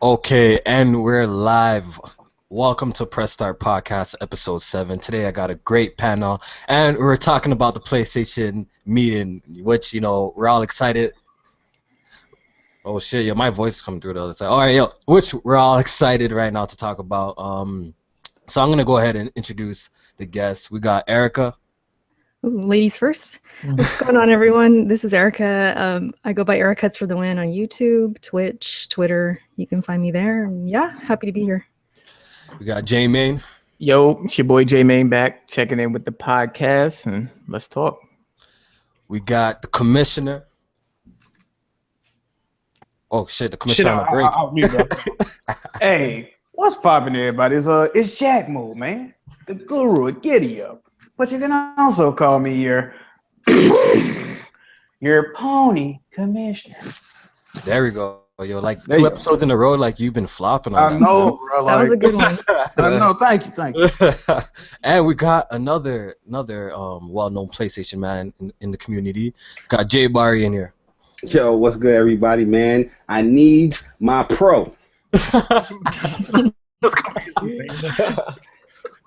Okay, and we're live. Welcome to Press Start Podcast, episode 7. Today I got a great panel, and we're talking about the PlayStation meeting, which, we're all excited. Oh shit, yo, my voice is coming through the other side. All right, yo, which we're all excited right now to talk about. So I'm gonna go ahead and introduce the guests. We got Erica. Ooh, ladies first. What's going on, everyone? This is Erica. I go by Erica Cuts for the Win on YouTube, Twitch, Twitter. You can find me there. And yeah, happy to be here. We got J Main. Yo, it's your boy J Main back, checking in with the podcast, and let's talk. We got the Commissioner. Oh shit, the Commissioner on the break. Hey, what's poppin', everybody? It's Jack Move, man. The guru, giddy up. But you can also call me your pony commissioner. There we go. Yo, like 2 episodes in a row, like you've been flopping on I know, bro. That was a good one. I know. Thank you. And we got another well-known PlayStation man in the community. Got Jay Barry in here. Yo, what's good, everybody, man? I need my pro.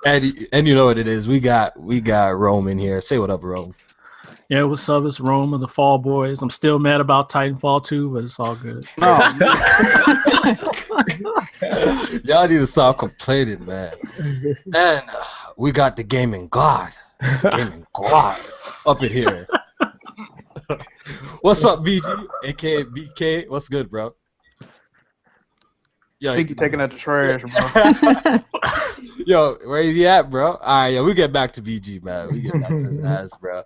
And you know what it is. We got Rome in here. Say what up, Rome. Yeah, what's up? It's Rome of the Fall Boys. I'm still mad about Titanfall 2, but it's all good. Y'all need to stop complaining, man. And we got the gaming god up in here. What's up, BG, aka BK? What's good, bro? I think you're taking out the trash, bro. Yo, where is he at, bro? All right, yo, we get back to BG, man. We get back to his ass, bro.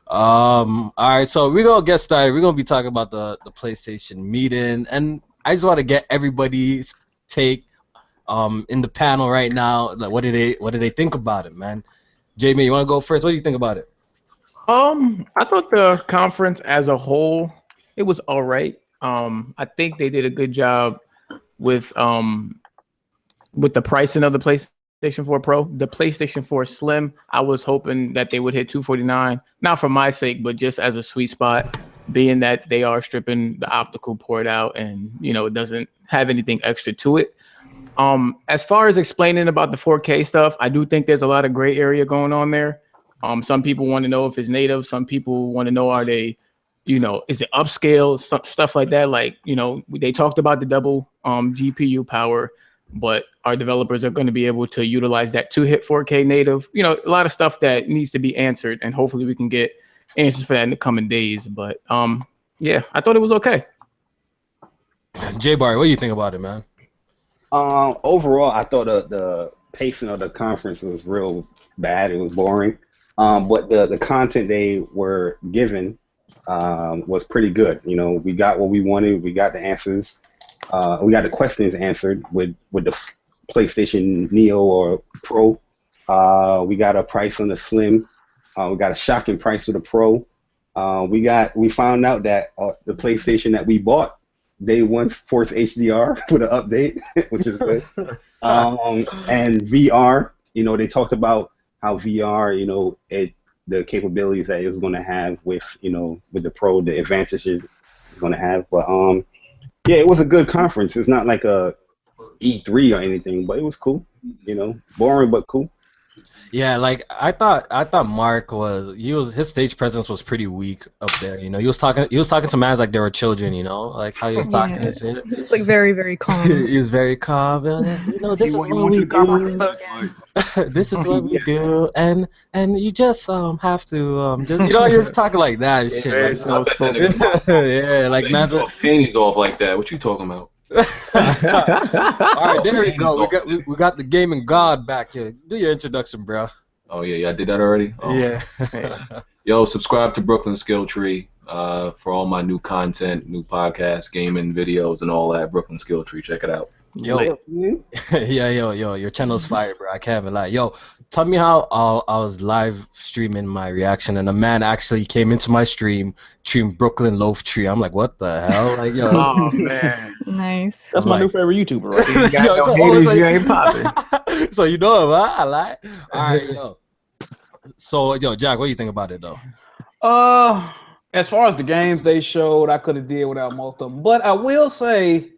All right, so we're gonna get started. We're gonna be talking about the PlayStation meeting, and I just want to get everybody's take in the panel right now. Like, what do they think about it, man? Jamie, you want to go first? What do you think about it? I thought the conference as a whole, it was all right. I think they did a good job with the pricing of the PlayStation 4 Pro. The PlayStation 4 Slim, I was hoping that they would hit $249, not for my sake, but just as a sweet spot, being that they are stripping the optical port out and, it doesn't have anything extra to it. As far as explaining about the 4K stuff, I do think there's a lot of gray area going on there. Some people want to know if it's native. Some people want to know, are they, is it upscale, stuff like that. Like, they talked about the double GPU power, but our developers are going to be able to utilize that to hit 4K native. A lot of stuff that needs to be answered, and hopefully we can get answers for that in the coming days. But yeah, I thought it was okay. Jay Barry, what do you think about it, man? Overall, I thought the pacing of the conference was real bad. It was boring. But the content they were given was pretty good. We got what we wanted. We got the answers. We got the questions answered with the PlayStation Neo or Pro. We got a price on the Slim. We got a shocking price for the Pro. We found out that the PlayStation that we bought, they want Force HDR with an update, which is good. And VR, they talked about how VR, the capabilities that it was going to have with the Pro, the advantages it's going to have. But yeah, it was a good conference. It's not like a E3 or anything, but it was cool. Boring but cool. Yeah, like I thought Mark his stage presence was pretty weak up there. He was talking to mans like they were children. Like how he was talking and shit. It's like very, very calm. He's very calm. This is what we do. This is what we do, and you just have to just he was talking like that and shit. Very spoken. Yeah, like man's panties off like that. What you talking about? All right, there we go. We got the gaming god back here. Do your introduction, bro. Oh yeah, I did that already. Oh. Yeah. Yo, subscribe to Brooklyn Skill Tree for all my new content, new podcasts, gaming videos, and all that. Brooklyn Skill Tree, check it out. Yo, yo, your channel's fire, bro. I can't even lie. Yo, tell me how I was live streaming my reaction, and a man actually came into my stream Brooklyn Loaf Tree. I'm like, what the hell? Like, yo. Oh man, nice. That's my new favorite YouTuber. Right? You ain't popping. So you know him, huh? I lie. All right, yo. So, yo, Jack, what do you think about it though? As far as the games they showed, I could have did without most of them. But I will say,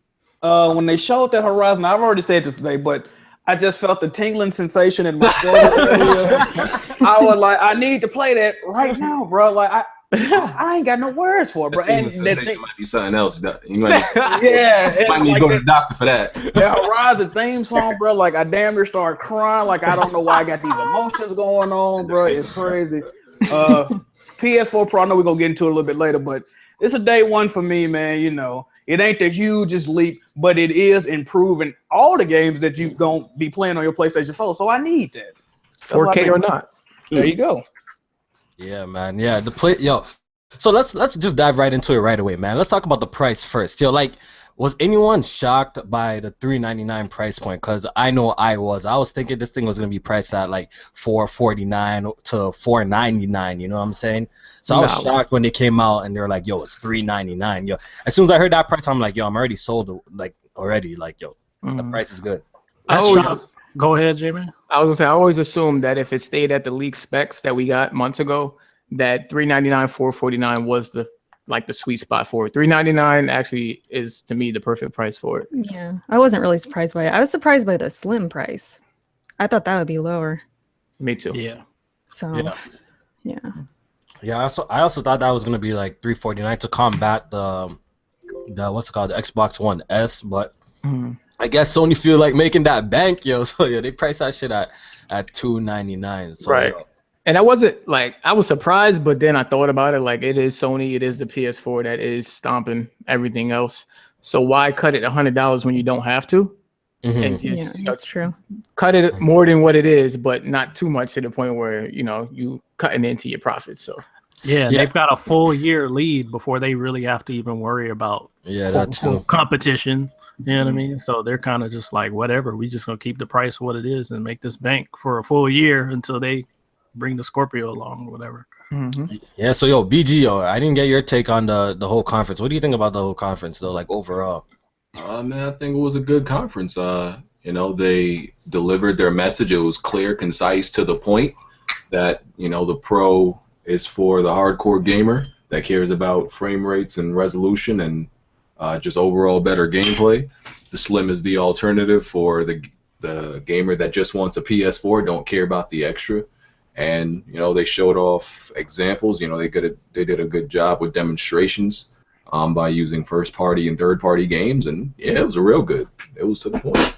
when they showed that Horizon, I've already said this today, but I just felt the tingling sensation in my shoulder area. I was like, I need to play that right now, bro. Like I ain't got no words for it, bro. And that might be something else. You might might need to go to the doctor for that. The Horizon theme song, bro. Like I damn near started crying. Like I don't know why I got these emotions going on, bro. It's crazy. PS4 Pro. I know we're gonna get into it a little bit later, but it's a day one for me, man. You know, it ain't the hugest leap, but it is improving all the games that you gonna be playing on your PlayStation 4. So I need that. 4K or not. There you go. Yeah, man. Yeah, So let's just dive right into it right away, man. Let's talk about the price first. Yo, like, was anyone shocked by the $399 price point? Because I know I was. I was thinking this thing was gonna be priced at like $449 to $499. You know what I'm saying? So I was shocked when they came out and they're like, "Yo, it's $399." Yo, as soon as I heard that price, I'm like, "Yo, I'm already sold." Like already, like, yo, the price is good. Go ahead, Jamie. I was gonna say I always assumed that if it stayed at the leak specs that we got months ago, that $399, $449 was the sweet spot for it. $399 actually is to me the perfect price for it. Yeah, I wasn't really surprised by it. I was surprised by the slim price. I thought that would be lower. Me too. Yeah. So yeah. Yeah, I also thought that was gonna be like $349 to combat the what's it called, the Xbox One S, but I guess Sony feel like making that bank, yo. So yeah, they price that shit at $299. So, right. Yo. And I wasn't like, I was surprised, but then I thought about it. Like, it is Sony, it is the PS4 that is stomping everything else. So why cut it $100 when you don't have to? And just, that's true. Cut it more than what it is, but not too much to the point where you cutting into your profits. So yeah, they've got a full year lead before they really have to even worry about competition. You know what I mean? So they're kind of just like, whatever. We just gonna keep the price what it is and make this bank for a full year until they bring the Scorpio along or whatever. Yeah. So yo, BG, I didn't get your take on the whole conference. What do you think about the whole conference though? Like overall? Man, I think it was a good conference. They delivered their message. It was clear, concise, to the point. That the Pro is for the hardcore gamer that cares about frame rates and resolution and just overall better gameplay. The Slim is the alternative for the gamer that just wants a PS4, don't care about the extra. And they showed off examples. They did a good job with demonstrations by using first-party and third-party games, and yeah, it was real good. It was to the point.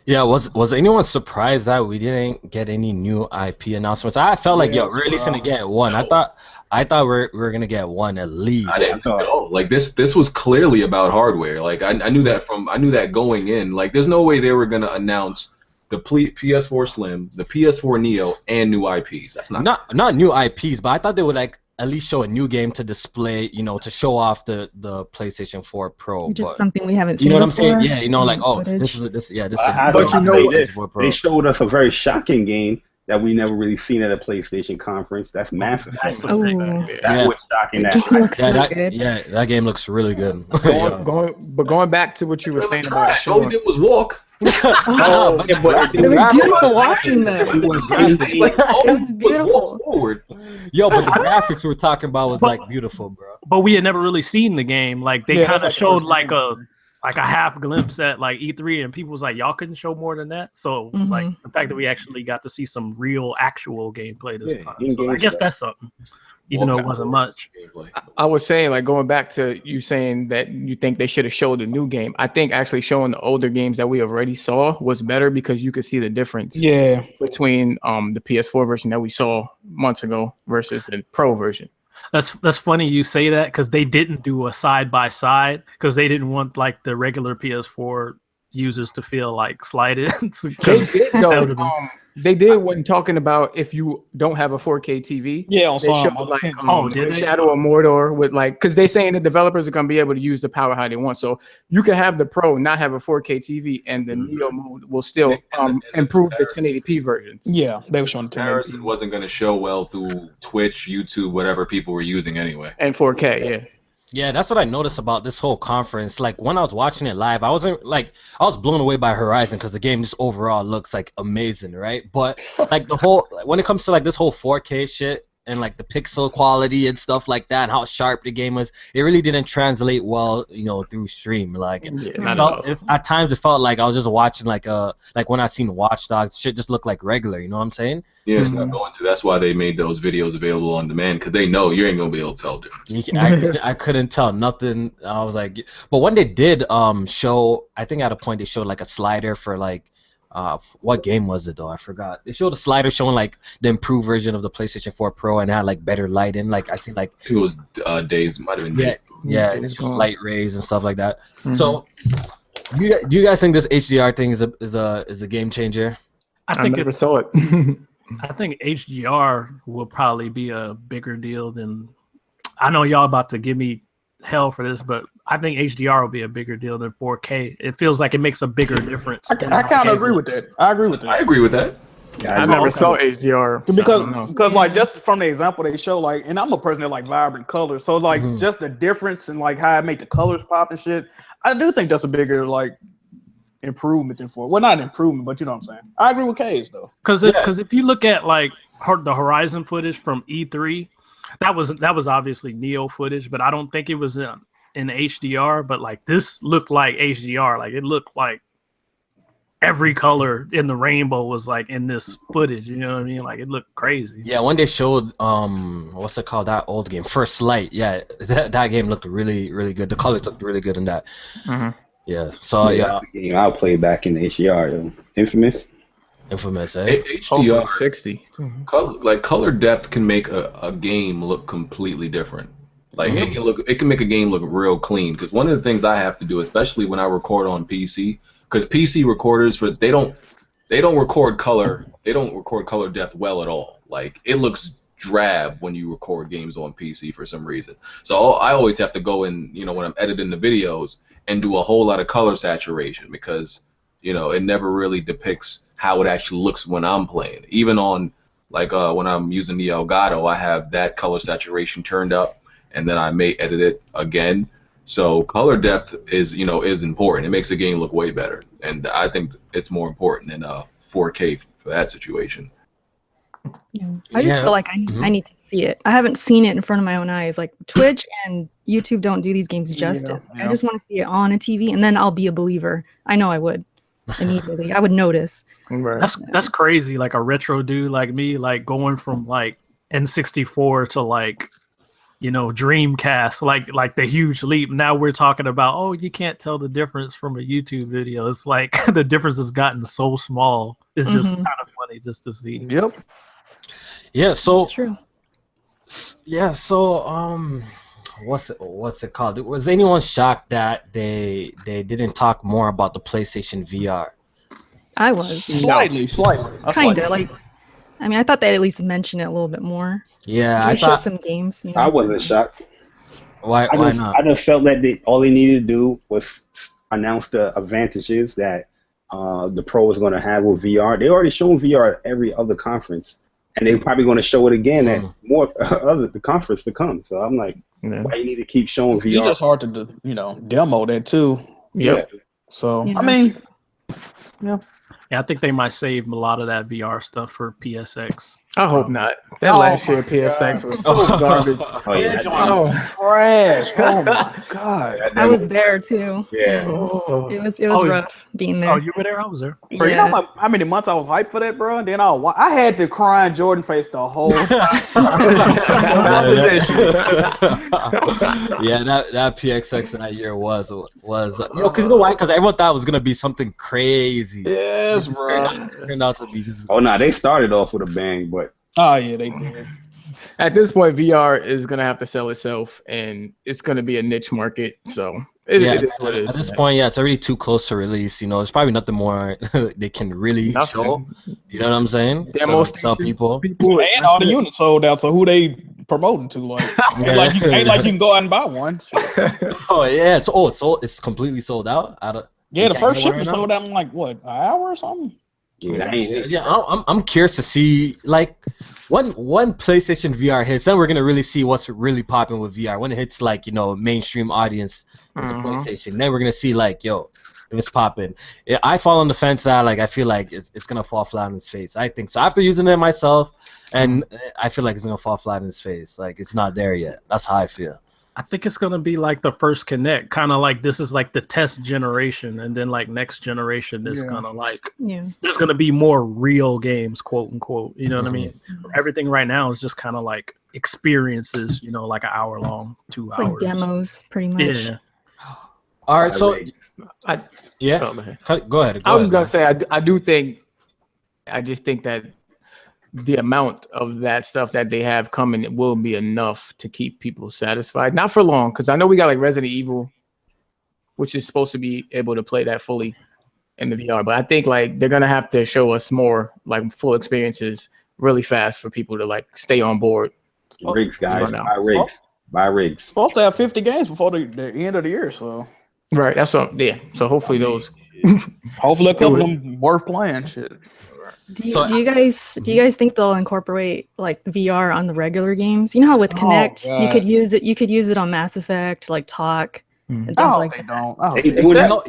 Yeah, was anyone surprised that we didn't get any new IP announcements? I felt like we're at least gonna get one. No. I thought we're gonna get one at least. I didn't know. Like this was clearly about hardware. Like I knew that going in. Like there's no way they were gonna announce the PS4 Slim, the PS4 Neo, and new IPs. That's not new IPs, but I thought they would like at least show a new game to display, to show off the PlayStation 4 Pro. Just something we haven't seen. You know what before. I'm saying? Yeah, like Footage. this is this. But they showed us a very shocking game that we never really seen at a PlayStation conference. That's massive. That was shocking. That game looks really good. Going back to what you were saying about all we did was walk. It was beautiful watching that. It was beautiful. Yo, but the graphics we were talking about was like beautiful, bro. But we had never really seen the game. Like they kind of showed like a half glimpse at like E3, and people was like, y'all couldn't show more than that. So like the fact that we actually got to see some real actual gameplay this time. So I guess that's something. Even though it wasn't much. I was saying, like, going back to you saying that you think they should have showed a new game. I think actually showing the older games that we already saw was better because you could see the difference between the PS4 version that we saw months ago versus the Pro version. That's funny you say that because they didn't do a side by side because they didn't want like the regular PS4 users to feel like slighted. They did when talking about if you don't have a 4K TV. Yeah, on some. Did they? Shadow of Mordor with because they saying the developers are gonna be able to use the power how they want. So you can have the Pro, not have a 4K TV, and the Neo mode will still improve the 1080p versions. Yeah, they were showing the 1080p. Comparison wasn't gonna show well through Twitch, YouTube, whatever people were using anyway. And 4K, yeah. Yeah, that's what I noticed about this whole conference. Like when I was watching it live, I was blown away by Horizon because the game just overall looks like amazing, right? But like when it comes to like this whole 4K shit, and like the pixel quality and stuff like that, and how sharp the game was, it really didn't translate well, through stream. Like at times it felt like I was just watching like when I seen Watch Dogs, shit just looked like regular. You know what I'm saying? Yeah, it's not going to. That's why they made those videos available on demand, because they know you ain't gonna be able to tell difference. I couldn't tell nothing. I was like, but when they did show, I think at a point they showed like a slider for like. What game was it though? I forgot. They showed a slider showing like the improved version of the PlayStation 4 Pro and had like better lighting. Like I seen like it was Days, might have been Days. Yeah, it was light rays and stuff like that. So, do you guys think this HDR thing is a game changer? I never saw it. I think HDR will probably be a bigger deal than. I know y'all about to give me hell for this, but I think HDR will be a bigger deal than 4K. It feels like it makes a bigger difference. I kind of agree with that. I agree with that. Yeah, I never saw HDR because like just from the example they show, like, and I'm a person that like vibrant colors, so like just the difference in like how I make the colors pop and shit. I do think that's a bigger like improvement than 4. Well, not improvement, but you know what I'm saying. I agree with Cage though. Because if you look at like the Horizon footage from E3, that was obviously Neo footage, but I don't think it was in HDR. But like this looked like HDR. Like it looked like every color in the rainbow was like in this footage. You know what I mean? Like it looked crazy. Yeah, when they showed what's it called, that old game, First Light. Yeah, that game looked really, really good. The colors looked really good in that. Yeah. So I'll play back in HDR though. Infamous, HDR 60. Color depth can make a game look completely different. Like it can make a game look real clean. Because one of the things I have to do, especially when I record on PC, because PC recorders they don't record color. They don't record color depth well at all. Like it looks drab when you record games on PC for some reason. So I always have to go in, when I'm editing the videos and do a whole lot of color saturation, because it never really depicts how it actually looks when I'm playing. Even on when I'm using the Elgato, I have that color saturation turned up, and then I may edit it again. So color depth is important. It makes the game look way better, and I think it's more important than 4K for that situation. Yeah. I just feel like I need to see it. I haven't seen it in front of my own eyes. Like Twitch and YouTube don't do these games justice. I just want to see it on a TV, and then I'll be a believer. I know I would. Immediately I would notice. That's crazy. Like a retro dude like me, like going from like N64 to like Dreamcast, like the huge leap. Now we're talking about, you can't tell the difference from a YouTube video. It's like the difference has gotten so small. It's just kind of funny just to see. Yep. Yeah, so that's true. Yeah, so what's it called? Was anyone shocked that they didn't talk more about the PlayStation VR? I was slightly. Kind of like. I mean, I thought they'd at least mention it a little bit more. Yeah, I thought some games. I wasn't shocked. Why not? I just felt that all they needed to do was announce the advantages that the Pro is going to have with VR. They already shown VR at every other conference, and they're probably going to show it again at more the conference to come. So I'm like, why you need to keep showing VR? It's just hard to demo that too. Yep. Yeah. So I mean, yeah, I think they might save a lot of that VR stuff for PSX. I hope not. That last year PSX was so garbage. Trash. Oh my god. I was there too. Yeah. It was rough being there. Oh, you were there? I was there. Bro, you know how many months I was hyped for that, bro? And then I had to cry in Jordan face the whole time. Yeah, that PSX in that year was because you know why? Because everyone thought it was gonna be something crazy. Yes, bro. It turned out to be just... Oh no, they started off with a bang, but oh yeah, they did. At this point, VR is gonna have to sell itself, and it's gonna be a niche market. So it is what it is. At this point, it's already too close to release. There's probably nothing more they can really show. You know what I'm saying? Demos some people and all the units sold out. So who they promoting to? Like, ain't like you can go out and buy one. Oh yeah, it's completely sold out. The first shipment sold out in like what, an hour or something. I'm curious to see like when PlayStation VR hits, then we're gonna really see what's really popping with VR. When it hits like mainstream audience with the PlayStation, then we're gonna see like if it's popping. I fall on the fence that like I feel like it's gonna fall flat on its face. I think so. After using it myself, and I feel like it's gonna fall flat on its face. Like it's not there yet. That's how I feel. I think it's gonna be like the first Kinect, kind of like this is like the test generation, and then like next generation is gonna like there's gonna be more real games, quote unquote. You know what I mean? Everything right now is just kind of like experiences, like an hour long, 2 hours. Like demos, pretty much. Yeah. All right, so go ahead. I was gonna say I just think that the amount of that stuff that they have coming will be enough to keep people satisfied. Not for long, because I know we got like Resident Evil, which is supposed to be able to play that fully in the VR. But I think like they're gonna have to show us more like full experiences really fast for people to like stay on board. Rigs, guys, buy rigs. Supposed to have 50 games before the end of the year, so. Right, that's what. Yeah, so hopefully those. Hopefully a couple of them worth playing. Shit. Do you guys think they'll incorporate like VR on the regular games? You know how with Kinect you could use it on Mass Effect, like talk and things like that.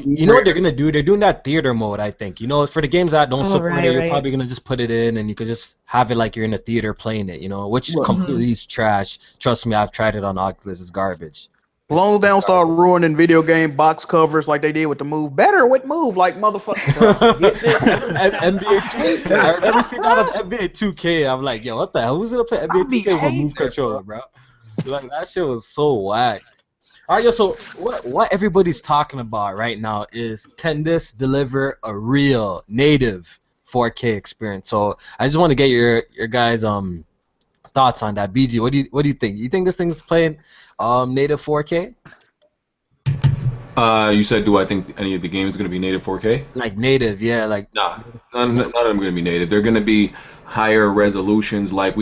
You know what they're gonna do? They're doing that theater mode, I think. For the games that don't support it, you're probably gonna just put it in and you could just have it like you're in a theater playing it, which completely is trash. Trust me, I've tried it on Oculus, it's garbage. As long as they don't start ruining video game box covers like they did with the Move. Better with Move, like motherfucker. Get this. NBA 2K. I remember seeing that on NBA 2K. I'm like, yo, what the hell? Who's gonna play NBA 2K with Move controller, bro? Like that shit was so whack. All right, yo. So what everybody's talking about right now is, can this deliver a real native 4K experience? So I just want to get your guys thoughts on that. BG, what do you think? You think this thing's playing native 4K? You said, do I think any of the games are going to be native 4K? Like native, yeah. Like none of them are going to be native. They're going to be higher resolutions. Like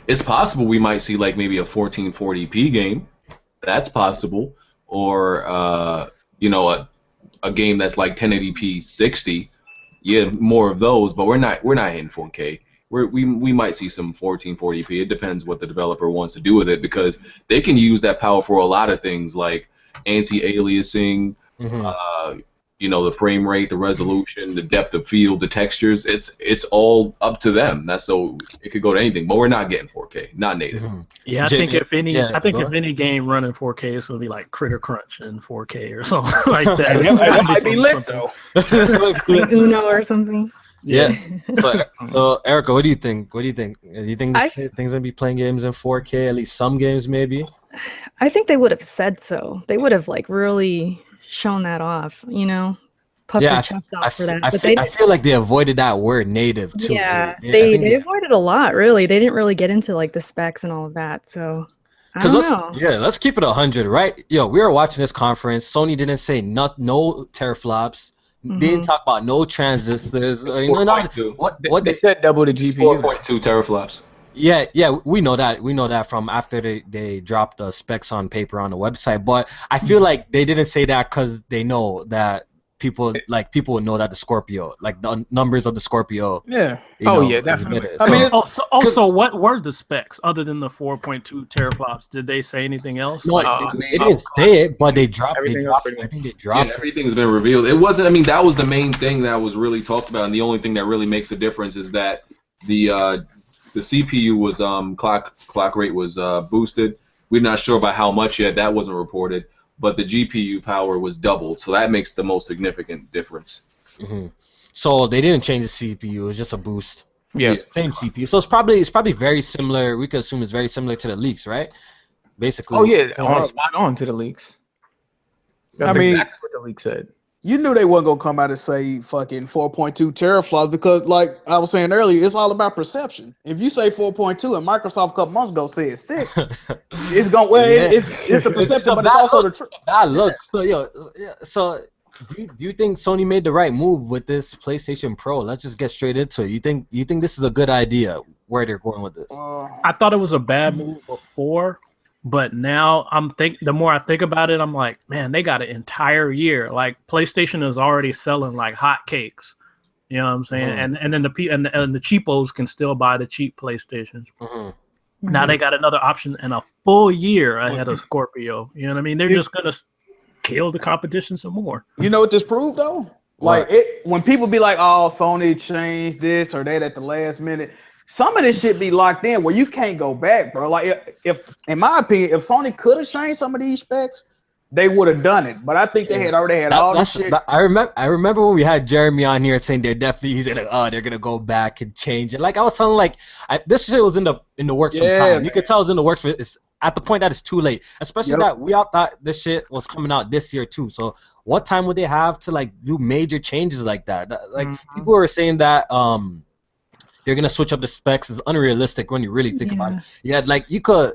it's possible we might see like maybe a 1440p game. That's possible. Or a game that's like 1080p 60. Yeah, more of those. But we're not hitting 4K. We might see some 1440p. It depends what the developer wants to do with it, because they can use that power for a lot of things like anti-aliasing, the frame rate, the resolution, the depth of field, the textures. It's all up to them. So it could go to anything, but we're not getting 4K, not native. Yeah, I think if any game running 4K, it's gonna be like Critter Crunch in 4K or something like that. That might be lit though. Like Uno or something. Yeah. So Erica, what do you think? Do you think this thing's gonna be playing games in 4K? At least some games, maybe. I think they would have said so. They would have like really shown that off. Puffed their chest out for that. I feel like they avoided that word native too. Yeah, they avoided a lot. Really, they didn't really get into like the specs and all of that. So. I don't know. Let's keep it 100, right? Yo, we were watching this conference. Sony didn't say no teraflops. They didn't talk about no transistors. What they said double the GPU. 4.2 teraflops. Yeah, we know that. We know that from after they dropped the specs on paper on the website. But I feel like they didn't say that because they know that people would know that the Scorpio, like the numbers of the Scorpio. Yeah. Definitely. I mean, also, what were the specs other than the 4.2 teraflops? Did they say anything else? No, they didn't say it, but they dropped. I think they dropped. Yeah, everything's been revealed. It wasn't. I mean, that was the main thing that was really talked about, and the only thing that really makes a difference is that the CPU was clock rate was boosted. We're not sure about how much yet. That wasn't reported. But the GPU power was doubled, so that makes the most significant difference. So they didn't change the CPU; it was just a boost. Yeah, same CPU. So it's probably very similar. We could assume it's very similar to the leaks, right? Basically. Oh yeah, spot on to the leaks. That's exactly what the leak said. You knew they wasn't gonna come out and say fucking 4.2 teraflops because, like I was saying earlier, it's all about perception. If you say 4.2 and Microsoft a couple months ago said 6, it's gonna it's the perception, but it's also the truth. Look, so do you think Sony made the right move with this PlayStation Pro? Let's just get straight into it. You think this is a good idea where they're going with this? I thought it was a bad move before. But now the more I think about it, I'm like, man, they got an entire year. Like PlayStation is already selling like hotcakes You know what I'm saying? And then the cheapos can still buy the cheap PlayStations. Now they got another option and a full year ahead of Scorpio. You know what I mean? They're just gonna kill the competition some more. You know what this proved though? Like when people be like, "Oh, Sony changed this or that at the last minute," some of this shit be locked in where you can't go back, bro. Like if in my opinion, if Sony could have changed some of these specs, they would have done it. But I think they had already had all the shit. I remember when we had Jeremy on here saying they're definitely they're gonna go back and change it. Like I was telling like this shit was in the works some time. You could tell it was in the works for it's at the point that it's too late. Especially that we all thought this shit was coming out this year too. So what time would they have to like do major changes like that? Like people were saying that you're gonna switch up the specs is unrealistic when you really think about it. Yeah, like you could.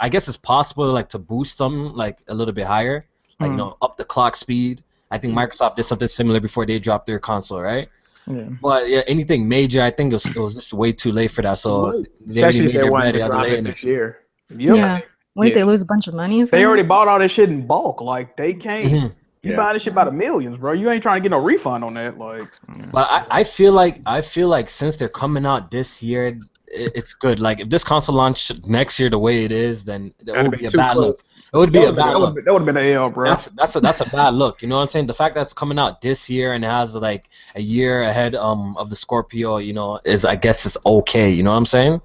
I guess it's possible like to boost them like a little bit higher, like up the clock speed. I think Microsoft did something similar before they dropped their console, right? Yeah. But yeah, anything major, I think it was just way too late for that. So especially if they wanted to drop it this year. Yeah. Wait, they lose a bunch of money? They already bought all this shit in bulk. Like they can't. You buying this shit by the millions, bro. You ain't trying to get no refund on that. Like, but I feel like since they're coming out this year. It's good. Like if this console launched next year the way it is, then it would be a bad look. It would be a bad look. That would have been an L, bro. That's a bad look. You know what I'm saying? The fact that it's coming out this year and it has like a year ahead of the Scorpio, you know, is I guess it's okay. You know what I'm saying?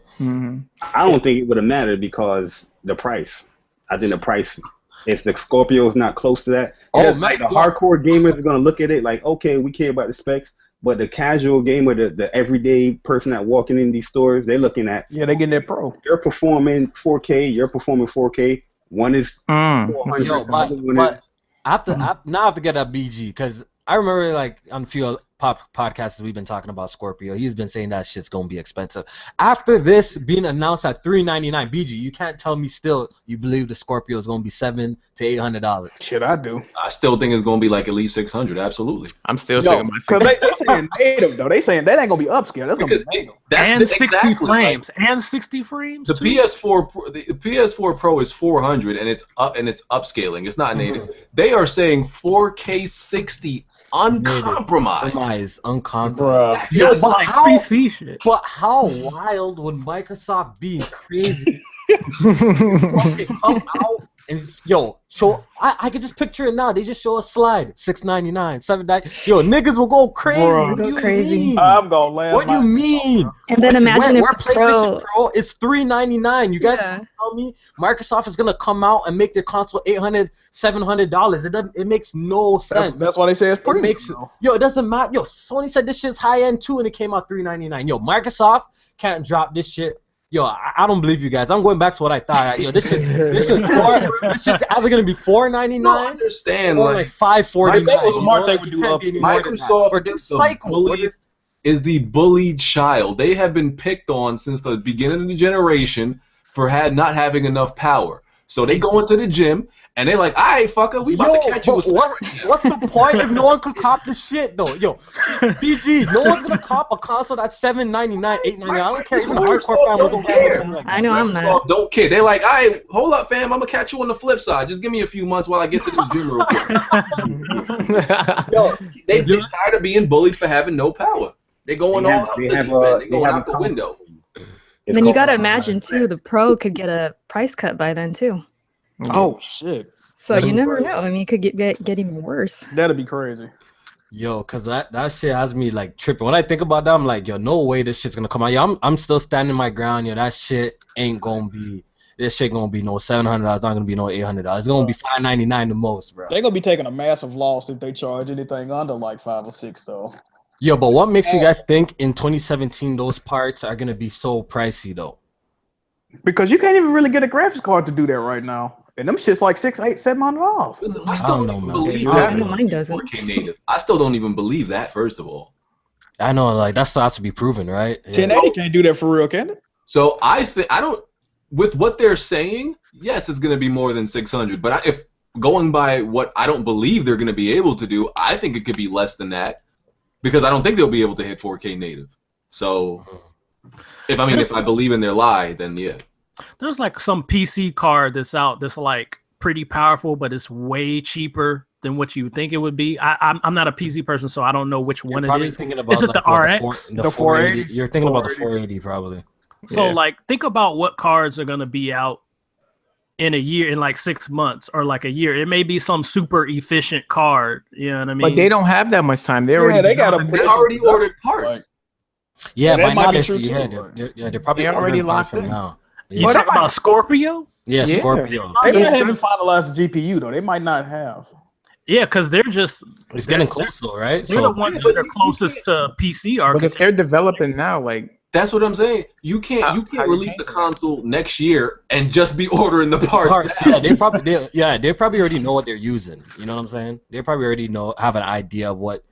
I don't think it would have mattered because the price. I think the price. If the Scorpio is not close to that, like the hardcore gamers are gonna look at it like, okay, we care about the specs. But the casual gamer, the everyday person that walking in these stores, they're looking at they getting their pro. You're performing 4K. You're performing 4K. One is 400. Yo, but I have to get that BG because I remember like on a few podcasts we've been talking about Scorpio. He's been saying that shit's gonna be expensive. After this being announced at $399, BG, you can't tell me still you believe the Scorpio is gonna be $700 to $800. Shit, I do. I still think it's gonna be like at least $600. Absolutely. I'm still sticking my because they saying native though. They saying that ain't gonna be upscale. That's gonna be native. And 60 frames. And 60 frames. The PS4 Pro is 400 and it's upscaling. It's not native. They are saying 4K 60. Uncompromised. Uncompromised. Yo, but like PC shit. But how wild would Microsoft be crazy? Come out and show. I could just picture it now. They just show a slide, $699, $799. Yo, niggas will go crazy. Go crazy. I'm gonna laugh. What do you mean? And then imagine if the PlayStation Pro is $399. You guys tell me Microsoft is gonna come out and make their console $800, $700. It makes no sense. That's why they say it's premium. It doesn't matter. Yo, Sony said this shit's high end too, and it came out $399. Yo, Microsoft can't drop this shit. Yo, I don't believe you guys. I'm going back to what I thought. Yo, this shit's either gonna be $499. No, I understand, or like $549. That's what smart they would do. Microsoft is the bullied child. They have been picked on since the beginning of the generation for not having enough power. So they go into the gym and they're like, "All right, fucker, we about to catch you with what's the point if no one could cop the shit though? Yo, BG, no one's gonna cop a console that's $799, $899. I don't care. Even the hardcore fan don't care. I know I'm not. Don't care. They're like, "All right, hold up, fam. I'm gonna catch you on the flip side. Just give me a few months while I get to the gym real quick." Yo, they're tired of being bullied for having no power. They're going all out. They're going out the window. And then you got to imagine too, the Pro could get a price cut by then too. Oh shit! So you never know. I mean, it could get even worse. That'd be crazy. Yo, cause that shit has me like tripping. When I think about that, I'm like, yo, no way this shit's gonna come out. Yo, I'm still standing my ground. Yo, that shit ain't gonna be. This shit gonna be no $700. Not gonna be no $800. It's gonna be $599 the most, bro. They're gonna be taking a massive loss if they charge anything under like $5 or $6 though. Yo, but what makes you guys think in 2017 those parts are gonna be so pricey though? Because you can't even really get a graphics card to do that right now, and them shit's like $600, $700. I still don't even believe that. Mine doesn't. 4K native. I still don't even believe that. First of all, I know, like that still has to be proven, right? 1080 can't do that for real, can it? So I don't. With what they're saying, yes, it's gonna be more than 600. But if going by what I don't believe they're gonna be able to do, I think it could be less than that. Because I don't think they'll be able to hit 4K native. So, if I believe in their lie, then yeah. There's like some PC card that's out that's like pretty powerful, but it's way cheaper than what you would think it would be. I'm not a PC person, so I don't know which one it is. Thinking about Is it the RX? The 480? You're thinking about the 480 probably. So like, think about what cards are going to be out in a year, in like 6 months or like a year. It may be some super efficient card. You know what I mean? But they don't have that much time. They already ordered parts. Yeah, that might be true true they're probably already locked in now. You talking about Scorpio? Yeah, Scorpio. They might haven't finalized the GPU though. They might not have. Yeah, because they're just it's getting close though, right? They're the ones that are closest to PC architecture. But if they're developing now, like that's what I'm saying. You can't release the console next year and just be ordering the parts. Yeah, they probably already know what they're using. You know what I'm saying? They probably already have an idea of what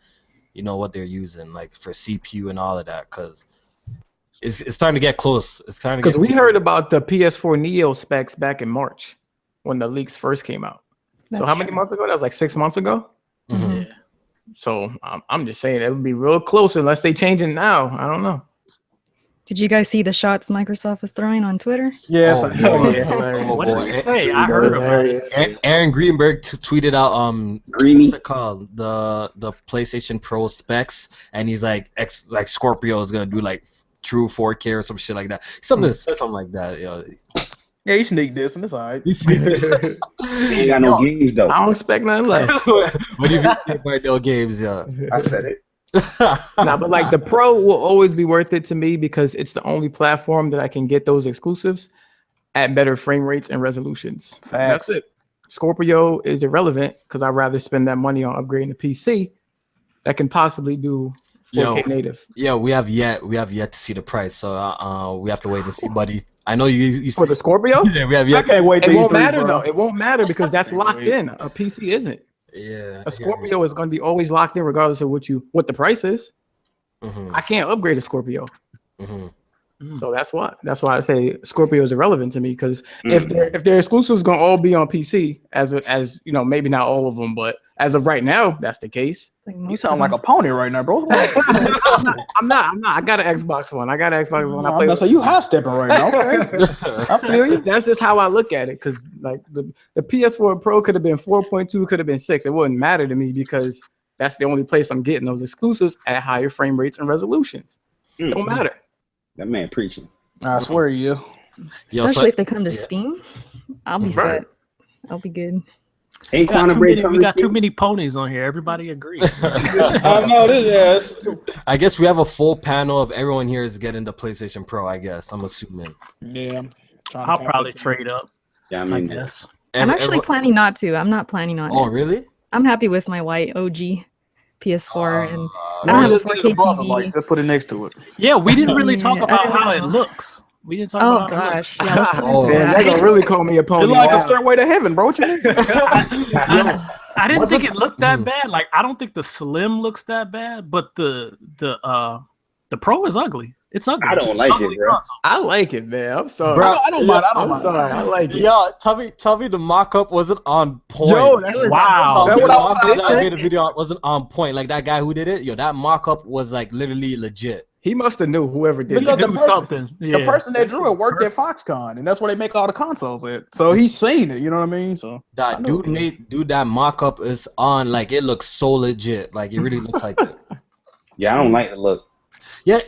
they're using, like for CPU and all of that, because it's starting to get close. It's starting to because we heard about the PS4 Neo specs back in March when the leaks first came out. So how many months ago? That was like 6 months ago. Mm-hmm. Yeah. So I'm just saying it would be real close unless they change it now. I don't know. Did you guys see the shots Microsoft is throwing on Twitter? Yes. What did they say? I heard about it. Aaron Greenberg tweeted out what's it called, the PlayStation Pro specs, and he's like Scorpio is gonna do like true 4K or some shit like that. Something like that. Yeah, you sneak this and it's alright. He ain't got no games though. I don't expect nothing less. What do you mean by no games? Yeah, I said it. Nah, but like the Pro will always be worth it to me because it's the only platform that I can get those exclusives at better frame rates and resolutions. Facts. That's it. Scorpio is irrelevant because I'd rather spend that money on upgrading the PC that can possibly do 4K native. Yeah, we have yet to see the price, so we have to wait and see, buddy. I know you for the Scorpio. Yeah, we have yet. I can't wait. It won't matter though. It won't matter because that's locked in. A PC isn't. Yeah, a Scorpio is going to be always locked in regardless of what the price is. Mm-hmm. I can't upgrade a Scorpio. Mm-hmm. So that's why I say Scorpio is irrelevant to me because if their exclusives going to all be on PC as you know, maybe not all of them, but as of right now, that's the case. Like you sound like a pony right now, bro. I'm not. I got an Xbox One. I play. So you high stepping right now. Okay. I feel you. That's just how I look at it. Because like the PS4 Pro could have been 4.2, could have been 6. It wouldn't matter to me because that's the only place I'm getting those exclusives at higher frame rates and resolutions. It don't matter. That man preaching. I swear to you. Especially if they come to Steam, I'll be set. I'll be good. We got too many ponies on here. Everybody agree. I know this. Yeah, I guess we have a full panel of everyone here is getting the PlayStation Pro. I guess I'm assuming. Yeah. I'll probably trade up. Yeah, I guess. I'm actually planning not to. I'm not planning on it. Oh, really? I'm happy with my white OG PS4 and I don't have a 4K TV. Like, just put it next to it. Yeah, we didn't really talk about how it looks. We didn't talk about how gosh. Yeah, let's get into They're going to really call me a pony. It's like a stairway to heaven, bro. What you mean? I didn't think it looked that bad. Like, I don't think the Slim looks that bad, but the Pro is ugly. It's ugly. I don't like it, bro. I like it, man. I'm sorry. Bro, I don't mind. I'm sorry. I like it. Yeah, tell me the mock-up wasn't on point. Yo, that's wow. That's what I was saying. I made a video. It wasn't on point. Like that guy who did it. Yo, that mock-up was like literally legit. He must have knew whoever did Because it. the person that drew it worked at Foxconn, and that's where they make all the consoles at. So he's seen it. You know what I mean? So that dude that mock-up is on. Like it looks so legit. Like it really looks like it. Yeah, I don't like the look. Yeah,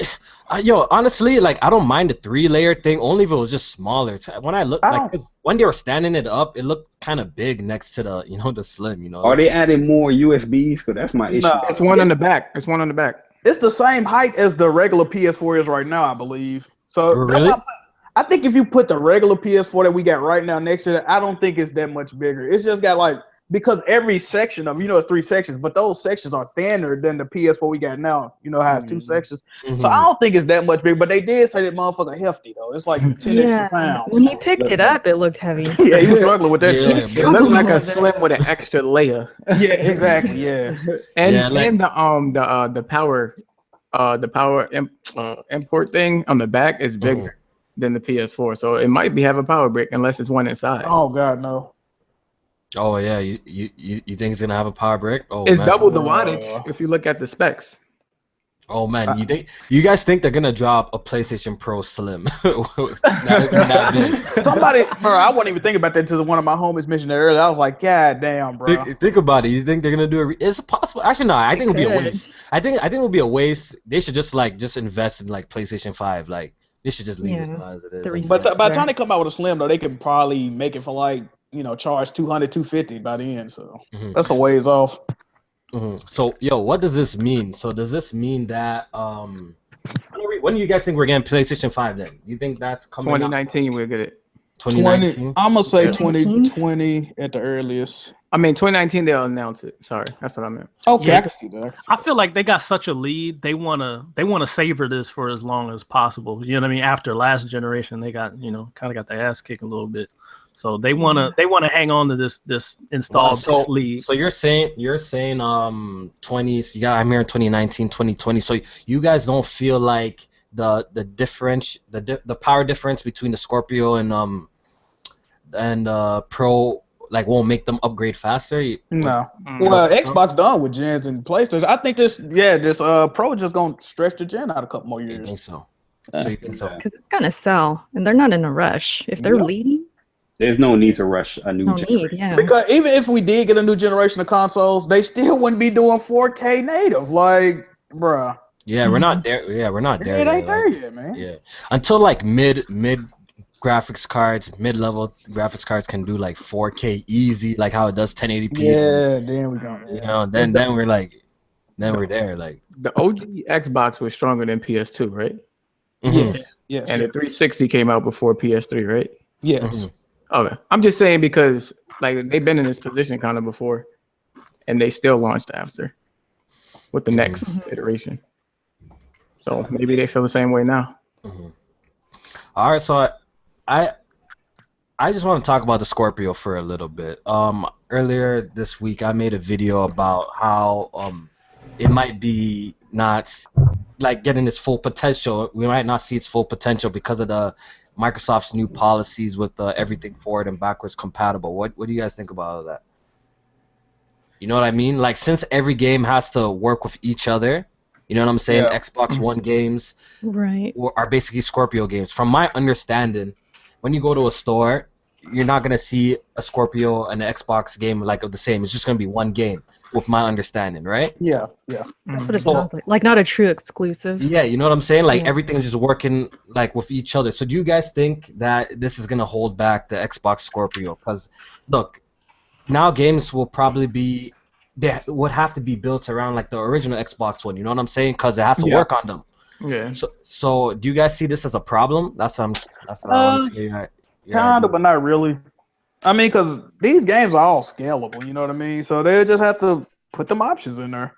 yo, honestly, like I don't mind the 3-layer thing, only if it was just smaller. When I look, when they were standing it up, it looked kind of big next to the, the Slim. Are they adding more USBs? Because that's my issue. No, it's one on the back. It's the same height as the regular PS4 is right now, I believe. So really, I think if you put the regular PS4 that we got right now next to it, I don't think it's that much bigger. It's just got like. Because every section of, it's 3 sections, but those sections are thinner than the PS4 we got now. Has 2 sections. Mm-hmm. So I don't think it's that much bigger, but they did say that motherfucker hefty, though. It's like 10 extra pounds. When he picked it up, it looked heavy. Yeah, he was struggling with that. It looked like a Slim with an extra layer. Yeah, exactly, yeah. And the power import thing on the back is bigger than the PS4. So it might have a power brick unless it's one inside. Oh, God, no. Oh yeah, you think it's gonna have a power brick? Oh, it's double the wattage if you look at the specs. Oh man, you guys think they're gonna drop a PlayStation Pro Slim? That isn't that big. Somebody, bro, I wasn't even thinking about that until one of my homies mentioned it earlier. I was like, God damn, bro. Think about it. You think they're gonna do it? It's possible. Actually, no. I think it'll be a waste. I think it'll be a waste. They should just invest in like PlayStation 5. Like they should just leave it as it is. But by the time they come out with a Slim, though, they could probably make it for like charge 200, 250 by the end. So that's a ways off. So, what does this mean? So, does this mean that when do you guys think we're getting PlayStation 5 then? You think that's coming 2019 we'll get it. 2019? I'm going to say 2020 at the earliest. I mean, 2019 they'll announce it. Sorry, that's what I meant. Okay, I can see that. I feel like they got such a lead. They wanna savor this for as long as possible. You know what I mean? After last generation, they got kind of got their ass kicked a little bit. So they wanna hang on to this installed lead. So you're saying 20s? Yeah, I'm here in 2019, 2020. So you guys don't feel like the power difference between the Scorpio and Pro won't make them upgrade faster? No. Well, Xbox done with gens and PlayStation. I think this Pro just gonna stretch the gen out a couple more years. You think so? So you think so? Because it's gonna sell, and they're not in a rush. If they're leading. There's no need to rush a new generation. Because even if we did get a new generation of consoles, they still wouldn't be doing 4K native. Like, bruh. Yeah, we're not there. Yeah, we're not there. It ain't there yet, man. Yeah, until like mid graphics cards, mid-level graphics cards can do like 4K easy, like how it does 1080p. Yeah, then we go. Then we're there. Like the OG Xbox was stronger than PS2, right? Yes. And the 360 came out before PS3, right? Yes. Okay, I'm just saying because like they've been in this position kind of before, and they still launched after with the next iteration. So maybe they feel the same way now. All right, so I just want to talk about the Scorpio for a little bit. Earlier this week, I made a video about how it might be not like getting its full potential. We might not see its full potential because of the Microsoft's new policies with everything forward and backwards compatible. What do you guys think about all of that? You know what I mean? Like, since every game has to work with each other, you know what I'm saying? Yeah. Xbox One games are basically Scorpio games. From my understanding, when you go to a store, you're not going to see a Scorpio and an Xbox game like the same. It's just going to be one game, with my understanding, right? Yeah. That's what it sounds like. Like, not a true exclusive. Yeah, you know what I'm saying? Like, everything's just working like with each other. So do you guys think that this is going to hold back the Xbox Scorpio? Because, look, now games will probably they would have to be built around like the original Xbox One. You know what I'm saying? Because it has to work on them. Yeah. So do you guys see this as a problem? That's what I'm saying. Kind of, but not really. I mean, because these games are all scalable. You know what I mean? So they just have to put them options in there.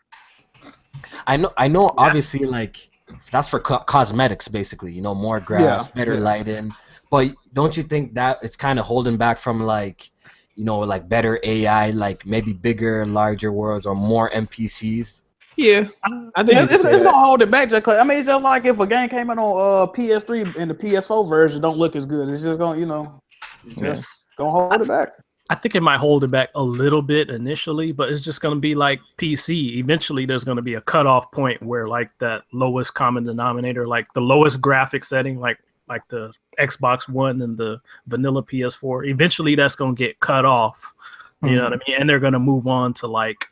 I know. Obviously, like that's for cosmetics, basically. You know, more grass, better lighting. But don't you think that it's kind of holding back from like, you know, like better AI, like maybe bigger, larger worlds or more NPCs? Yeah, I think it's gonna hold it back. I mean, it's just like if a game came in on PS3 and the PS4 version don't look as good, it's just gonna, just gonna hold it back. I think it might hold it back a little bit initially, but it's just gonna be like PC. Eventually, there's gonna be a cutoff point where like that lowest common denominator, like the lowest graphic setting, like the Xbox One and the vanilla PS4. Eventually, that's gonna get cut off. You know what I mean? And they're gonna move on to like,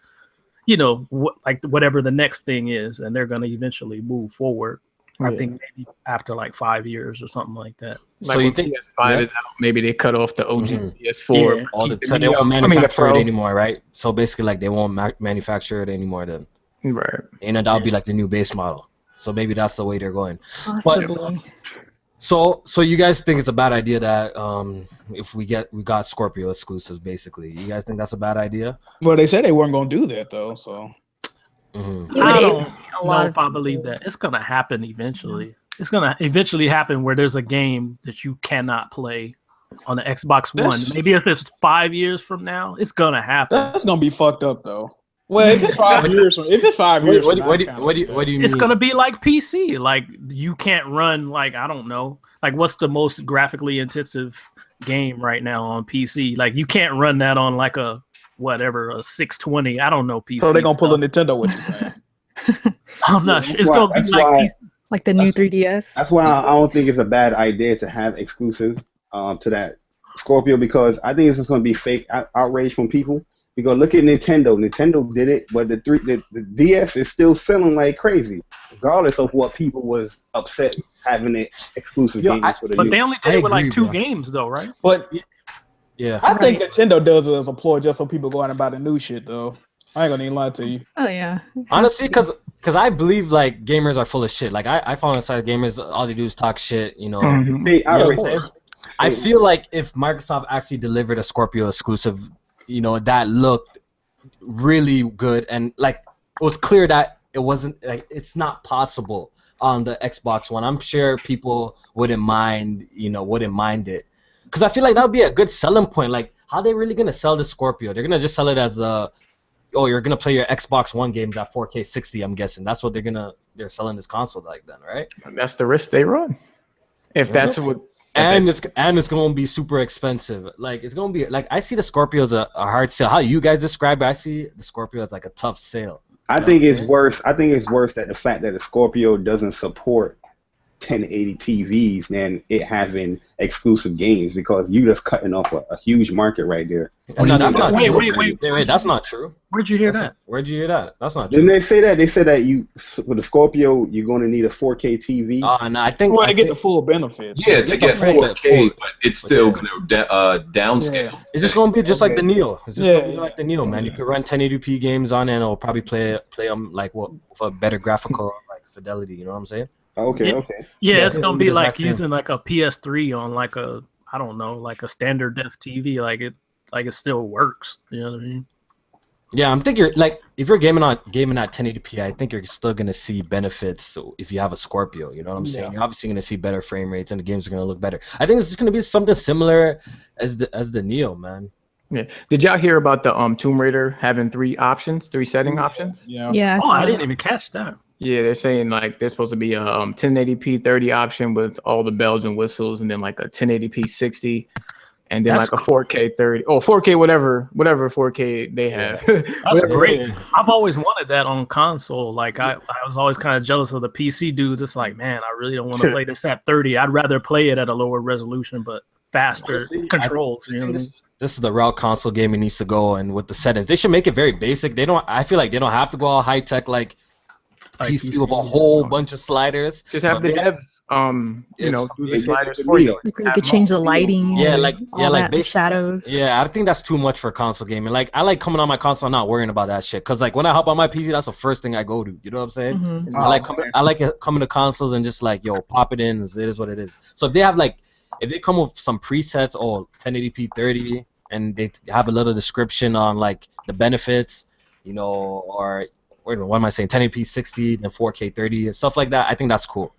you know, like whatever the next thing is, and they're going to eventually move forward. I think maybe after like 5 years or something like that. Like so you think PS5 is out, maybe they cut off the OG PS4. Yeah. So they won't manufacture it anymore, right? So basically, like they won't manufacture it anymore then. Right. And that'll be like the new base model. So maybe that's the way they're going. Possibly. But, so you guys think it's a bad idea that if we got Scorpio exclusives, basically? You guys think that's a bad idea? Well, they said they weren't gonna do that though, so. I don't know if I believe that. It's gonna happen eventually. It's gonna eventually happen where there's a game that you cannot play on the Xbox One. Maybe if it's 5 years from now, it's gonna happen. That's gonna be fucked up though. Well, if it's 5 years, what do you mean? It's gonna be like PC. Like you can't run like, I don't know. Like what's the most graphically intensive game right now on PC? Like you can't run that on like a 620. I don't know PC. So they're gonna pull a Nintendo, what you saying? I'm not sure. It's gonna be like the new 3DS. That's why I don't think it's a bad idea to have exclusive to that Scorpio, because I think it's just going to be fake outrage from people. Because look at Nintendo. Nintendo did it, but the DS is still selling like crazy, regardless of what people was upset having it exclusive games for the. But they only did it with like 2 games, though, right? But yeah, I think Nintendo does it as a ploy just so people go out and buy the new shit, though. I ain't gonna even lie to you. Oh yeah. Honestly, because I believe like gamers are full of shit. Like I follow inside gamers, all they do is talk shit. You know. I feel like if Microsoft actually delivered a Scorpio exclusive, you know, that looked really good, and like it was clear that it wasn't like it's not possible on the Xbox One. I'm sure people wouldn't mind it, because I feel like that would be a good selling point. Like, how are they really gonna sell the Scorpio? They're gonna just sell it as you're gonna play your Xbox One games at 4K 60. I'm guessing that's what they're selling this console like then, right? That's the risk they run. If that's what. And it's gonna be super expensive. Like it's gonna be like I see the Scorpio as a hard sale. How you guys describe it, I see the Scorpio as like a tough sale. I think it's worse. I think it's worse that the fact that the Scorpio doesn't support 1080 TVs than it having exclusive games, because you just cutting off a huge market right there. No, that's not true. Wait, that's not true. Where'd you hear that? Where'd you hear that? That's not true. Didn't they say that? They said that with the Scorpio you're going to need a 4K TV. No, I think to get the full benefits. Yeah, to get 4K, but it's still going to downscale. Yeah. It's just going to be just like the Neo. It's just going to be like the Neo, man. You could run 1080p games on it, and it'll probably play them like with a better graphical like fidelity. You know what I'm saying? Okay. Yeah, it's gonna be like using like a PS3 on like a like a standard def TV. Like it still works. You know what I mean? Yeah, I'm thinking like if you're gaming at 1080p, I think you're still gonna see benefits. So if you have a Scorpio, you know what I'm saying? You're obviously gonna see better frame rates, and the games are gonna look better. I think it's just gonna be something similar as the Neo, man. Yeah. Did y'all hear about the Tomb Raider having 3 setting options? Yeah. I didn't even catch that. Yeah, they're saying like there's supposed to be a 1080p 30 option with all the bells and whistles, and then like a 1080p 60, and then like a 4K 30 or 4K whatever 4K they have. That's great. I've always wanted that on console. Like I was always kind of jealous of the PC dudes. It's like, man, I really don't want to play this at 30. I'd rather play it at a lower resolution but faster controls. You know what I mean? This is the route console gaming needs to go, and with the settings, they should make it very basic. I feel like they don't have to go all high tech like PC with a whole bunch of sliders. Just have the devs, do the sliders for you. You could change the lighting. Yeah, like the shadows. Yeah, I think that's too much for console gaming. Like I like coming on my console, not worrying about that shit. Cause like when I hop on my PC, that's the first thing I go to. You know what I'm saying? Mm-hmm. I like coming to consoles and just like pop it in. It is what it is. So if they come with some presets or 1080p 30, and they have a little description on like the benefits, or what am I saying? 1080p 60 and 4K 30 and stuff like that. I think that's cool.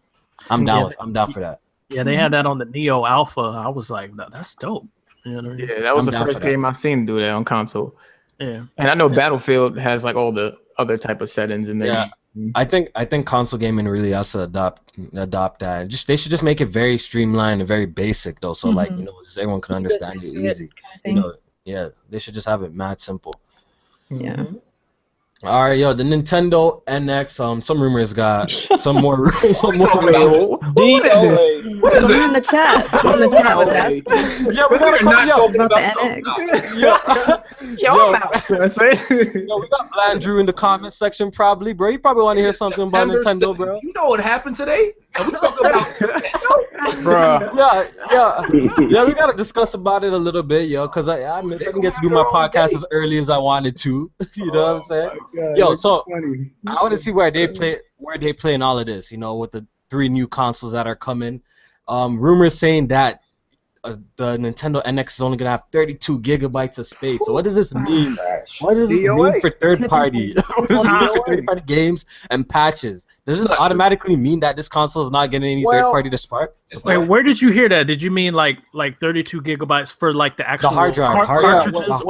I'm down for that. Yeah, they had that on the Neo Alpha. I was like, that's dope. You know what I mean? Yeah, that was the first game I seen do that on console. Yeah, and I know Battlefield has like all the other type of settings in there. Yeah, I think console gaming really has to adopt that. They should just make it very streamlined and very basic though, so like everyone can understand it easy. They should just have it mad simple. Yeah. All right, the Nintendo NX. Some rumors got some more. What is this? What is it? In the chat. Someone in the chat was asking. Yeah, we gotta talk about the NX. Yo, we got Blind Drew in the comment section probably, bro. You probably want to hear something about Nintendo, bro. You know what happened today? We talking about Nintendo? Bro. Yeah, we gotta discuss about it a little bit, because I didn't get to do my podcast as early as I wanted to. You know what I'm saying? God, so I want to see where they play in all of this, with the 3 new consoles that are coming. Rumors saying that the Nintendo NX is only gonna have 32 gigabytes of space. So what does this mean? What does this mean for third party? What does this mean for third party games and patches? Does this automatically mean that this console is not getting any third party to spark? Wait, where did you hear that? Did you mean like 32 gigabytes for like the actual hard drive cartridges?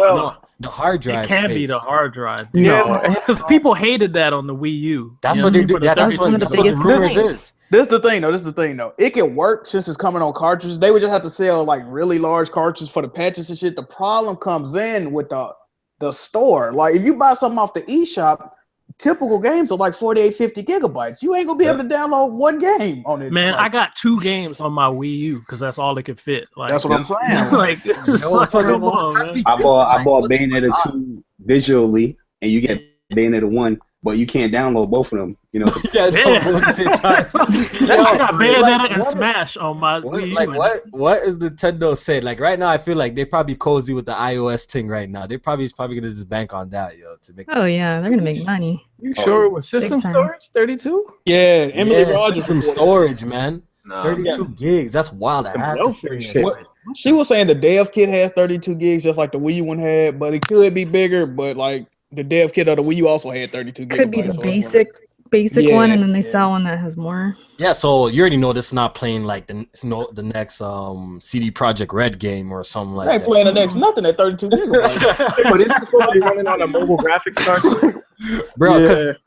The hard drive. It can be the hard drive. Because people hated that on the Wii U. That's what they're doing. That's one of the biggest complaints. This is the thing though. It can work since it's coming on cartridges. They would just have to sell like really large cartridges for the patches and shit. The problem comes in with the store. Like if you buy something off the eShop, typical games are like 48, 50 gigabytes. You ain't gonna be able to download one game on it. Man, like, I got 2 games on my Wii U because that's all it could fit. Like, that's what I'm saying. Like, come on, man. I bought Bayonetta 2 digitally, and you get Bayonetta 1, but you can't download both of them. You know. Yeah. I got Bayonetta and Smash on my Wii U. Like what is Nintendo saying? Like right now, I feel like they probably cozy with the iOS thing right now. They probably gonna just bank on that, yo, to make. Oh yeah, they're gonna make money. You sure it was system storage 32? Yeah, Emily Rogers from storage, man. Nah, 32 gigs. That's wild. She was saying the dev kit has 32 gigs, just like the Wii U one had, but it could be bigger. But like the dev kit of the Wii U also had 32 gigabytes. Could be the basic one, and then they sell one that has more. Yeah, so you already know this is not playing like the next CD Projekt Red game or something like that. They ain't playing the next nothing at 32 gigabytes. But is this supposed to be running on a mobile graphics card? Bro,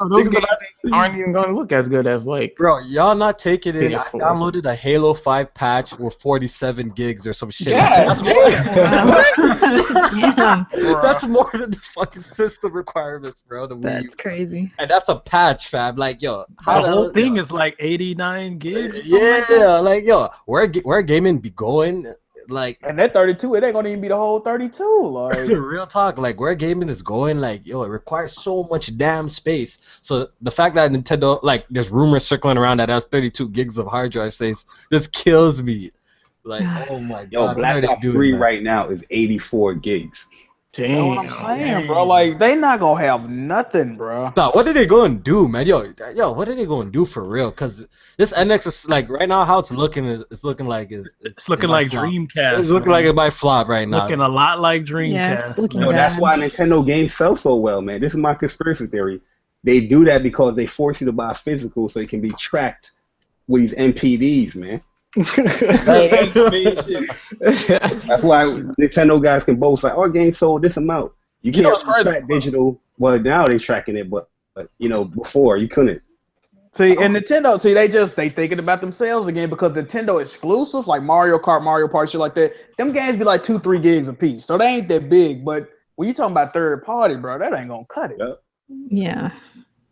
those games aren't even going to look as good as like. Bro, y'all not taking it. I PS4. downloaded a Halo 5 patch with 47 gigs or some shit. Yeah, Damn. That's more than the fucking system requirements, bro. That's crazy. And that's a patch, fam. Like, yo, the whole thing is like 89 gigs. Or yeah, like yo, where gaming be going? Like, and that 32, it ain't gonna even be the whole 32. Like, real talk, like where gaming is going, like yo, it requires so much damn space. So the fact that Nintendo, like, there's rumors circling around that has 32 gigs of hard drive space, just kills me. Like, oh my god, yo, Black Ops 3 right now is 84 gigs. Damn. That's what I'm saying, bro. Like, they not gonna have nothing, bro. Stop. What are they going to do, man? Yo, what are they going to do for real? Because this NX is like right now how it's looking is it's looking like it's looking like Dreamcast. It's looking like it might flop right now. Looking a lot like Dreamcast. Yes, No, that's why Nintendo games sell so well, man. This is my conspiracy theory. They do that because they force you to buy physical so it can be tracked with these MPDs, man. That's why Nintendo guys can boast like our game sold this amount. You can't track digital. Well, now they're tracking it, but you know, before you couldn't. See, and Nintendo, they thinking about themselves again because Nintendo exclusives like Mario Kart, Mario Party, shit like that. Them games be like 2-3 gigs a piece, so they ain't that big. But when you talking about third party, bro, that ain't gonna cut it. Yep. Yeah,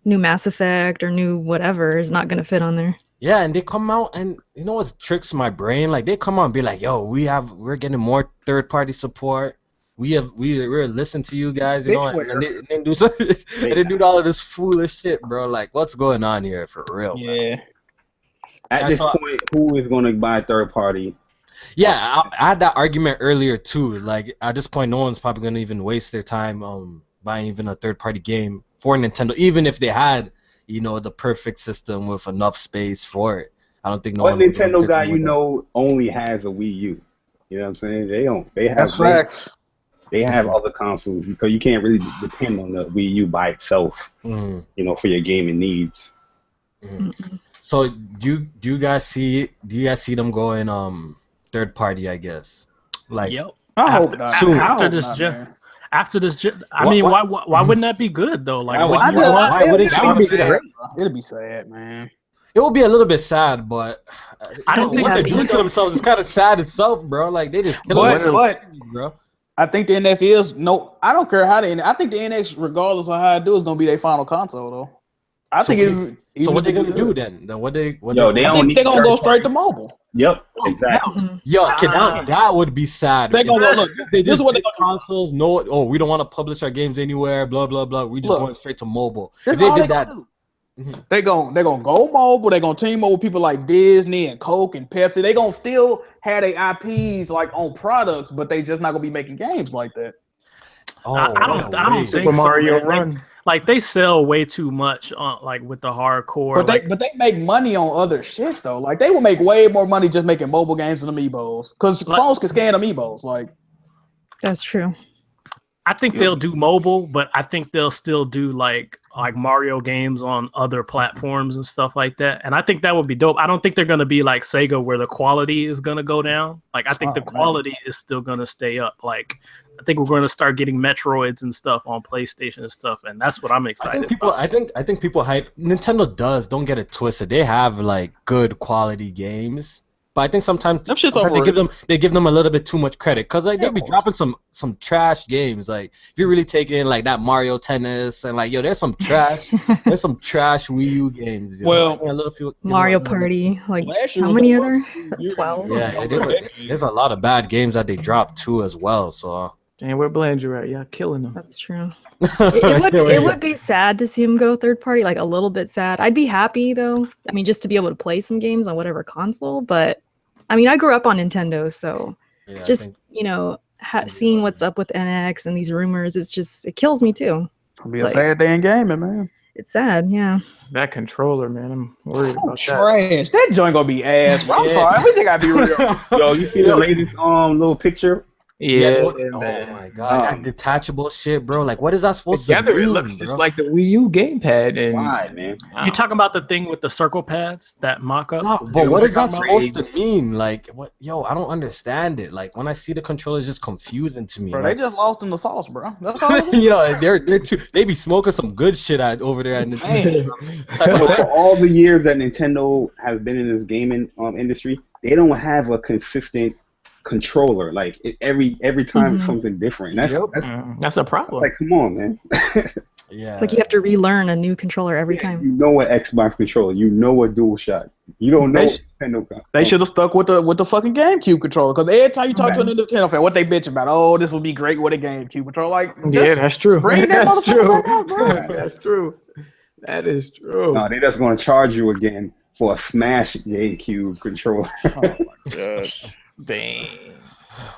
new Mass Effect or new whatever is not gonna fit on there. Yeah, and they come out and you know what tricks my brain? Like they come out and be like, "Yo, we're getting more third-party support. We're listening to you guys, you know." And they do something, and they do all of this foolish shit, bro. Like, what's going on here for real? Yeah. Man? At this point, who is going to buy third-party? Yeah, I had that argument earlier too. Like at this point, no one's probably gonna even waste their time buying even a third-party game for Nintendo, even if they had, you know, the perfect system with enough space for it. I don't think no one. What Nintendo guy you know only has a Wii U? You know what I'm saying? They don't. They have. That's facts. They have other consoles because you can't really depend on the Wii U by itself. You know, for your gaming needs. So do you guys see them going third party? I guess. Like. Yep. I hope not. Soon. After this gen. After this, I mean, why wouldn't that be good though? Like, why wouldn't it'll be sad, man. It will be a little bit sad, but I don't think what they're doing to themselves is kind of sad itself, bro. Like they just kill bro. I think the NX is I don't care how I think the NX, regardless of how it do, is gonna be their final console though. I think it's. So what they gonna do then? They're gonna go straight to mobile. Yep, exactly. Yo, that would be sad. They're gonna look. This is what they consoles. No, we don't want to publish our games anywhere. Blah blah blah. We just going straight to mobile. This all they gonna do. They gonna go mobile. They gonna team up with people like Disney and Coke and Pepsi. They gonna still have their IPs like on products, but they just not gonna be making games like that. I don't think Super Mario Run. Like they sell way too much on like with the hardcore. But they make money on other shit though. Like they will make way more money just making mobile games than Amiibos. Because phones can scan Amiibos. Like that's true. I think they'll do mobile, but I think they'll still do like Mario games on other platforms and stuff like that. And I think that would be dope. I don't think they're gonna be like Sega where the quality is gonna go down. Like I think the quality is still gonna stay up. Like I think we're gonna start getting Metroids and stuff on PlayStation and stuff, and that's what I'm excited about. I think people hype Nintendo don't get it twisted. They have like good quality games. But I think sometimes they give them a little bit too much credit because like they be dropping some trash games. Like if you really take it in like that Mario Tennis and like there's some trash Wii U games. Well, Mario Party. Like how many other? 12. Yeah, there's a lot of bad games that they drop too as well. So. And where Belanger at? Yeah, killing them. That's true. it would be sad to see him go third party, like a little bit sad. I'd be happy though. I mean, just to be able to play some games on whatever console. But I mean, I grew up on Nintendo, so seeing what's up with NX and these rumors, it kills me too. It'll be a sad day in gaming, man. It's sad, yeah. That controller, man, I'm worried about trash. That joint gonna be ass, bro. I'm sorry. We think I'd be real. Yo, you see the latest little picture? Yeah. Oh my god, that detachable shit, bro. Like, what is that supposed to do? It looks just like the Wii U gamepad. And why, man? You talking about the thing with the circle pads, that mock-up? No, but what is that supposed to mean? Like, what? Yo, I don't understand it. Like, when I see the controller, it's just confusing to me. Bro, like, they just lost in the sauce, bro. That's all. They be smoking some good shit over there at Nintendo. For all the years that Nintendo has been in this gaming industry, they don't have a consistent controller. Like every time it's something different. That's a problem. Like, come on, man. Yeah, it's like you have to relearn a new controller every time. You know what Xbox controller, you know what DualShock. You don't know Nintendo. They should have stuck with the fucking GameCube controller, because every time you talk to a Nintendo fan, what they bitch about? Oh, this would be great with a GameCube controller. Like, yeah, that's true. That's true. That's true. That is true. No, they're just gonna charge you again for a Smash GameCube controller. Oh my god. Dang.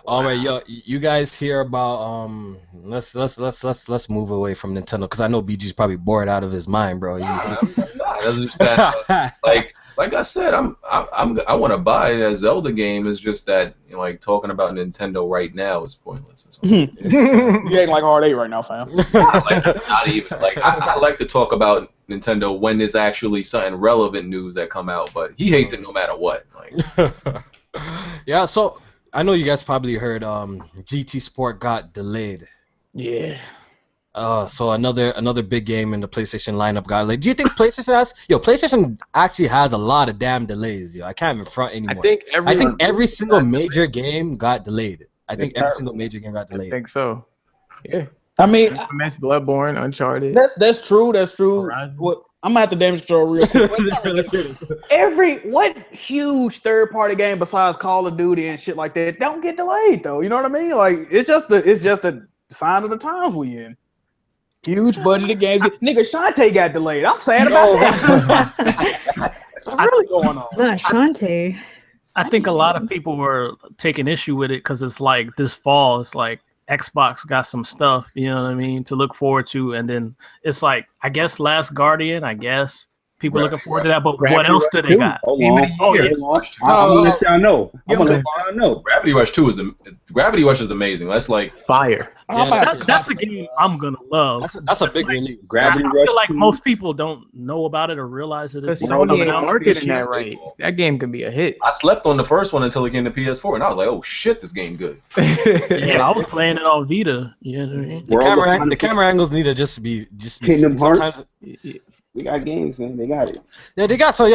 All right, yo, you guys hear about let's move away from Nintendo, because I know BG's probably bored out of his mind, bro. That's just that, like I said, I want to buy a Zelda game. It's just that like talking about Nintendo right now is pointless. You ain't like Hard 8 right now, fam. Not even. Like I like to talk about Nintendo when there's actually something relevant news that come out, but he hates it no matter what. Like. Yeah, so I know you guys probably heard GT Sport got delayed. Yeah. So another big game in the PlayStation lineup got delayed. Do you think PlayStation actually has a lot of damn delays, yo? I can't even front anymore. I think every single major game got delayed. I think every single major game got delayed. I think so. Yeah. I mean, Bloodborne, Uncharted. That's true. That's true. I'm gonna have to damage control real quick. What huge third-party game besides Call of Duty and shit like that don't get delayed though? You know what I mean? Like it's just a sign of the times we in. Huge budgeted games. Nigga, Shantae got delayed. I'm sad about that. What's really going on? Shantae. I think a lot of people were taking issue with it because it's like this fall, it's like Xbox got some stuff, you know what I mean, to look forward to, and then it's like, I guess Last Guardian, people looking forward to that, but what else do they got? Hold on. I'm gonna let y'all know. Gravity Rush 2 is amazing. That's like fire. That's a game I'm gonna love. That's a big release. Gravity I Rush. feel like most people don't know about it or realize it. It's Sony ain't marketing that right. That game could be a hit. I slept on the first one until it came to PS4, and I was like, "Oh shit, this game good." Yeah, I was playing it on Vita. You know what I mean? The camera angles need to just be Kingdom Hearts. They got games, man. They got it. Yeah,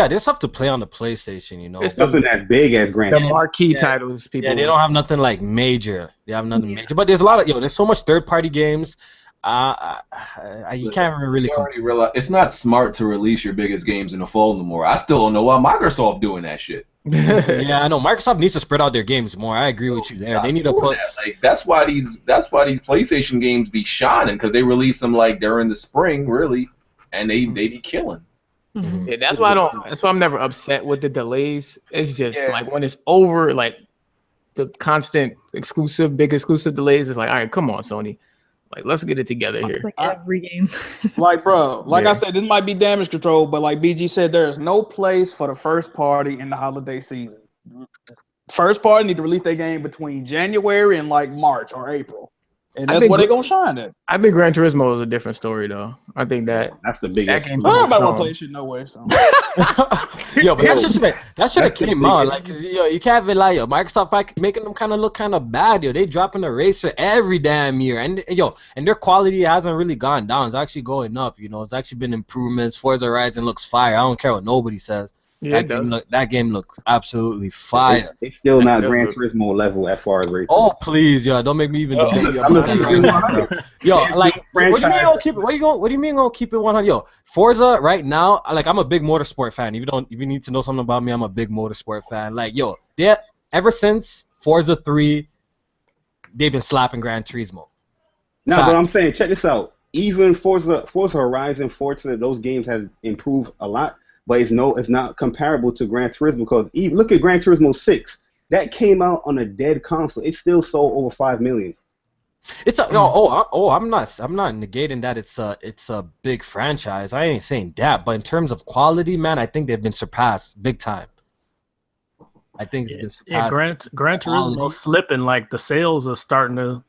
there's stuff to play on the PlayStation, you know. It's nothing as big as Grand Theft. The marquee titles, people. Yeah, they don't have nothing like major. They have nothing major, but there's a lot of there's so much third-party games. You can't really realize it's not smart to release your biggest games in the fall no more. I still don't know why Microsoft doing that shit. Yeah, I know Microsoft needs to spread out their games more. I agree with you there. They need to put that's why these PlayStation games be shining, because they release them like during the spring, really. And they be killing. Mm-hmm. Yeah, that's why I'm never upset with the delays. It's just like when it's over, like the constant big exclusive delays. It's like, all right, come on, Sony, like let's get it together here. Like every game. Like, bro, I said, this might be damage control, but like BG said, there is no place for the first party in the holiday season. First party need to release their game between January and like March or April. And that's where they're gonna shine at. I think Gran Turismo is a different story, though. I think that's the biggest. Nobody want to play shit, no way. So. Yo, but that should have came out. Like, cause you can't be like, Microsoft like making them kind of look kind of bad. They dropping a racer every damn year, and their quality hasn't really gone down. It's actually going up. It's actually been improvements. Forza Horizon looks fire. I don't care what nobody says. Yeah, that game looks absolutely fire. It's still not Gran Turismo level as far as racing. Oh please, yo, don't make me even debate you about that right now, bro. Yo, like, what do you mean gonna keep it? What do you mean gonna keep it 100? Yo, Forza right now, like, I'm a big motorsport fan. If you need to know something about me, I'm a big motorsport fan. Like, yo, ever since Forza 3, they've been slapping Gran Turismo. No, but I'm saying, check this out. Even Forza Horizon, Forza, those games has improved a lot. But it's not comparable to Gran Turismo, because even look at Gran Turismo 6. That came out on a dead console. It still sold over 5 million. It's I'm not negating that it's a big franchise. I ain't saying that, but in terms of quality, man, I think they've been surpassed big time. I think it's been surpassed. Gran Turismo slipping, like the sales are starting to.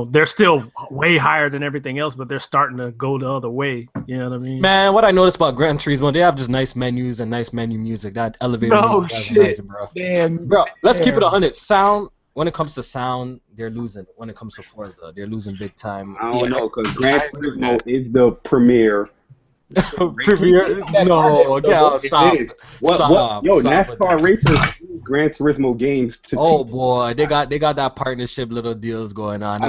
They're still way higher than everything else, but they're starting to go the other way. You know what I mean? Man, what I noticed about Gran Turismo, they have just nice menus and nice menu music. That elevator music is nice, bro. Damn. Bro, let's keep it 100. Sound, when it comes to sound, they're losing. When it comes to Forza, they're losing big time. I don't know, because Gran Turismo is the premier. No, stop. Stop. Yo, NASCAR racers use Gran Turismo games to teach. Boy, they got that partnership little deals going on.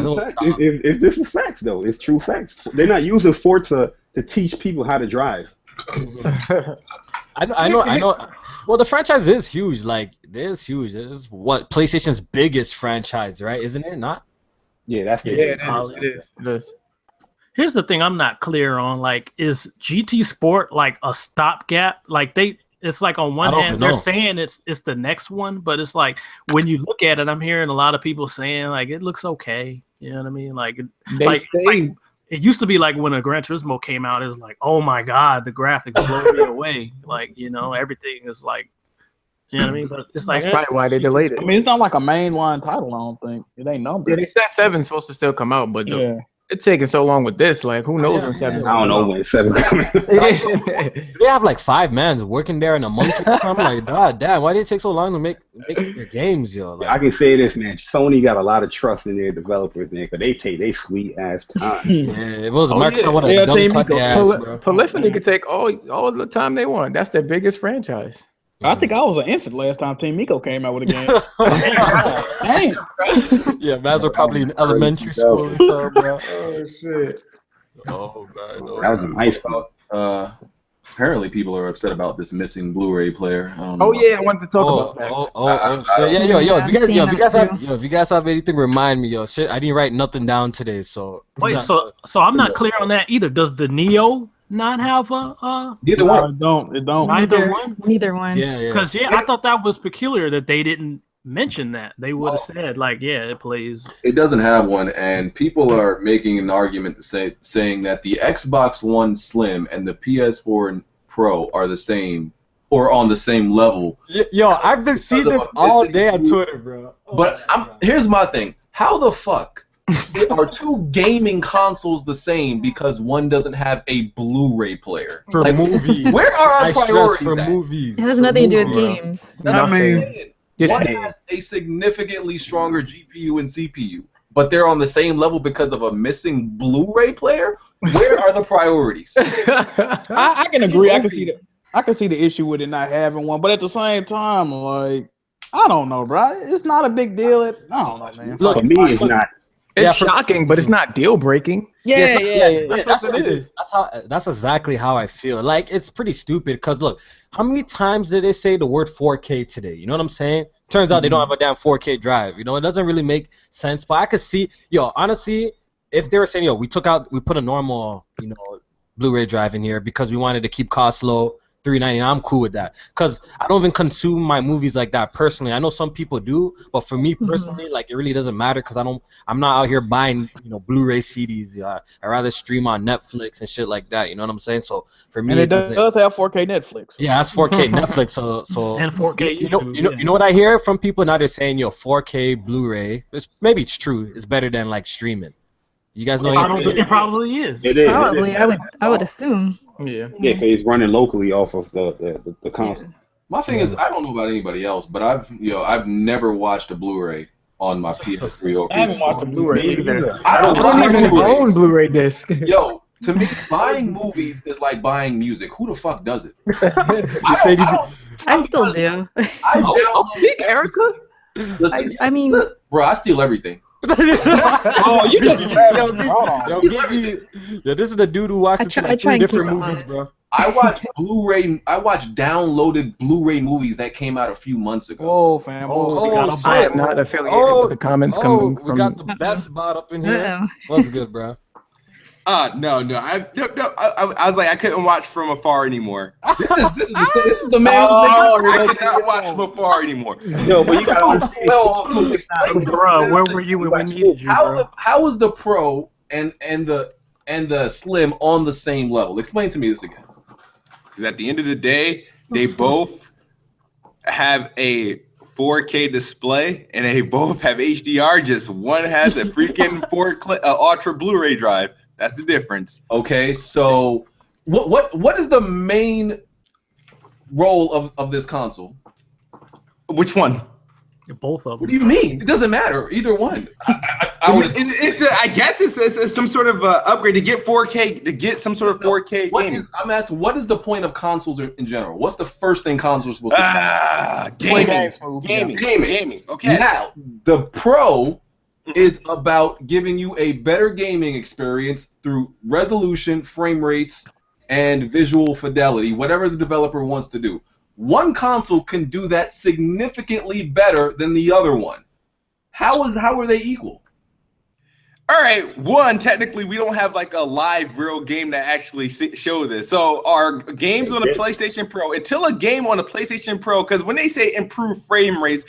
If this is facts though, it's true facts. They're not using Forza to teach people how to drive. I know. Well, the franchise is huge. Like, it is huge. It's what PlayStation's biggest franchise, right? Isn't it not? Yeah, that's it is. Here's the thing I'm not clear on. Like, is GT Sport like a stopgap? Like, it's like on one hand they're saying it's the next one, but it's like when you look at it, I'm hearing a lot of people saying like it looks okay. You know what I mean? Like, it used to be like when a Gran Turismo came out, it was like, oh my god, the graphics blow me away. Like, everything is like, you know what I mean? But it's like that's probably why they delayed it. I mean, it's not like a mainline title. I don't think it ain't numbered. Yeah, they said 7's supposed to still come out, but it's taking so long with this. Like, who knows when 7's I don't know when 7 coming. They have like 5 men working there in a month or something. Like, god damn, why did it take so long to make their games, yo? Like, I can say this, man. Sony got a lot of trust in their developers, man, because they take they sweet ass time. Yeah, it was Microsoft. What a dumb cut their ass, bro. Polyphony could take all the time they want. That's their biggest franchise. I think I was an infant last time Team Miko came out with a game. Dang. Yeah, Maz were probably in elementary school or something, bro. Oh shit. Oh god. That was a nice one. Apparently, people are upset about this missing Blu-ray player. I don't Oh know. yeah, I wanted to talk about that. Shit. Yeah, if you guys have anything, remind me, yo. Shit, I didn't write nothing down today, so. Wait, so I'm not clear on that either. Does the Neo not have a Neither one. It don't. Neither one. Yeah. Because I thought that was peculiar that they didn't mention that. They would have said like, it plays. It doesn't have one, and people are making an argument to saying that the Xbox One Slim and the PS4 Pro are the same or on the same level. Yo, I've been seeing this all day on Twitter, bro. But here's my thing: how the fuck are 2 gaming consoles the same because one doesn't have a Blu-ray player for movies? Where are our priorities for at? Movies? It has nothing to do with games. One has a significantly stronger GPU and CPU, but they're on the same level because of a missing Blu-ray player. Where are the priorities? I can agree. I can see the issue with it not having one, but at the same time, like, I don't know, bro. It's not a big deal. I don't know, man. Look, for me, it's not. It's shocking, but it's not deal breaking. Yeah. That's what it is. That's exactly how I feel. Like, it's pretty stupid because look, how many times did they say the word 4K today? You know what I'm saying? Turns out they don't have a damn 4K drive. You know, it doesn't really make sense. But I could see, honestly, if they were saying, we put a normal, Blu-ray drive in here because we wanted to keep costs low, $3.99, I'm cool with that. Because I don't even consume my movies like that personally. I know some people do, but for me personally, like, it really doesn't matter because I'm not out here buying, Blu-ray CDs. I rather stream on Netflix and shit like that. You know what I'm saying? So for me, and it does have 4K Netflix. Yeah, that's 4K Netflix. So and 4K YouTube. You know what I hear from people now? They're saying 4K Blu-ray. Maybe it's true. It's better than like streaming. You guys know? It probably is. It is. Probably, I would assume. Yeah, because it's running locally off of the console. Yeah. My thing is, I don't know about anybody else, but I've never watched a Blu-ray on my PS3 or PS4. I haven't watched a Blu-ray either. I don't even own Blu-ray disc. Yo, To me, buying movies is like buying music. Who the fuck does it? I still do. I'll speak, Erica. Listen, I mean, bro, I steal everything. Oh, you just hold on. This is the dude who watches like 3 different movies, bro. I watch Blu-ray. I watch downloaded Blu-ray movies that came out a few months ago. Oh, fam. I am not affiliated with the comments coming from. We got the best bot up in here. What's good, bro? No. I was like, I couldn't watch from afar anymore. This is the man. I cannot watch from afar anymore. Yo, but you gotta understand. Bro, where were you when we needed you, bro? How is the Pro and the Slim on the same level? Explain to me this again. Because at the end of the day, they both have a 4K display and they both have HDR. Just one has a freaking Ultra Blu-ray drive. That's the difference. Okay, so what is the main role of this console? Which one? Both of them. What do you mean? It doesn't matter. Either one. I guess it's some sort of upgrade to get 4K, to get some sort of 4K game. I'm asking, what is the point of consoles in general? What's the first thing consoles are supposed to do? Gaming. Okay. Now, the Pro is about giving you a better gaming experience through resolution, frame rates, and visual fidelity, whatever the developer wants to do. One console can do that significantly better than the other one. How are they equal? All right, one, technically we don't have like a live real game to actually show this. So our games on the PlayStation Pro, until a game on the PlayStation Pro, because when they say improve frame rates,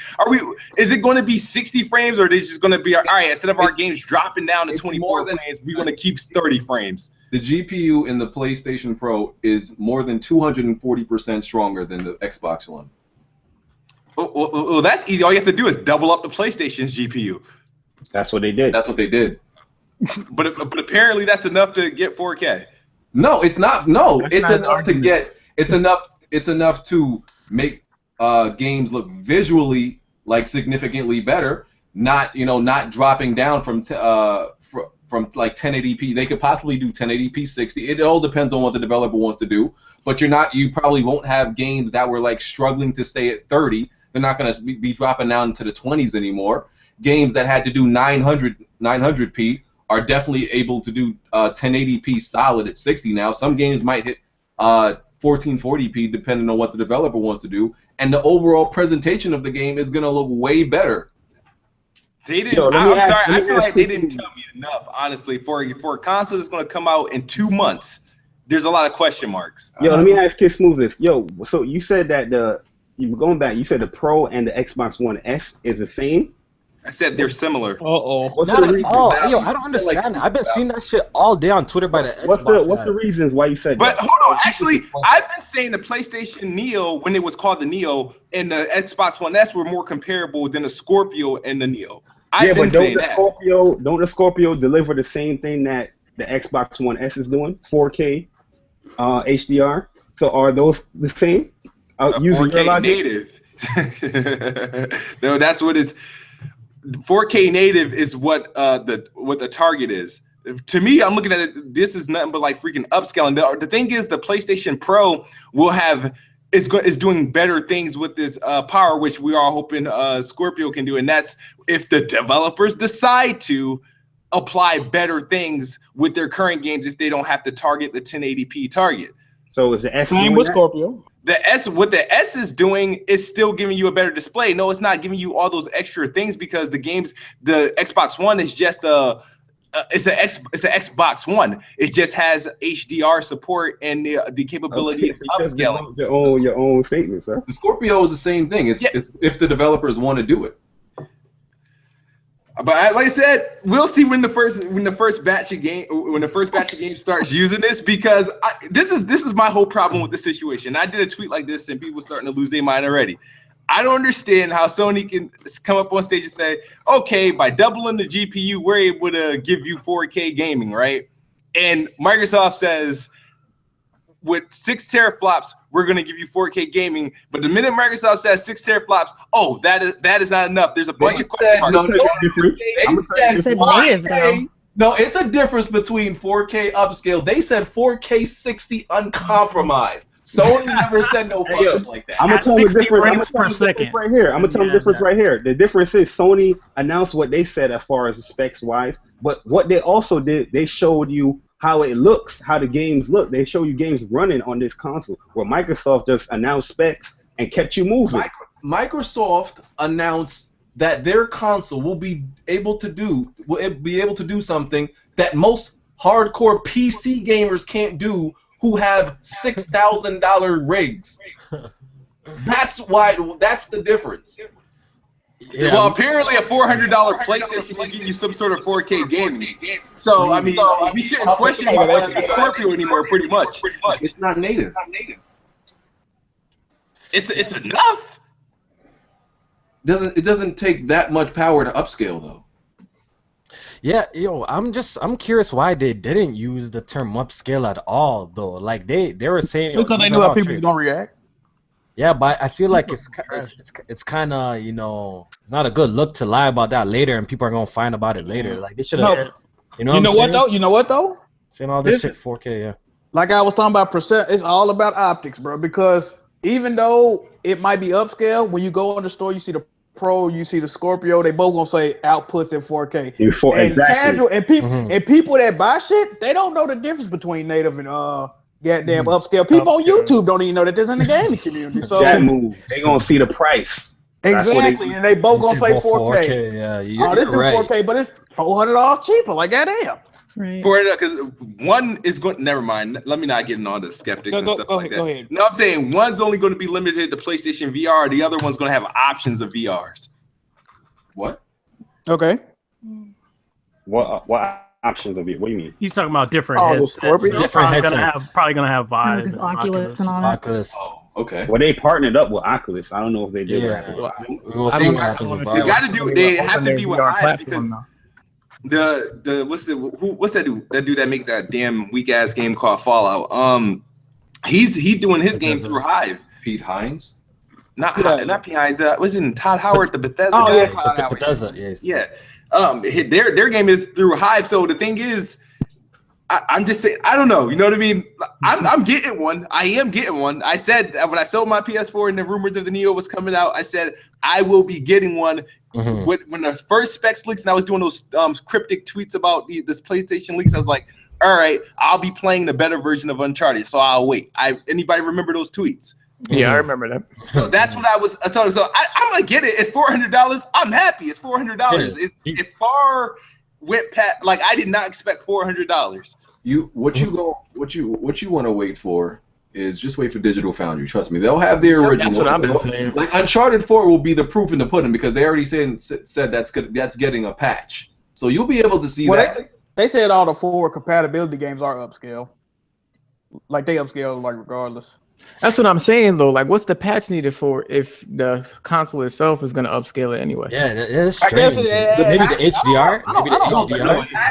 is it going to be 60 frames or is it just going to be, all right, instead of our games dropping down to 24 frames, we're going to keep 30 frames? The GPU in the PlayStation Pro is more than 240% stronger than the Xbox One. Well, that's easy. All you have to do is double up the PlayStation's GPU. That's what they did. That's what they did. But apparently that's enough to get 4K. No, it's not. No, it's enough to get. It's enough to make games look visually like significantly better. Not dropping down from like 1080p. They could possibly do 1080p 60. It all depends on what the developer wants to do. But you probably won't have games that were like struggling to stay at 30. They're not going to be dropping down into the 20s anymore. Games that had to do 900p are definitely able to do 1080p solid at 60 now. Some games might hit 1440p depending on what the developer wants to do. And the overall presentation of the game is going to look way better. They didn't. I'm sorry. I feel like they didn't tell me enough. Honestly, for a console that's going to come out in 2 months, there's a lot of question marks. Yo, let me ask Kid Smooth this. Yo, so you said that going back, you said the Pro and the Xbox One S is the same. I said they're similar. What's the reason? Yo, I don't understand. I've been seeing that shit all day on Twitter by the Xbox. What's the reasons why you said that? But hold on, actually, I've been saying the PlayStation Neo, when it was called the Neo, and the Xbox One S were more comparable than the Scorpio and the Neo. I've been saying that. Don't the Scorpio deliver the same thing that the Xbox One S is doing? 4K, HDR. So are those the same? Using 4K native. No, that's what it's. 4K native is what the target is. To me, I'm looking at it. This is nothing but like freaking upscaling. The thing is, the PlayStation Pro is doing better things with this power, which we are hoping Scorpio can do, and that's if the developers decide to apply better things with their current games, if they don't have to target the 1080p target. So is the S same with Scorpio? What the S is doing is still giving you a better display. No, it's not giving you all those extra things because the Xbox One is just it's an Xbox One. It just has HDR support and the capability of upscaling. Your own statement, sir. The Scorpio is the same thing. It's if the developers want to do it. But like I said, we'll see when the first batch of games starts using this, because this is my whole problem with the situation. I did a tweet like this and people are starting to lose their mind already. I don't understand how Sony can come up on stage and say, okay, by doubling the GPU, we're able to give you 4K gaming, right? And Microsoft says, with 6 teraflops, we're going to give you 4K gaming. But the minute Microsoft says 6 teraflops, oh, that is not enough. There's a bunch of question marks. No, it's a difference between 4K upscale. They said 4K 60 uncompromised. Sony never said no fucking like that. I'm gonna tell you the difference. I'm gonna tell you the difference right here. The difference is Sony announced what they said as far as specs wise, but what they also did, they showed you how it looks, how the games look. They show you games running on this console. Where Microsoft just announced specs and kept you moving. Microsoft announced that their console will be able to do something that most hardcore PC gamers can't do who have $6,000 rigs. That's the difference. Yeah. Well, apparently a $400 PlayStation will give you some sort of 4K gaming. So, I mean, we shouldn't question the Scorpio anymore, pretty much. It's not native. It's enough. It doesn't take that much power to upscale though. Yeah, I'm curious why they didn't use the term upscale at all though. Like they were saying because they knew how people was gonna react. Yeah, but I feel like it's kind of it's not a good look to lie about that later, and people are gonna find about it later. Like they should have. You know what though? Saying all this shit 4K, yeah. Like I was talking about percent, it's all about optics, bro. Because even though it might be upscale, when you go in the store, you see the Pro, you see the Scorpio, they both gonna say outputs in 4K. And casual and people that buy shit, they don't know the difference between native and goddamn upscale. People on YouTube don't even know that this in the gaming community. So that move, they gonna see the price. Exactly, and they both gonna say 4K. Yeah, this do 4K, but it's $400 cheaper. Like goddamn. Right. Because one is going. Never mind. Let me not get into all the skeptics and stuff like that. Go ahead. No, I'm saying one's only going to be limited to PlayStation VR. The other one's going to have options of VRs. What? Okay. What options of it? What do you mean? He's talking about different headsets. Probably gonna have Vive, because Oculus and all that. Oculus. Oh, okay. Well, they partnered up with Oculus. I don't know if they did. We'll see what happens with They got to do. They have to be with Vive because. What's that dude? That dude that make that damn weak ass game called Fallout. He's doing his game through Hive. Pete Hines? Not Pete Hines. Wasn't Todd Howard the Bethesda guy? Oh yeah, Todd Howard. Bethesda, yes. Yeah. Their game is through Hive. So the thing is, I'm just saying, I don't know. You know what I mean? I'm getting one. I am getting one. I said when I sold my PS4 and the rumors of the Neo was coming out, I said I will be getting one. When the first specs leaks and I was doing those cryptic tweets about this PlayStation leaks, I was like, all right, I'll be playing the better version of Uncharted, so I'll wait. Anybody remember those tweets? Yeah, I remember that. So that's what I was telling. So I'm gonna get it at $400. I'm happy. It's $400. It far went past. Like I did not expect $400. What you want to wait for is just wait for Digital Foundry. Trust me, they'll have the original. That's what I've been saying. Like Uncharted 4 will be the proof in the pudding because they already said that's getting a patch. So you'll be able to see that. They said all the 4 compatibility games are upscale. Like they upscale like regardless. That's what I'm saying though. Like, what's the patch needed for if the console itself is going to upscale it anyway? Yeah, that's strange. Maybe the HDR.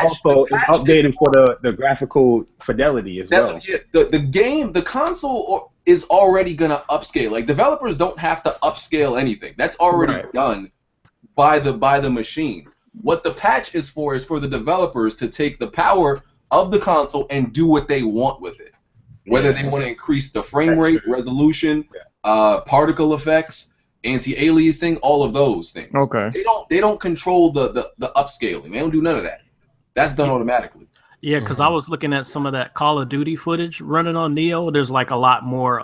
Also, it's updating for the graphical fidelity as well. The console is already going to upscale. Like developers don't have to upscale anything. That's already done by the machine. What the patch is for the developers to take the power of the console and do what they want with it. Whether they want to increase the frame rate, resolution, particle effects, anti-aliasing, all of those things. Okay. They don't control the upscaling. They don't do none of that. That's done automatically. Yeah, because I was looking at some of that Call of Duty footage running on Neo. There's like a lot more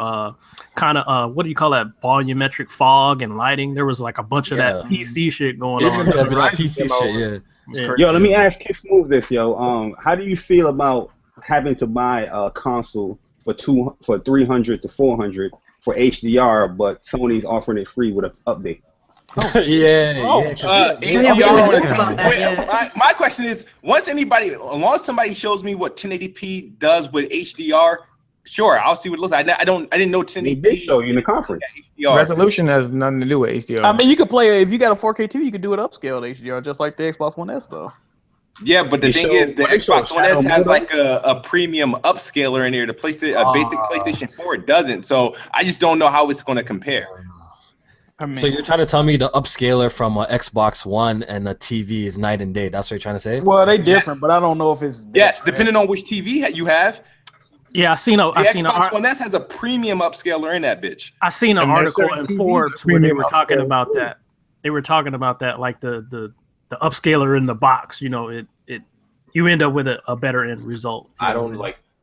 kind of what do you call that, volumetric fog and lighting. There was like a bunch of that PC shit going on. PC shit, yeah. Yo, let me ask Kiss Move this, yo. How do you feel about having to buy a console for $300 to $400 for HDR, but Sony's offering it free with an update? HDR. My question is, once somebody shows me what 1080p does with HDR, sure, I'll see what it looks like. I didn't know 1080p. They show you in the conference. HDR. Resolution has nothing to do with HDR. I mean, you could play if you got a 4K TV, you could do it upscale to HDR, just like the Xbox One S though. Yeah, but the thing is, the Xbox One S has like a premium upscaler in here. The basic PlayStation 4 doesn't. So I just don't know how it's going to compare. So you're trying to tell me the upscaler from an Xbox One and a TV is night and day? That's what you're trying to say? Well, they different, but I don't know if it's depending on which TV you have. Yeah, I seen Xbox One S has a premium upscaler in that bitch. I seen an article in Forbes where they were talking about that. They were talking about that, like the upscaler in the box. You know, you end up with a better end result.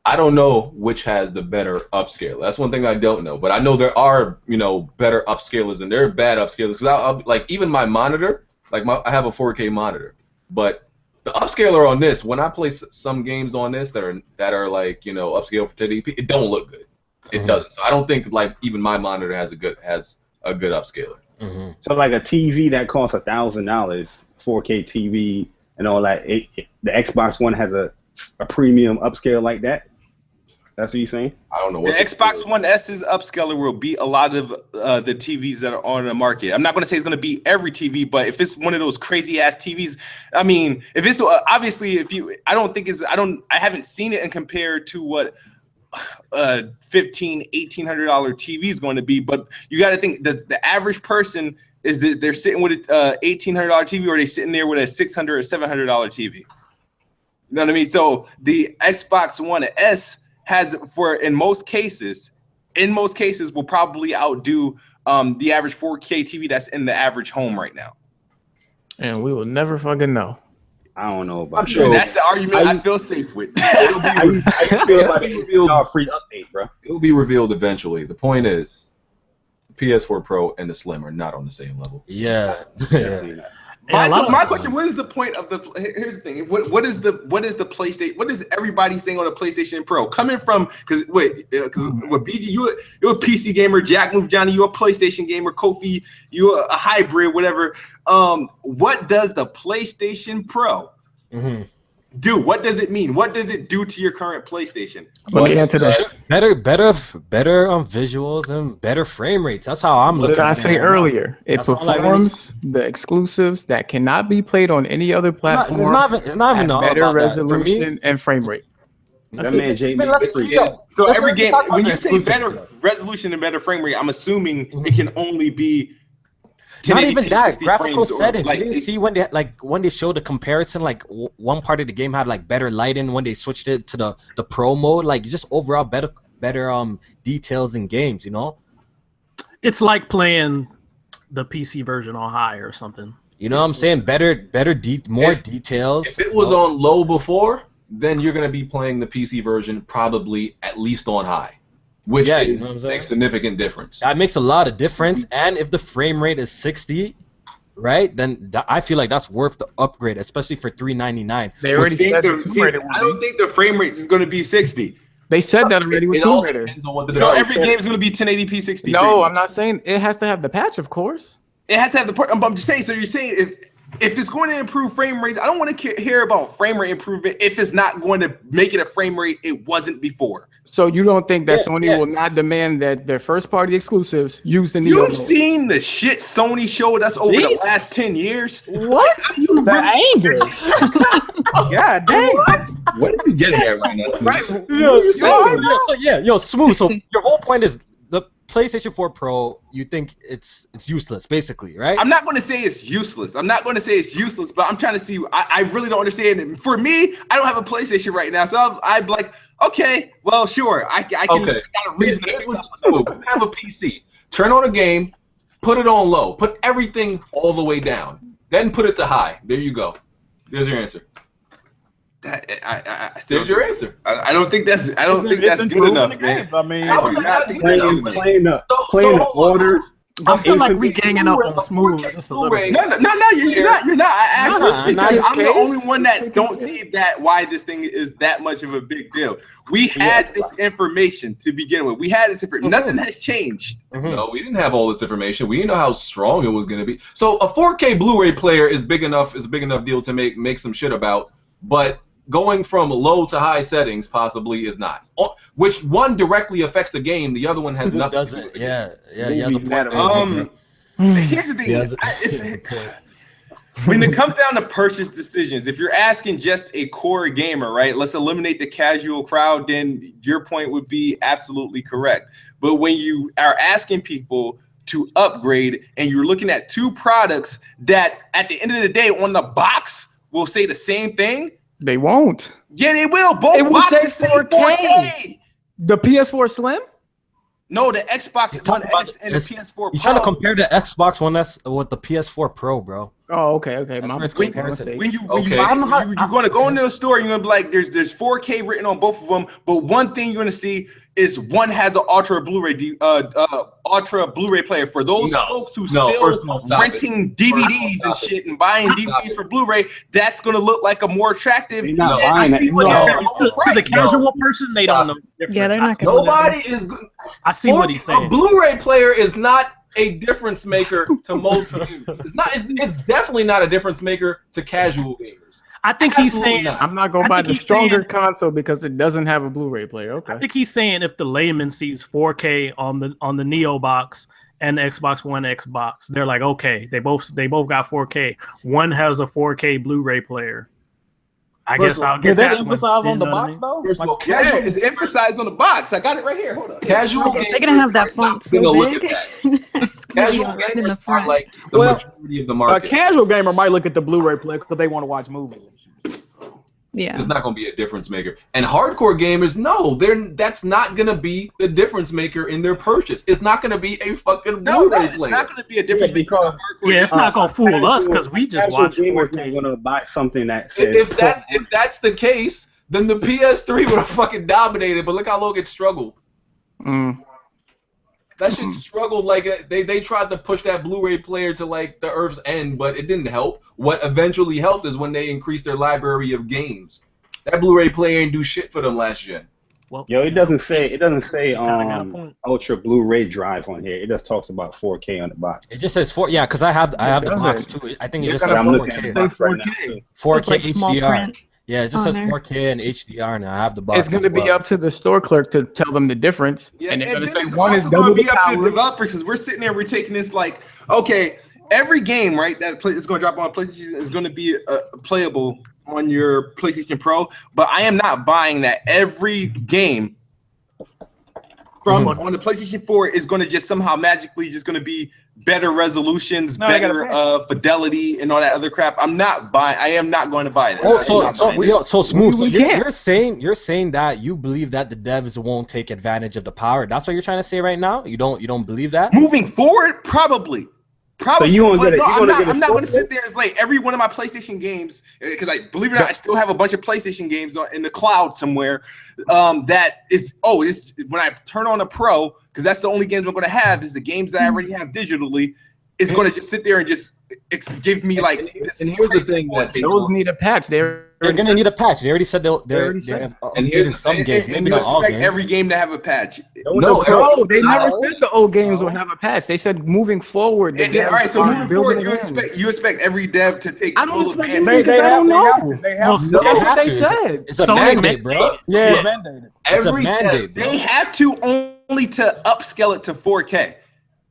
I don't know which has the better upscaler. That's one thing I don't know. But I know there are, better upscalers and there are bad upscalers. Because like even my monitor, I have a 4K monitor, but the upscaler on this, when I play some games on this that are like upscale for 1080p, it don't look good. It doesn't. So I don't think even my monitor has a good upscaler. Mm-hmm. So like a TV that costs $1,000, 4K TV, and all that, the Xbox One has a premium upscale like that. That's what you're saying? I don't know. The Xbox One S's upscaler will beat a lot of the TVs that are on the market. I'm not going to say it's going to beat every TV, but if it's one of those crazy ass TVs, I mean, if it's obviously I haven't seen it and compared to what $1,500-$1,800 TV is going to be. But you got to think the average person they're sitting with a $1,800 TV, or they sitting there with a $600 or $700 TV. You know what I mean? So the Xbox One S has, in most cases will probably outdo the average 4K TV that's in the average home right now. And we will never fucking know. I don't know about that. That's the argument I feel safe with. It'll be revealed. Free update, bro. It will be revealed eventually. The point is, the PS4 Pro and the Slim are not on the same level. Yeah. My question: what is the point of the? Here's the thing: what is the PlayStation? What is everybody saying on the PlayStation Pro? Coming from because BG, you're a PC gamer, Jack Move Johnny, you're a PlayStation gamer, Kofi, you're a hybrid, whatever. What does the PlayStation Pro do? What does it mean? What does it do to your current PlayStation? Let me answer this. Better visuals and better frame rates. That's how I'm looking. What did I say earlier? It performs the exclusives that cannot be played on any other platform. It's not even better resolution and frame rate. That man Jamie. So every game, when you say better resolution and better frame rate, I'm assuming it can only be. Not even that graphical settings. You didn't see when they showed the comparison. One part of the game had better lighting when they switched it to the pro mode. Just overall better details in games. It's like playing the PC version on high or something. You know what I'm saying? More details. If it was on low before, then you're gonna be playing the PC version probably at least on high. Which makes a significant difference. That makes a lot of difference, and if the frame rate is 60, right, then I feel like that's worth the upgrade, especially for $399. They already said I don't think the frame rate is going to be 60. They said that already with Tomb Raider. Every game is going to be 1080p 60. No, I'm not saying it has to have the patch, of course. It has to have the. I'm just saying. So you're saying if it's going to improve frame rates, I don't want to hear about frame rate improvement if it's not going to make it a frame rate it wasn't before. So you don't think that Sony will not demand that their first-party exclusives use the Neo? You've seen the shit Sony showed us over the last 10 years. What? The anger. God damn. What are you getting at right now? Right. Smooth. So your whole point is the PlayStation 4 Pro, you think it's useless, basically, right? I'm not going to say it's useless. But I'm trying to see. I really don't understand it. For me, I don't have a PlayStation right now, so I'm like, okay, well, sure. I can got a reason to have a PC. Turn on a game, put it on low, put everything all the way down, then put it to high. There you go. There's your answer. There's your answer. I don't think that's good enough, man. I mean, playing the order. I feel like we ganging up on Smooth just a little bit. No, you're not. I asked for because I'm the only one that don't see why this thing is that much of a big deal. We had this information to begin with. We had this information. Nothing has changed. No, we didn't have all this information. We didn't know how strong it was going to be. So a 4K Blu-ray player is a big enough deal to make some shit about, but going from low to high settings possibly is not. Which one directly affects the game, the other one has nothing. Doesn't. Yeah. Here's the thing. When it comes down to purchase decisions, if you're asking just a core gamer, right? Let's eliminate the casual crowd, then your point would be absolutely correct. But when you are asking people to upgrade, and you're looking at two products that at the end of the day on the box will say the same thing. They won't. Yeah, they will. Both It will say boxes 4K. The PS4 Slim? No, the Xbox One S and the PS4 Pro. You're trying to compare the Xbox One S with the PS4 Pro, bro. Oh, okay. My mistake. When you're going to go into the store, you're going to be like, there's 4K written on both of them, but one thing you're going to see is one has an Ultra Blu-ray player. For those folks who still renting DVDs and shit and buying DVDs for Blu-ray, that's going to look like a more attractive. To the casual person, they don't know. Yeah, they're not going to. Nobody is. I see what he's saying. A Blu-ray player is not a difference maker to most gamers. It's definitely not a difference maker to casual gamers. I think he's saying I'm not going to buy the stronger console because it doesn't have a Blu-ray player. Okay. I think he's saying if the layman sees 4K on the Neo box and the Xbox One Xbox, they're like, okay, they both got 4K. One has a 4K Blu-ray player. I guess I'll get that. Is that emphasized on the box though? Yeah, it's emphasized on the box. I got it right here. Hold on. Casual gamers, they're gonna have that font so big. Casual gamers are like the majority of the market. A casual gamer might look at the Blu-ray player because they want to watch movies. Yeah, it's not going to be a difference maker. And hardcore gamers, no, that's not going to be the difference maker in their purchase. It's not going to be a fucking Blu-ray player. It's not going to be a difference because it's not going to fool us because we just watch 4K. They're going to buy something that says. If that's the case, then the PS3 would have fucking dominated. But look how long it struggled. That shit struggled. Like they tried to push that Blu-ray player to like the earth's end, but it didn't help. What eventually helped is when they increased their library of games. That Blu-ray player ain't do shit for them last gen. Well, it doesn't say Ultra Blu-ray drive on here. It just talks about 4K on the box. It just says 4. Yeah, because I have the box too. I think it just says 4K. 4K HDR. Yeah, it just says 4K and HDR now. I have the box. It's going to be up to the store clerk to tell them the difference. Yeah, and they're going to say one is double the power. Up to the developers because we're sitting there, we're taking this like, okay, every game, right, that is going to drop on PlayStation is going to be playable on your PlayStation Pro, but I am not buying that every game from on the PlayStation 4 is going to just somehow magically just going to be better resolutions, better fidelity, and all that other crap. I am not going to buy that. So smooth. So you're saying that you believe that the devs won't take advantage of the power. That's what you're trying to say right now. You don't believe that? Moving forward, probably. So I'm not going to sit there and like every one of my PlayStation games, because I believe it or not, I still have a bunch of PlayStation games in the cloud somewhere. That is when I turn on a Pro, because that's the only games I'm going to have is the games that I already have digitally. It's going to just sit there and just give me like. And here's the thing: that those need a patch. They're going to need a patch. They already said they're updating some games. Maybe not all games. Every game to have a patch. No, they never said the old games will have a patch. They said moving forward. All right, so moving forward, you expect every dev to take. I don't expect them to. They have to. That's what they said. It's a mandate, bro. Yeah, mandated. It's a mandate, bro. They have to only to upscale it to 4K.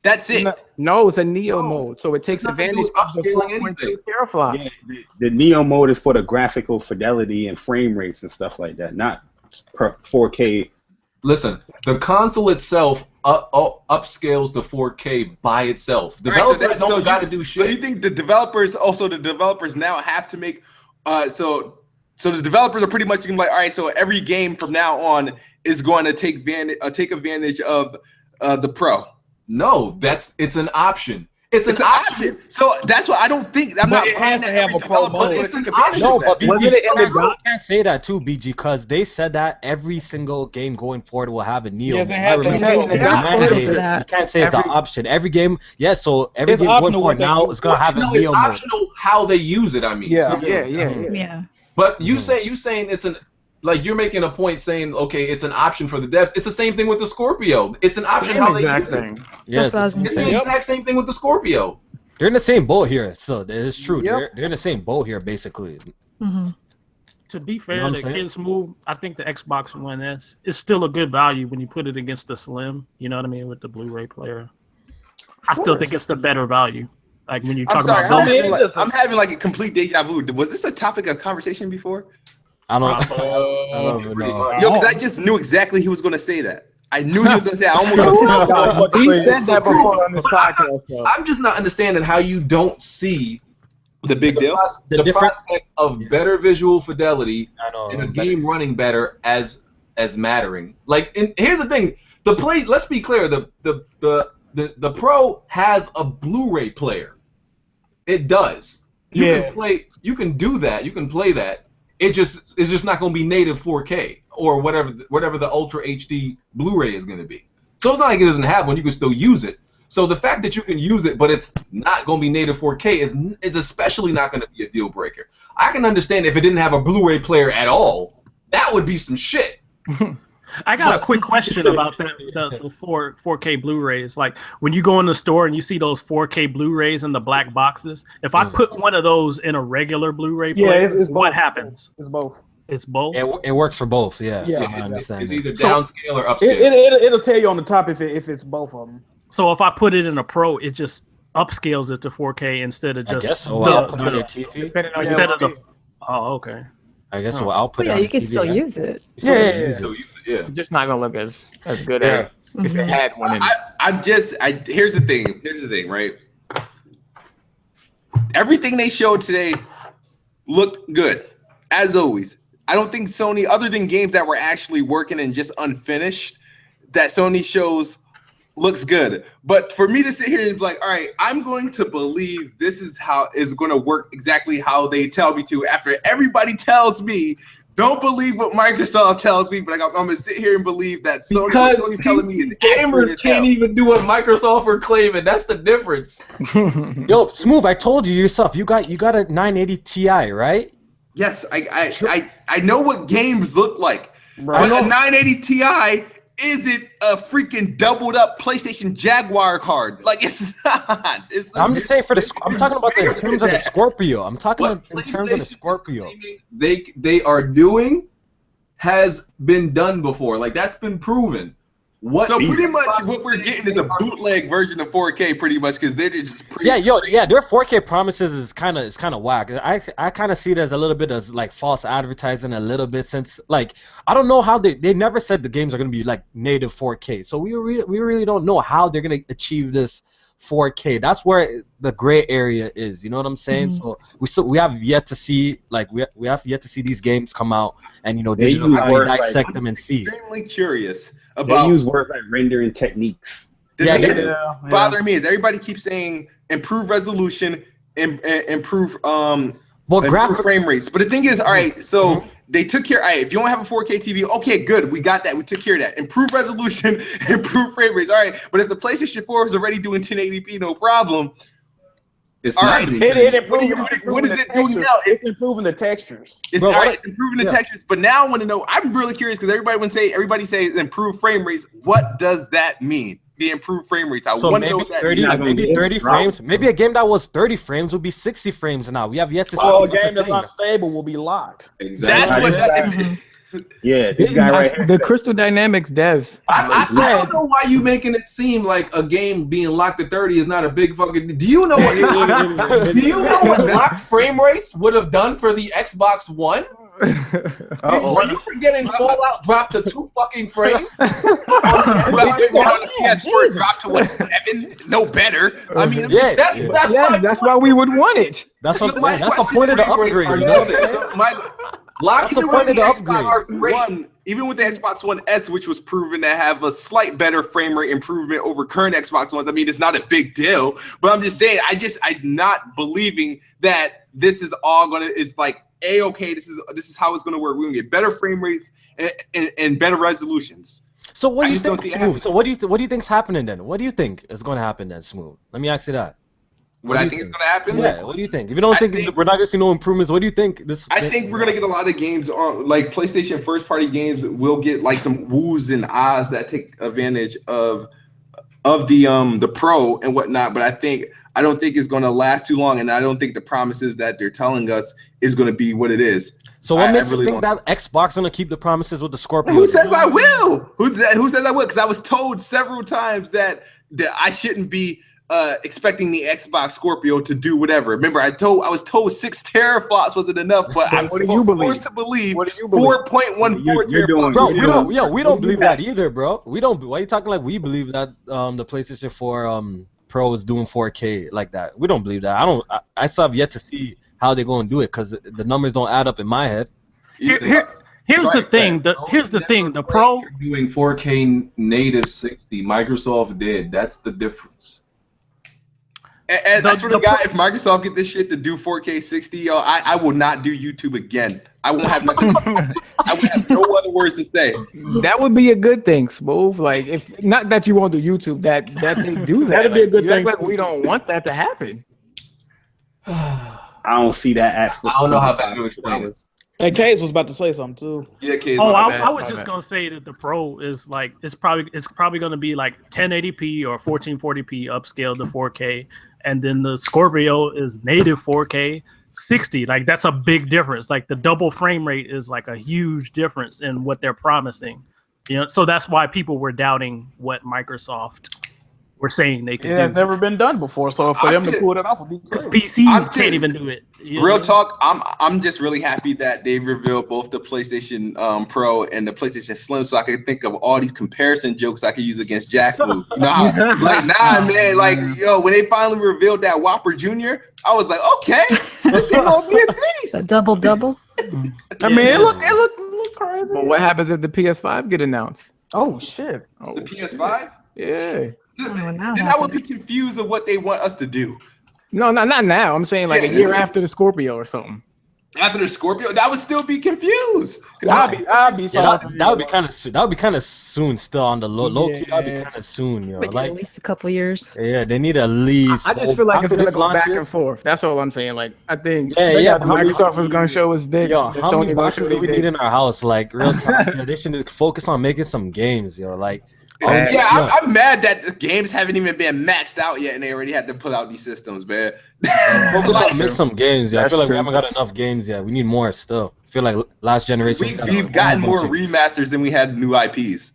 That's it. No, it's a Neo mode, so it takes advantage of the 4.2 teraflops. Yeah, the Neo mode is for the graphical fidelity and frame rates and stuff like that, not 4K. Listen, the console itself upscales to 4K by itself. Developers don't got to do shit. So you think the developers now have to make so the developers are pretty much going to be like, all right, so every game from now on is going to take advantage of the Pro. No, it's an option. It's an option. So that's what I don't think. It has to have a Pro mode. No, but you can't say that too, BG, because they said that every single game going forward will have a Neo. Yes, it has to have. You can't say it's an option. Every game, so every game going forward now is gonna have a Neo mode. It's optional how they use it. I mean. Yeah. But you saying it's an. Like, you're making a point saying, okay, it's an option for the devs. It's the same thing with the Scorpio. It's an option how they use it. Yes, that's what I was going to say. It's the exact same thing with the Scorpio. They're in the same boat here. So it's true. They're in the same boat here, basically. Mm-hmm. To be fair, the kids move. I think the Xbox One S is still a good value when you put it against the Slim. You know what I mean, with the Blu-ray player. I still think it's the better value. Like when you talk about. I'm having like a complete deja vu. Was this a topic of conversation before? I don't know. Yo, because I just knew exactly he was going to say that. I knew you were gonna say. I almost he said that before on this podcast. Though. I'm just not understanding how you don't see the big deal, the prospect of better visual fidelity and a game running better as mattering. Like, and here's the thing: let's be clear, the Pro has a Blu-ray player. It does. You can do that. You can play that. It's just not going to be native 4K or whatever the Ultra HD Blu-ray is going to be. So it's not like it doesn't have one. You can still use it. So the fact that you can use it, but it's not going to be native 4K is especially not going to be a deal breaker. I can understand if it didn't have a Blu-ray player at all. That would be some shit. I got a quick question about the 4K Blu-rays. Like when you go in the store and you see those 4K Blu-rays in the black boxes, if I put one of those in a regular Bluray player, what happens? It's both. It's both. It works for both. Yeah. I understand. It's either downscale or upscale. It'll tell you on the top if it's both of them. So if I put it in a Pro, it just upscales it to 4K instead of just instead of the. Oh, okay. I guess we'll output. Yeah, you can still use it. Yeah. It's just not gonna look as good as if it had one. Here's the thing, right? Everything they showed today looked good, as always. I don't think Sony, other than games that were actually working and just unfinished, that Sony shows looks good. But for me to sit here and be like, all right, I'm going to believe this is how is going to work exactly how they tell me to, after everybody tells me, don't believe what Microsoft tells me, but I'm going to sit here and believe that Sony's telling me is gamers can't even do what Microsoft are claiming. That's the difference. Yo, Smooth, I told you yourself, you got a 980 Ti, right? Yes, I know what games look like, but a 980 Ti isn't a freaking doubled up PlayStation Jaguar card. Like, it's not. I'm just saying I'm talking about in terms of the Scorpio. I'm talking about in terms of the Scorpio. They are doing has been done before. Like, that's been proven. So pretty much what we're getting is a bootleg version of 4K, pretty much, because they're just their 4K promises is kind of whack. I kind of see it as a little bit as like false advertising a little bit, since like I don't know how they never said the games are gonna be like native 4K, so we really don't know how they're gonna achieve this 4K. That's where the gray area is. You know what I'm saying? So we have yet to see we have yet to see these games come out and digital dissect them and see. Extremely curious about. They use words like rendering techniques. The thing that's bothering me is everybody keeps saying improve resolution, improve frame rates. But the thing is, all right, so they took care. All right, if you don't have a 4K TV, okay, good, we got that. We took care of that. Improve resolution, improve frame rates. All right, but if the PlayStation 4 is already doing 1080p, no problem. It's all not. Right. What is it doing now? It's improving the textures. It's improving the textures. But now I want to know. I'm really curious because everybody says improve frame rates. What does that mean? The improved frame rates. I want to know what that means. Maybe 30 frames. Maybe a game that was 30 frames will be 60 frames now. We have yet to see. A game that's unstable will be locked. Exactly. That's what. This guy right here. The Crystal Dynamics devs. I don't know why you making it seem like a game being locked at 30 is not a big fucking. Do you know what? Locked frame rates would have done for the Xbox One? Are you forgetting Fallout dropped to 2 fucking frames? PS4 dropped to what, 7? No better. I mean, that's why we would want it. That's the point of the upgrade. Even with the Xbox One S, which was proven to have a slight better frame rate improvement over current Xbox Ones, I mean, it's not a big deal. But I'm just saying, I'm not believing that this is all it's like, okay, this is how it's gonna work. We're gonna get better frame rates and better resolutions. So what do you think, Smooth? So what do you think's happening then? What do you think is going to happen then, Smooth? Let me ask you that. What I think is going to happen? Yeah. What do you think? If you don't think we're not going to see no improvements, what do you think? I think we're going to get a lot of games on, like PlayStation first-party games. Will get like some woos and ahs that take advantage of the Pro and whatnot. But I don't think it's going to last too long, and I don't think the promises that they're telling us is going to be what it is. So what makes you think that Xbox is going to keep the promises with the Scorpio? Who says I will? Who says I will? Because I was told several times that I shouldn't be expecting the Xbox Scorpio to do whatever. Remember, I was told 6 teraflops wasn't enough, but I'm forced to believe 4.14 teraflops. Bro, we don't believe that either, bro. We don't. Why are you talking like we believe that the PlayStation 4 Pro is doing 4K like that? We don't believe that. I still have yet to see how they're going to do it because the numbers don't add up in my head. Here's the thing. Here's the thing. The Pro doing 4K native 60. Microsoft did. That's the difference. And I swear to God, if Microsoft get this shit to do 4K 60, yo, I will not do YouTube again. I won't have nothing. I would have no other words to say. That would be a good thing, Smooth. Like, if not that you won't do YouTube, that they do that. That'd be a good thing. Like we don't want that to happen. I don't see that at. I don't know how bad to explain it. Hey, Case was about to say something too. Yeah, Case. I was just gonna say that the Pro is like it's probably gonna be like 1080p or 1440p upscaled to 4K, and then the Scorpio is native 4K 60. Like that's a big difference. Like the double frame rate is like a huge difference in what they're promising. You know, so that's why people were doubting what Microsoft were saying they could do. It has never been done before, so for them to pull it off would be because PCs can't even do it. Real talk, I'm just really happy that they revealed both the PlayStation Pro and the PlayStation Slim, so I could think of all these comparison jokes I could use against Jack Blue. You know how, like man, like yo, when they finally revealed that Whopper Jr., I was like, okay, this ain't gonna be a piece. A double. I mean, it looked crazy. But what happens if the PS5 get announced? Oh shit! The PS5? Yeah. Then I would be confused of what they want us to do. No, not now. I'm saying like a year after the Scorpio or something. After the Scorpio, that would still be confused. I'd be so. That would be kind of soon. That would be kind of soon. Still on the low key. That'd be kind of soon, yo. Like at least a couple years. Yeah, they need at least. I just feel like it's gonna go back and forth. That's all I'm saying. Like I think Microsoft is gonna show us dick. Yo, how many boxes do we need in our house? Like real time. They should focus on making some games, yo. Like. I'm mad that the games haven't even been maxed out yet, and they already had to put out these systems, man. Make some games, yeah. I feel like we haven't got enough games yet. We need more still. I feel like last generation. We've gotten more remasters than we had new IPs.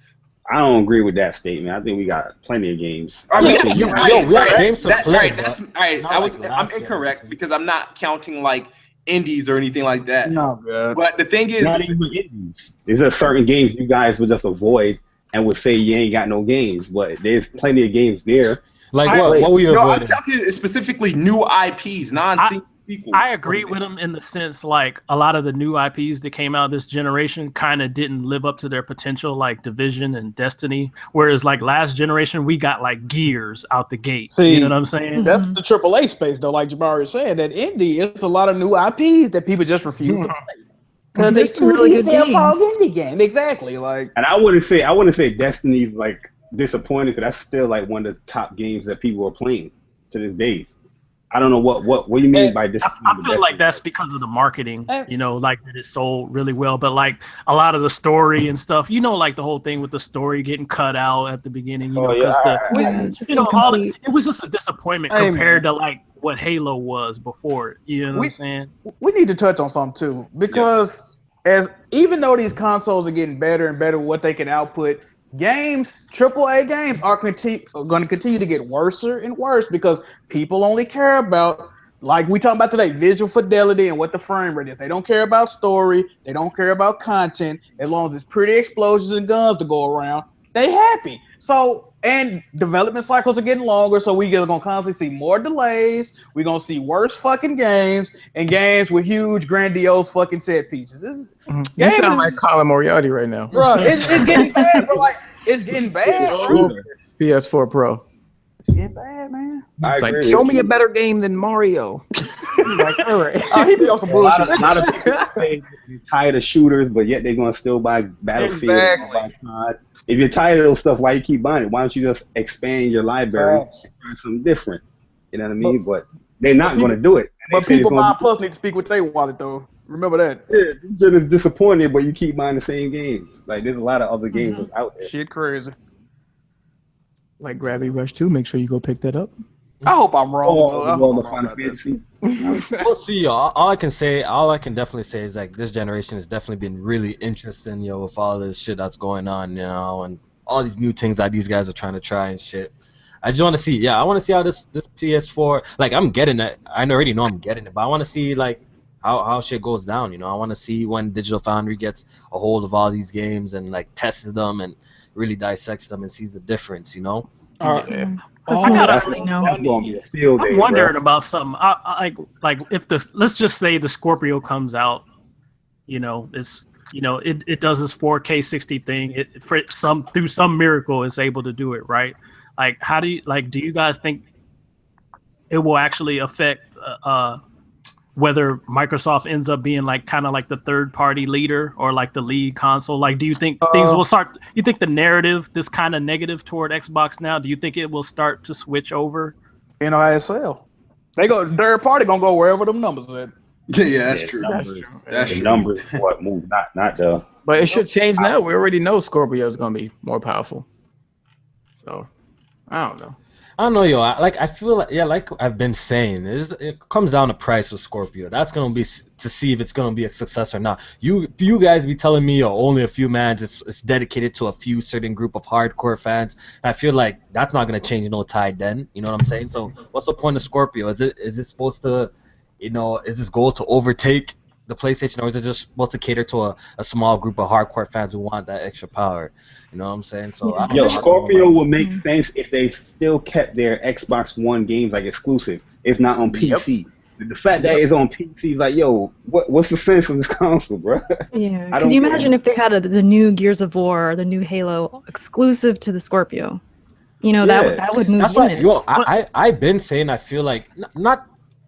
I don't agree with that statement. I think we got plenty of games. We have games to play. That's all right. I'm incorrect because I'm not counting like indies or anything like that. No, man. But the thing is, not even indies. There's a certain games you guys would just avoid and would say you ain't got no games, but there's plenty of games there. Like what we avoiding? I'm talking specifically new IPs, non-sequels. I agree with him in the sense like a lot of the new IPs that came out this generation kind of didn't live up to their potential, like Division and Destiny. Whereas like last generation, we got like Gears out the gate. See, you know what I'm saying? That's the AAA space though. Like Jabari said, that indie, it's a lot of new IPs that people just refuse to play. Because they some really good games. Indie game, exactly. Like, and I wouldn't say Destiny's like disappointed because that's still like one of the top games that people are playing to this day. I don't know what do you mean by this. I feel like that's because of the marketing, you know, like that it sold really well. But like a lot of the story and stuff, you know, like the whole thing with the story getting cut out at the beginning, you know, because it was just a disappointment compared to like what Halo was before. You know what I'm saying? We need to touch on something too, because even though these consoles are getting better and better with what they can output, games, AAA games are going to continue to get worse and worse because people only care about, like we talking about today, visual fidelity and what the frame rate is. They don't care about story. They don't care about content. As long as it's pretty explosions and guns to go around, they happy. So, and development cycles are getting longer, so we're going to constantly see more delays. We're going to see worse fucking games and games with huge, grandiose fucking set pieces. You sound like Colin Moriarty right now. Bro, it's getting bad, bro. Like, it's getting bad, bro. PS4 Pro. It's getting bad, man. It's like, show me a better game than Mario. Like, all right. He be on some bullshit. A lot of people say they're tired of shooters, but yet they're going to still buy Battlefield. Exactly. If you're tired of those stuff, why you keep buying it? Why don't you just expand your library and try something different? You know what I mean? But they're not going to do it. But people buying Plus need to speak with their wallet, though. Remember that. Yeah, you're just disappointed, but you keep buying the same games. Like, there's a lot of other games that's out there. Shit crazy. Like Gravity Rush 2, make sure you go pick that up. I hope I'm wrong. Final Fantasy. We'll see, y'all. All I can definitely say is like this generation has definitely been really interesting, yo, with all this shit that's going on, you know, and all these new things that these guys are trying to try and shit. I just want to see. Yeah, I want to see how this PS4. Like, I'm getting it. I already know I'm getting it, but I want to see like how shit goes down. You know, I want to see when Digital Foundry gets a hold of all these games and like tests them and really dissects them and sees the difference. You know. Yeah. I gotta really know. I'm wondering about something. Like if let's just say the Scorpio comes out, you know, it does this 4K 60 thing. It through some miracle it's able to do it, right? Like do you guys think it will actually affect whether Microsoft ends up being like kind of like the third party leader or like the lead console? Like, do you think things will start? You think the narrative, this kind of negative toward Xbox now, do you think it will start to switch over? You know how it sell. They go third party gonna go wherever them numbers at. Yeah, that's true. That's true. Numbers what move, not the. But it should change now. We already know Scorpio is gonna be more powerful. So I don't know. I don't know, yo. I feel like, yeah, like I've been saying, it comes down to price with Scorpio. That's gonna be to see if it's gonna be a success or not. You guys be telling me, yo, only a few mans. It's dedicated to a few certain group of hardcore fans. And I feel like that's not gonna change no tide. Then, you know what I'm saying? So, what's the point of Scorpio? Is it supposed to, you know, is this goal to overtake the PlayStation, or is it just supposed to cater to a small group of hardcore fans who want that extra power? You know what I'm saying? So Scorpio would make sense if they still kept their Xbox One games like exclusive. It's not on PC. The fact that it's on PC is like, yo, what's the sense of this console, bro? Yeah, because you imagine if they had the new Gears of War or the new Halo exclusive to the Scorpio. You know, that would move units. I've been saying, I feel like not.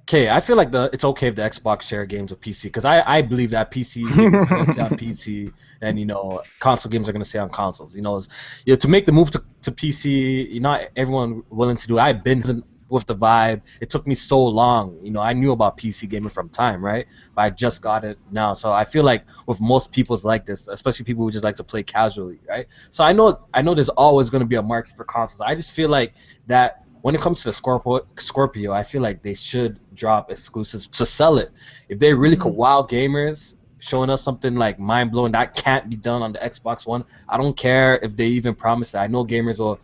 Okay, I feel like it's okay if the Xbox share games with PC, because I believe that PC games are going to stay on PC, and, you know, console games are going to stay on consoles. You know, to make the move to PC, not everyone willing to do it. I've been with the vibe. It took me so long. You know, I knew about PC gaming from time, right? But I just got it now. So I feel like with most people's like this, especially people who just like to play casually, right? So I know there's always going to be a market for consoles. I just feel like that when it comes to the Scorpio, I feel like they should drop exclusives to sell it. If they really could wow gamers, showing us something like mind-blowing that can't be done on the Xbox One, I don't care if they even promise that. I know gamers will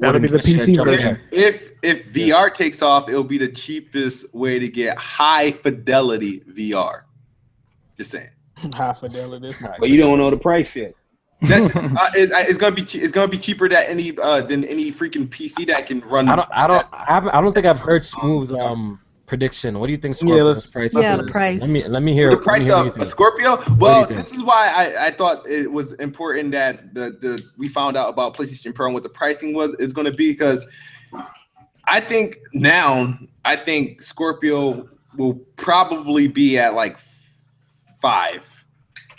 that'll be the PC version. If VR takes off, it'll be the cheapest way to get high fidelity VR. Just saying. High fidelity is not. But you don't know the price yet. That's it's gonna be cheaper than any freaking PC that can run. I don't think I've heard Smooth prediction. What do you think Scorpio's price is? Yeah, the price. Let me hear the price of a Scorpio. Well, this is why I thought it was important that we found out about PlayStation Pro and what the pricing is going to be, because I think Scorpio will probably be at like 5.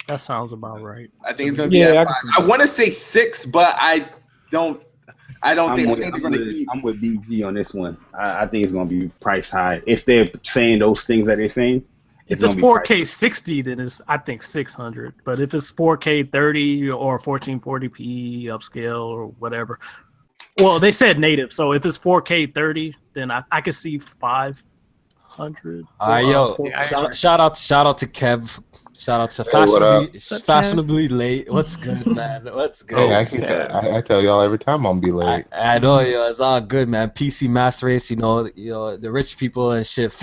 That sounds about right. I think it's gonna be at 5. I want to say 6, but I don't think they're gonna eat. I'm with BG on this one. I think it's gonna be priced high. If they're saying those things that they're saying, if it's 4K 60, then it's I think 600. But if it's 4K 30 or 1440p upscale or whatever, well, they said native. So if it's 4K 30, then I could see 500. Shout out to Kev. Shout out to fashionably late. What's good, man? What's good? Hey, I tell y'all every time I'm be late. I know, yo. It's all good, man. PC mass race, you know the rich people and shit,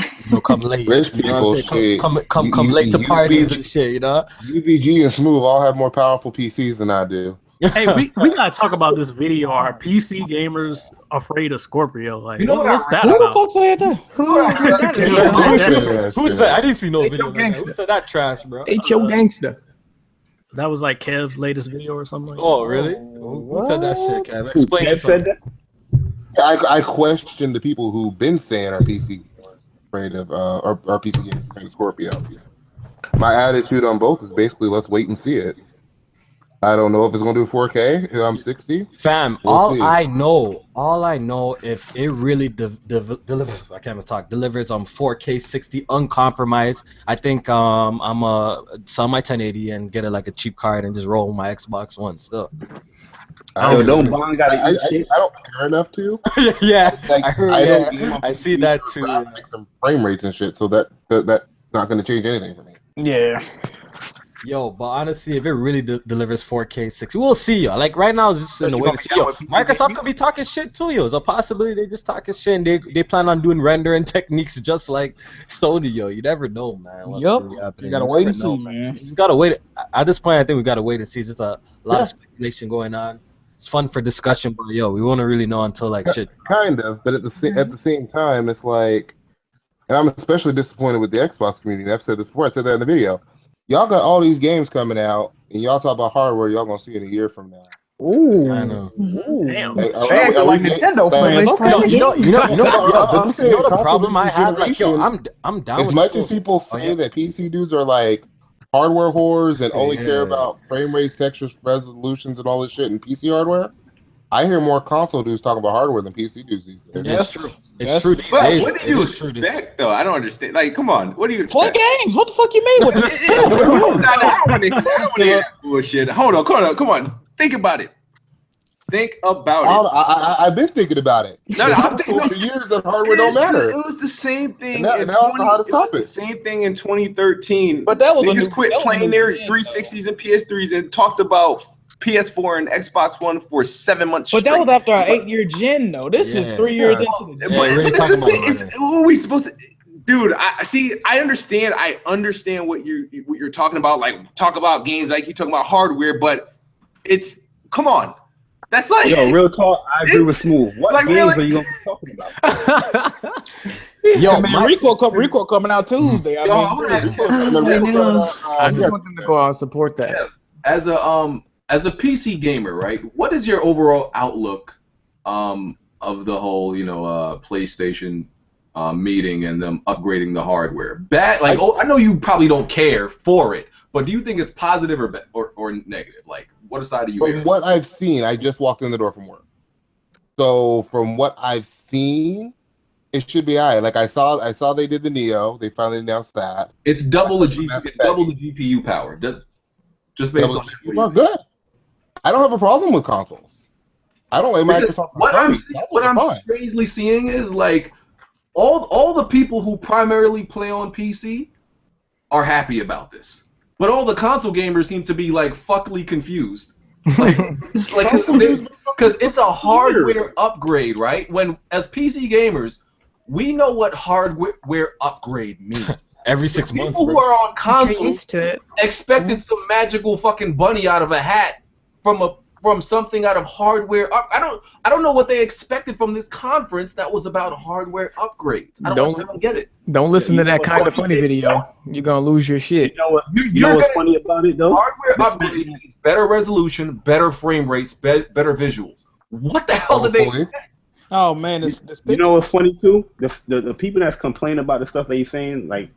come late. Rich people, come late to parties and shit, you know. UVG and Smooth all have more powerful PCs than I do. Hey, we gotta talk about this video. Are PC gamers afraid of Scorpio? Like, what's that about? Who the fuck said that? Who said? I didn't see no video. Who said that trash, bro? H.O. Gangsta. That was like Kev's latest video or something. Oh, really? Who said that shit, Kev? Explain it. I question the people who've been saying are PC afraid of or PC gamers afraid of Scorpio. My attitude on both is basically let's wait and see it. I don't know if it's gonna do 4K. If I'm 60. Fam, all I know, if it really delivers, I can't even talk. Delivers on 4K 60 uncompromised. I think I'm sell my 1080 and get a cheap card and just roll my Xbox One still. I don't care enough to. Yeah, like, I heard. I see that too. Some frame rates and shit, so that's not gonna change anything for me. Yeah. Yo, but honestly, if it really delivers 4K 60, we'll see, yo. Like right now, it's just in the way to see. Yo, Microsoft could be talking shit too, yo. It's a possibility they just talking shit and they plan on doing rendering techniques just like Sony, yo. You never know, man. Yep. Really you gotta wait and see, man. You just gotta wait. At this point, I think we gotta wait and see. Just a lot of speculation going on. It's fun for discussion, but yo, we won't really know until like shit. Kind of, but at the same time, it's like, and I'm especially disappointed with the Xbox community. I've said this before. I said that in the video. Y'all got all these games coming out, and y'all talk about hardware y'all gonna see in a year from now. Ooh, I know. Damn. Like Nintendo fans. Okay. You know the problem I have. Like, yo, I'm down. As much as people say that PC dudes are like hardware whores and only care about frame rates, textures, resolutions, and all this shit in PC hardware, I hear more console dudes talking about hardware than PC dudes these days. That's true. It's true. But what do you expect, though? I don't understand. Like, come on. What do you expect? Play games. What the fuck you mean with it? I don't want to hear that bullshit. Hold on. Come on. Think about it. Think about it. I've been thinking about it. No, I'm thinking for years that hardware don't matter. It was the same thing. It was the same thing in 2013. But that was niggas quit playing their 360s and PS3s and talked about PS4 and Xbox One for 7 months straight. But that was after our 8-year gen, though. This is 3 years into the but it's the same. What are we supposed to? Dude, I understand. I understand what you're talking about. Like, talk about games, like you talking about hardware, but it's come on. That's like real talk. I agree with Smooth. What like, games are you gonna be talking about? Yo, man, Rico coming out Tuesday. I just want them to go out and support that. Yeah. As a PC gamer, right? What is your overall outlook of the whole, PlayStation meeting and them upgrading the hardware? Bad, like I know you probably don't care for it, but do you think it's positive or negative? Like, what side are you? From what I've seen, I just walked in the door from work. So from what I've seen, it should be alright. Like I saw they did the Neo. They finally announced that. It's double the GPU power. Just based on that. Well, good. I don't have a problem with consoles. I don't like Microsoft. What I'm strangely seeing is like all the people who primarily play on PC are happy about this. But all the console gamers seem to be like fuckly confused, like because it's a hardware upgrade, right? When as PC gamers, we know what hardware upgrade means. Every 6 months. People who are on consoles expected some magical fucking bunny out of a hat from something out of hardware. I don't know what they expected from this conference that was about hardware upgrades. I don't get it. Don't listen to that kind of funny video. You're gonna lose your shit. You know what's funny about it though? Hardware upgrade means better resolution, better frame rates, better visuals. What the hell did they expect? Oh man, this you know what's funny too? The people that's complaining about the stuff that he's saying, like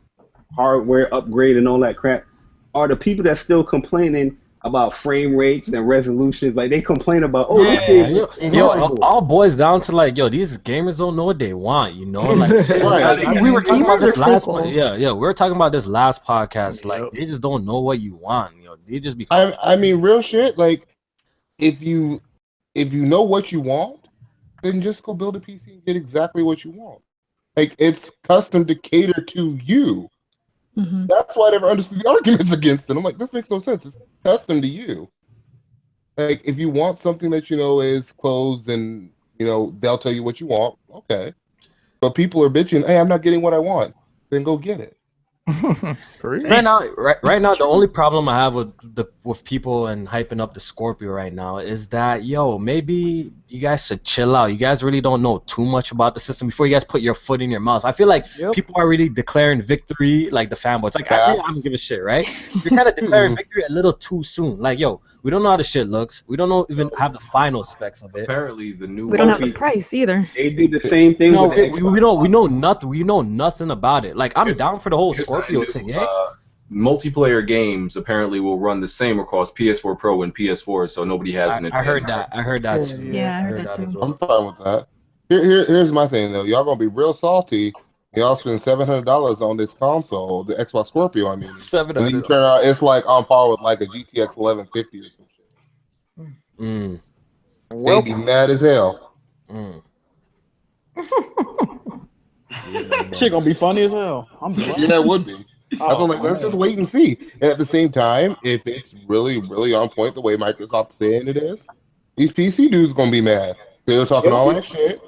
hardware upgrade and all that crap, are the people that's still complaining about frame rates and resolutions. Like they complain about, all boys down to like, these gamers don't know what they want, Like we were talking about this last one. We were talking about this last podcast. Like they just don't know what you want. They just be. I mean, real shit. Like if you know what you want, then just go build a PC and get exactly what you want. Like it's custom to cater to you. Mm-hmm. That's why I never understood the arguments against it. I'm like, this makes no sense. It's custom to you. Like, if you want something that is closed and they'll tell you what you want, okay. But people are bitching, hey, I'm not getting what I want. Then go get it. Right now, the only problem I have with people and hyping up the Scorpio right now is that maybe you guys should chill out. You guys really don't know too much about the system before you guys put your foot in your mouth. I feel like people are really declaring victory, like the fanboys. Like I don't give a shit, right? You're kind of declaring victory a little too soon. Like we don't know how the shit looks. We don't even have the final specs of it. Apparently, we don't have the price either. They did the same thing. No, we know nothing. We know nothing about it. Like I'm down for the whole Scorpio thing. Multiplayer games apparently will run the same across PS4 Pro and PS4, so nobody has an advantage. I heard that too. Yeah, I heard that too. I'm fine with that. Here's my thing though. Y'all gonna be real salty. Y'all spend $700 on this console, the Xbox Scorpio. I mean, $700. And you turn out it's like on par with like a GTX 1150 or some shit. They'd be mad as hell. Shit gonna be funny as hell. Yeah, it would be. I feel like let's just wait and see. And at the same time, if it's really, really on point the way Microsoft's saying it is, these PC dudes gonna be mad. They were talking all that shit,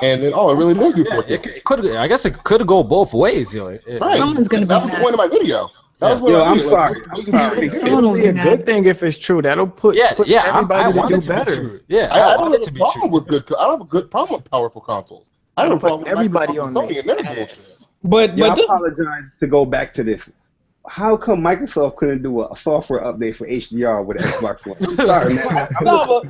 and then it really does do 4K. It could. I guess it could go both ways, yo. Right. Someone's gonna be That was the mad. point of my video. That was what I'm sorry. Someone will It'll be be a mad. good thing if it's true. That'll push I everybody to want do it to better. be true. Yeah, I don't want have it a to be problem true. with good. I don't have a good problem with powerful consoles. I have a problem with everybody Microsoft on and Sony and their their bullshit. ass. But I this, apologize to go back to this. How come Microsoft couldn't do a software update for HDR with the Xbox One? I'm sorry, man. no,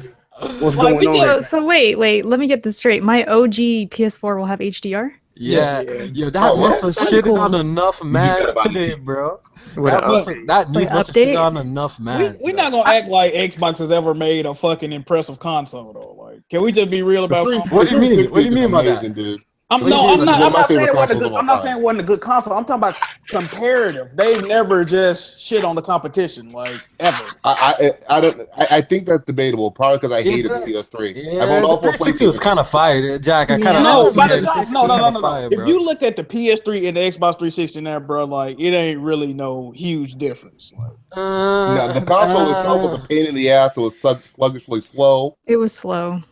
What's Like, going on? So wait. Let me get this straight. My OG PS4 will have HDR. Yeah, Yes. yo, that must have that's shitted cool. on enough man gotta buy today, bro. With That a- must have- that news Like, must have update? shitted on enough man. we're not gonna act like Xbox has ever made a fucking impressive console though. Like, can we just be real about something? What do you mean? 360 What do you mean by is that? amazing, dude. I'm What do you mean by not that? saying it wasn't a Consoles good. of all I'm not time. saying it wasn't a good console. I'm talking about comparative. They've never just shit on the competition like ever. I think that's debatable. Probably because I hated the PS3. Yeah, I've owned the all four 360 was PlayStations. kind of fire, Jack. I Yeah. kind of No, by the the time, 360 no. If you look at the PS3 and the Xbox 360 now, bro, like it ain't really no huge difference. Like, No, the console itself was a pain in the ass. It was sluggishly slow. It was slow.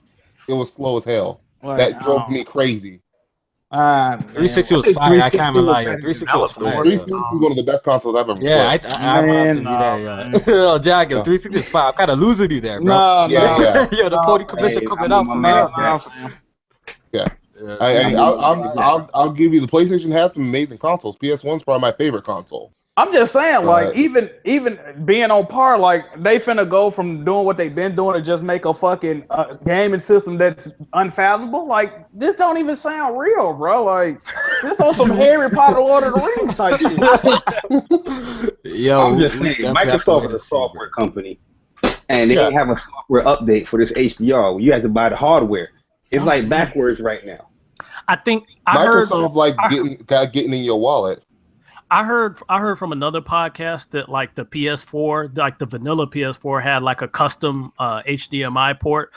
It was slow as hell. like, That drove me crazy. 360 was I think fire. I can't 360 lie. was Yo, better 360 was developed. fire. 360 was one of the best consoles I've ever Yeah, played. I'm Man, happy nah, there, yo. Jack, yo, 360 is fire. I'm kind of losing you there, bro. Yeah. Yo, the Nah, pony commission hey, coming I'm out on for my me. man. fam. Yeah. Yeah. I'll give you the PlayStation has some amazing consoles. PS1's probably my favorite console. I'm just saying, like, But- even being on par, like they finna go from doing what they've been doing to just make a fucking gaming system that's unfathomable. Like, this don't even sound real, bro. Like, this on some Harry Potter Lord of the Rings type shit. Yo, I'm just saying, definitely have to Microsoft wait is a and see, software company, and they have a software update for this HDR. You have to buy the hardware. It's like backwards right now. I think I heard Microsoft getting in your wallet. I heard from another podcast that like the PS4, like the vanilla PS4 had like a custom HDMI port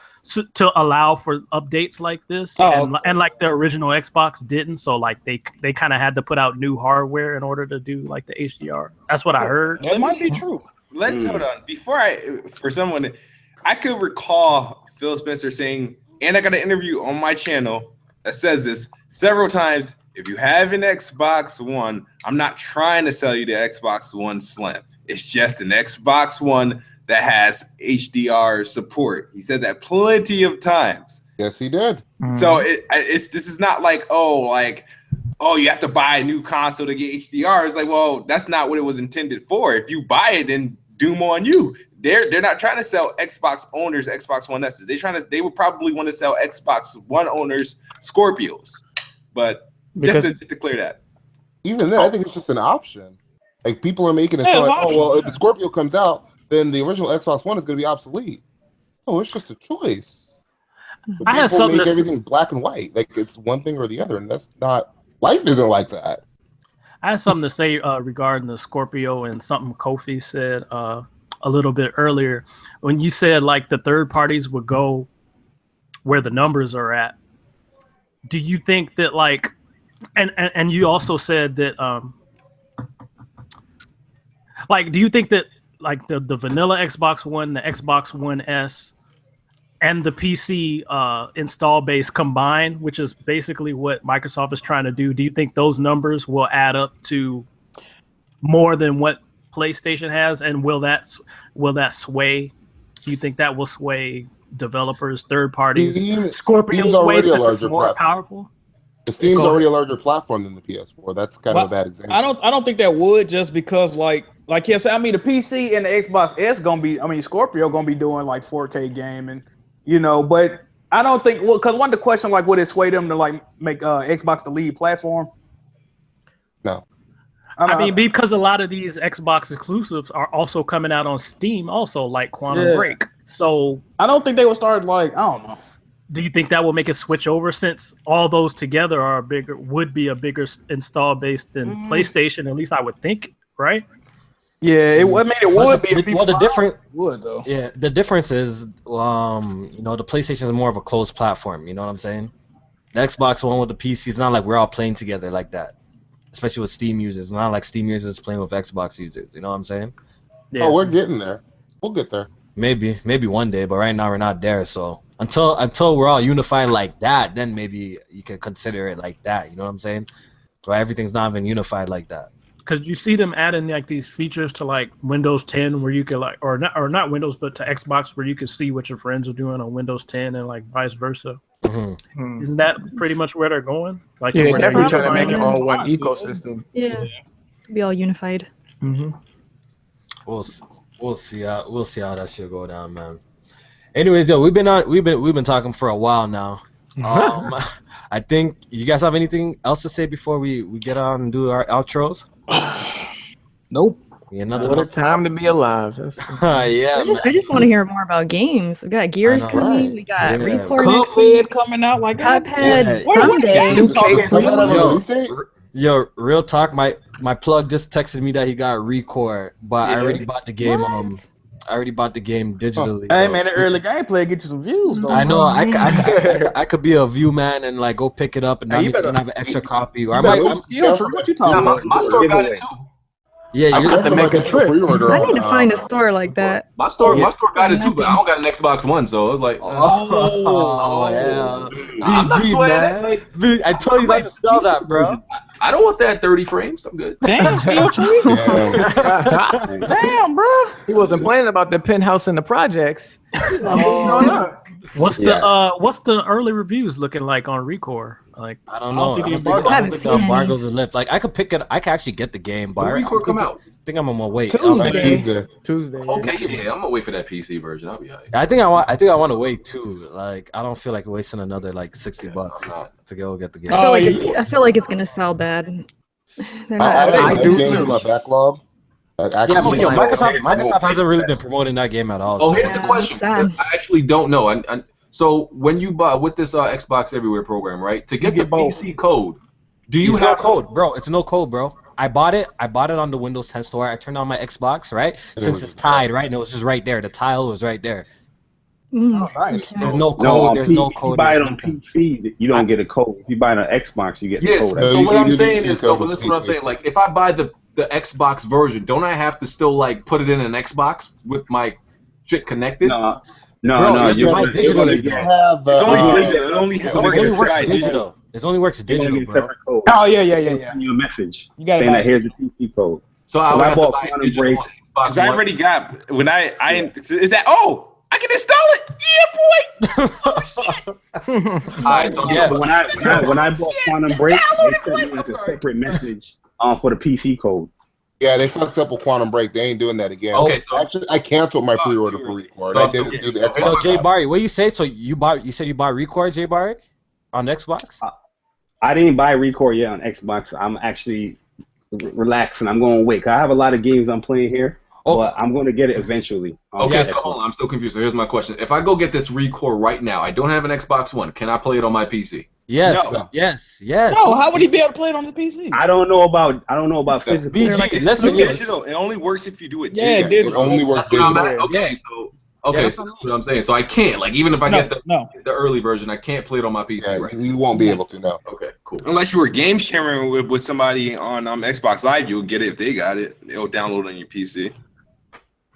to allow for updates like this. And like the original Xbox didn't. So like they kind of had to put out new hardware in order to do like the HDR. That's what I heard. That might be true. Let's hold on. Before I could recall Phil Spencer saying, and I got an interview on my channel that says this several times. If you have an Xbox One, I'm not trying to sell you the Xbox One Slim. It's just an Xbox One that has HDR support. He said that plenty of times. Yes, he did. So this is not like, you have to buy a new console to get HDR. It's like, well, that's not what it was intended for. If you buy it, then doom on you. They're not trying to sell Xbox owners Xbox One S's. They would probably want to sell Xbox One owners Scorpios. But just to clear that. Even then, I think it's just an option. Like people are making it sound like, if the Scorpio comes out, then the original Xbox One is going to be obsolete. Oh, it's just a choice. But I had people something make to everything black and white. Like it's one thing or the other, and that's not. Life isn't like that. I had something to say regarding the Scorpio and something Kofi said a little bit earlier when you said like the third parties would go where the numbers are at. Do you think that like, and you also said that like, do you think that like the vanilla Xbox One, the Xbox One S, and the PC install base combined, which is basically what Microsoft is trying to do, do you think those numbers will add up to more than what PlayStation has, and will that sway? Do you think that will sway developers, third parties, Scorpio's way since it's more powerful? The Steam's already a larger platform than the PS4. That's kind of a bad example. I don't think that would, just because like yes, I mean the PC and the Xbox S Scorpio gonna be doing like 4K gaming, but I don't think, because one of the questions like, would it sway them to like make Xbox the lead platform? No. I mean, because a lot of these Xbox exclusives are also coming out on Steam, also like Quantum Break. So I don't think they would start like, I don't know. Do you think that will make it switch over, since all those together would be a bigger install base than PlayStation? At least I would think, right? Yeah, it would be. The difference would though. Yeah, the difference is, the PlayStation is more of a closed platform. You know what I'm saying? The Xbox One with the PC is not like we're all playing together like that. especially with Steam users. It's not like Steam users playing with Xbox users. You know what I'm saying? Yeah. Oh, we're getting there. We'll get there. Maybe one day, but right now we're not there. So until we're all unified like that, then maybe you can consider it like that. You know what I'm saying? But everything's not even unified like that. Because you see them adding like these features to like Windows 10 where you could like, or not Windows, but to Xbox where you can see what your friends are doing on Windows 10 and like vice versa. Mm-hmm. Isn't that pretty much where they're going? Like, yeah, they're trying to make it all one ecosystem. Yeah, be all unified. Mm-hmm. We'll see how that shit go down, man. Anyways, yo, we've been talking for a while now. I think you guys have anything else to say before we get on and do our outros? Nope. What a time to be alive. Yeah, I just want to hear more about games. We got Gears coming. Right. We got Record Cuphead coming out like Cuphead someday. Yo, real talk. My plug just texted me that he got Record, but I already bought the game. I already bought the game digitally. Hey man, the early gameplay get you some views though. I know. I could be a view man and like go pick it up and not even have an extra copy. Or what you talking about? My store got it too. Yeah, you have to make a trip. I need to find a store like that. My store got it too, but I don't got an Xbox One, so I was like, yeah. I'm not sweating. I told you not to sell that, bro. I don't want that 30 frames. I'm good. Damn, damn, bro. He wasn't playing about the penthouse and the projects. What's the early reviews looking like on Record? Like, I don't know. I think the embargoes are left. Like I could pick it. I can actually get the game, but Record come out. I think I'm gonna wait. Tuesday. Okay, yeah, I'm gonna wait for that PC version. I'll be alright. I think I want to wait too. Like I don't feel like wasting another like $60 to go get the game. I feel like it's gonna sell bad. I do too. My backlog. Microsoft hasn't really been promoting that game at all. Oh, here's the question. I actually don't know. So when you buy with this Xbox Everywhere program, right? To get the PC code, do you have code, bro? It's no code, bro. I bought it on the Windows 10 store. I turned on my Xbox, right? Since it's tied, right? No, it's just right there. The tile was right there. Oh, nice. There's no code. There's no code. If you buy it on PC, you don't get a code. If you buy it on Xbox, you get the code. So what I'm saying is, listen what I'm saying. Like, if I buy the Xbox version, don't I have to still like put it in an Xbox with my shit connected? No. You have it's only works digital. It only works digital, bro. Oh yeah. Send you a message saying that here's the PC code. So I bought Quantum Break because I already got is that I can install it. Yeah, boy. Alright, so when I bought Quantum Break, they sent me like a separate message for the PC code. Yeah, they fucked up with Quantum Break. They ain't doing that again. Okay, so actually, I canceled my pre-order for Record. I didn't do the Xbox. No, Jay Barry, what you say? So you said you bought Record, Jay Barry, on Xbox? I didn't buy Record yet on Xbox. I'm actually relaxing. I'm going to wait. I have a lot of games I'm playing here, but I'm going to get it eventually. Okay, so hold on. I'm still confused. So here's my question. If I go get this Record right now, I don't have an Xbox One. Can I play it on my PC? Yes. No. Yes. No, how would he be able to play it on the PC? I don't know about physical. Listen, digital. It only works if you do it. Yeah, digital. It only works digital. So that's what I'm saying. So I can't, like, even if I get the early version, I can't play it on my PC. Yeah, right? you won't be able to. No. Okay, cool. Unless you were game sharing with somebody on Xbox Live, you'll get it if they got it. It'll download on your PC.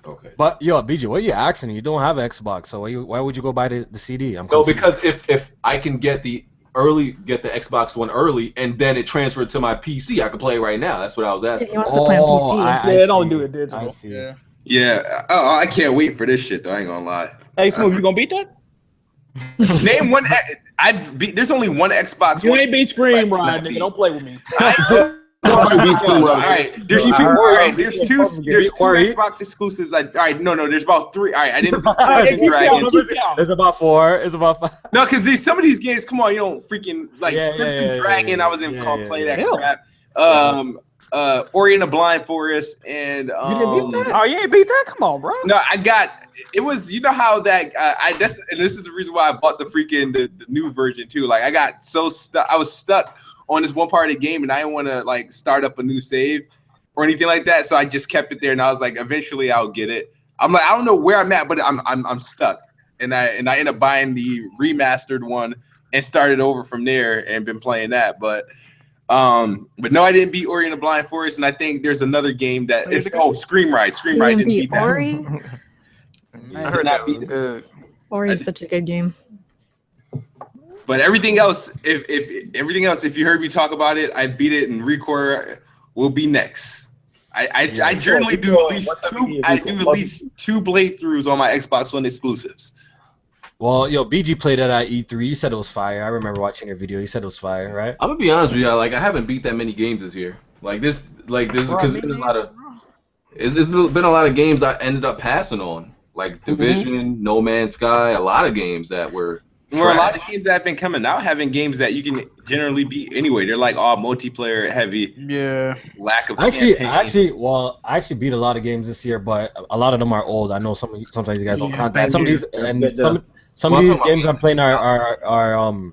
Okay. But yo, BJ, what are you asking? You don't have an Xbox, so why would you go buy the CD? Because if I can get the Xbox One early and then it transferred to my PC, I can play it right now. That's what I was asking. He wants to play on PC. They don't do it digital. Yeah. Oh, I can't wait for this shit though. I ain't gonna lie. Hey, Smooth, you gonna beat that? Name one. There's only one Xbox. You ain't beat Scream, Ryan. Nigga, don't play with me. All right, there's two. All right, there's two Xbox exclusives. All right, no, there's about three. All right, I didn't. There's about 4. It's about 5. No, because some of these games, come on, you don't freaking like Crimson Dragon. I wasn't gonna play that crap. Ori and the Blind Forest, and you didn't beat that? Oh, you ain't beat that? Come on, bro. No, I got. It was, you know how that and this is the reason why I bought the freaking the new version too. Like I got so stuck. I was stuck on this one part of the game, and I didn't want to like start up a new save or anything like that. So I just kept it there, and I was like, eventually I'll get it. I'm like, I don't know where I'm at, but I'm stuck, and I ended up buying the remastered one and started over from there and been playing that. But But no, I didn't beat Ori and the Blind Forest, and I think there's another game that is Scream Ride. Scream Ride didn't beat Ori. I heard that was good. Ori is such a good game. But everything else, if you heard me talk about it, I beat it, and Recore will be next. I generally do at least two. I do at least 2 playthroughs on my Xbox One exclusives. Well, BG played it at E3. You said it was fire. I remember watching your video. You said it was fire, right? I'm gonna be honest with you. Like, I haven't beat that many games this year. This because there's been a lot of. It's been a lot of games I ended up passing on, like Division, No Man's Sky, a lot of games that were. Well, a lot of games that have been coming out having games that you can generally beat anyway. They're like all multiplayer heavy. Yeah. Lack of I actually beat a lot of games this year, but a lot of them are old. I know sometimes you guys don't count that. Some of these games I'm playing are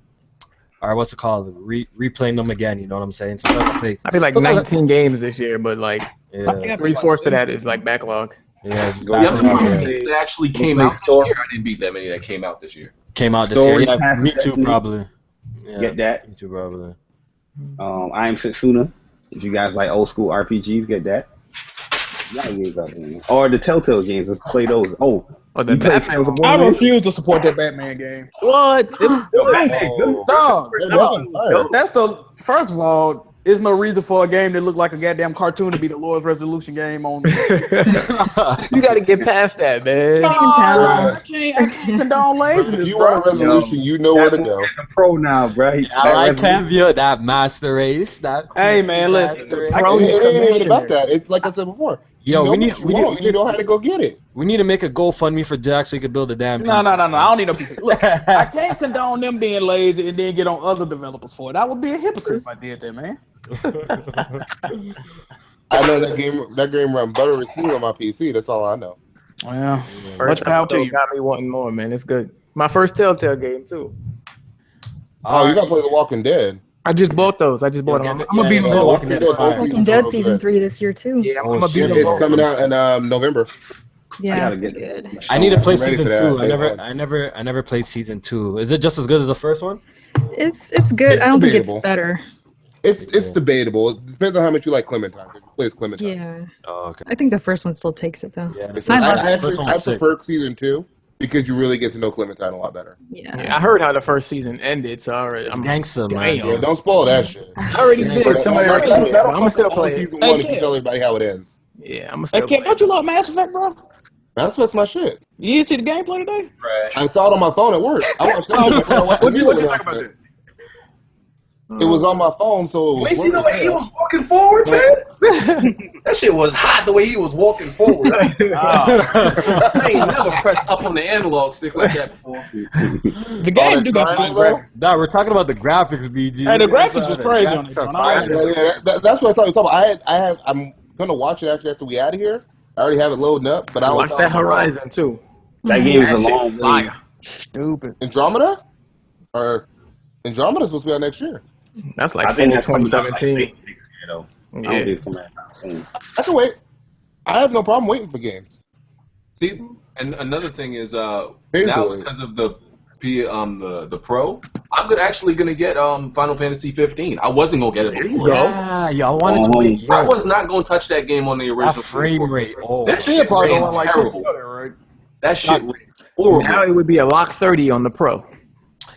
what's it called? Replaying them again. You know what I'm saying? So I mean, like 19 games this year, but like 3/4 of that is like backlog. Yeah, that actually came out this year. I didn't beat that many that came out this year. Came out this year. Yeah, me too, probably. Yeah, get that. Me too, probably. I Am Setsuna. If you guys like old school RPGs, get that. Or the Telltale games. Let's play those. The Batman. I refuse to support that Batman game. What? Dog. That's the first of all. There's no reason for a game that looked like a goddamn cartoon to be the Lord's Resolution game on. You got to get past that, man. I can't condone laziness, you want a resolution, you know where to go. The pro now, bro. I can't view that master race. Hey, man, listen. It ain't even about that. It's like I said before. Yo, we need you know how to go get it. We need to make a GoFundMe for Jack so he can build a damn. No. I don't need no PC. Look, I can't condone them being lazy and then get on other developers for it. I would be a hypocrite if I did that, man. I know that game run buttery smooth on my PC. That's all I know. Well, much power to you. Got me wanting more, man. It's good. My first Telltale game too. Oh, you gotta play The Walking Dead. I just bought those. I'm gonna beat them. Walking Dead season 3 this year too. Yeah, I'm gonna beat them. It's coming out in November. Yeah, it's good. I need to play season 2. I never played season 2. Is it just as good as the first one? It's good. I don't think it's better. It's debatable. It depends on how much you like Clementine. If you play as Clementine. Yeah. Oh, okay. I think the first one still takes it though. Yeah, I prefer season 2 because you really get to know Clementine a lot better. Yeah. I heard how the first season ended, so I'm gangster, man. Yeah, don't spoil that shit. I already did. Somebody already did. I'm gonna still play it. Season 1 if you tell everybody how it ends. Yeah, I'm gonna still play it. Don't you love Mass Effect, bro? Mass Effect's my shit. You didn't see the gameplay today? I saw it on my phone at work. I watched What you think about that? It was on my phone, so. You see the way he was walking forward, man? That shit was hot the way he was walking forward. I ain't never pressed up on the analog stick like that before. The game do got some graphics. Nah, we're talking about the graphics, BG. Hey, the graphics was crazy on it. That's what I thought you were talking about. I'm gonna watch it actually after we out of here. I already have it loading up, but I watched that Horizon too. That game is a long way. Stupid. Andromeda? Or Andromeda's supposed to be out next year. That's like 2017. I can wait. I have no problem waiting for games. See, and another thing is now because of the Pro, I'm actually gonna get Final Fantasy 15. I wasn't gonna get it before. Yeah, I wanted to wait. I was not gonna touch that game on the original. That frame rate. This shit ran terrible. That shit ran horrible. Now it would be a lock 30 on the Pro.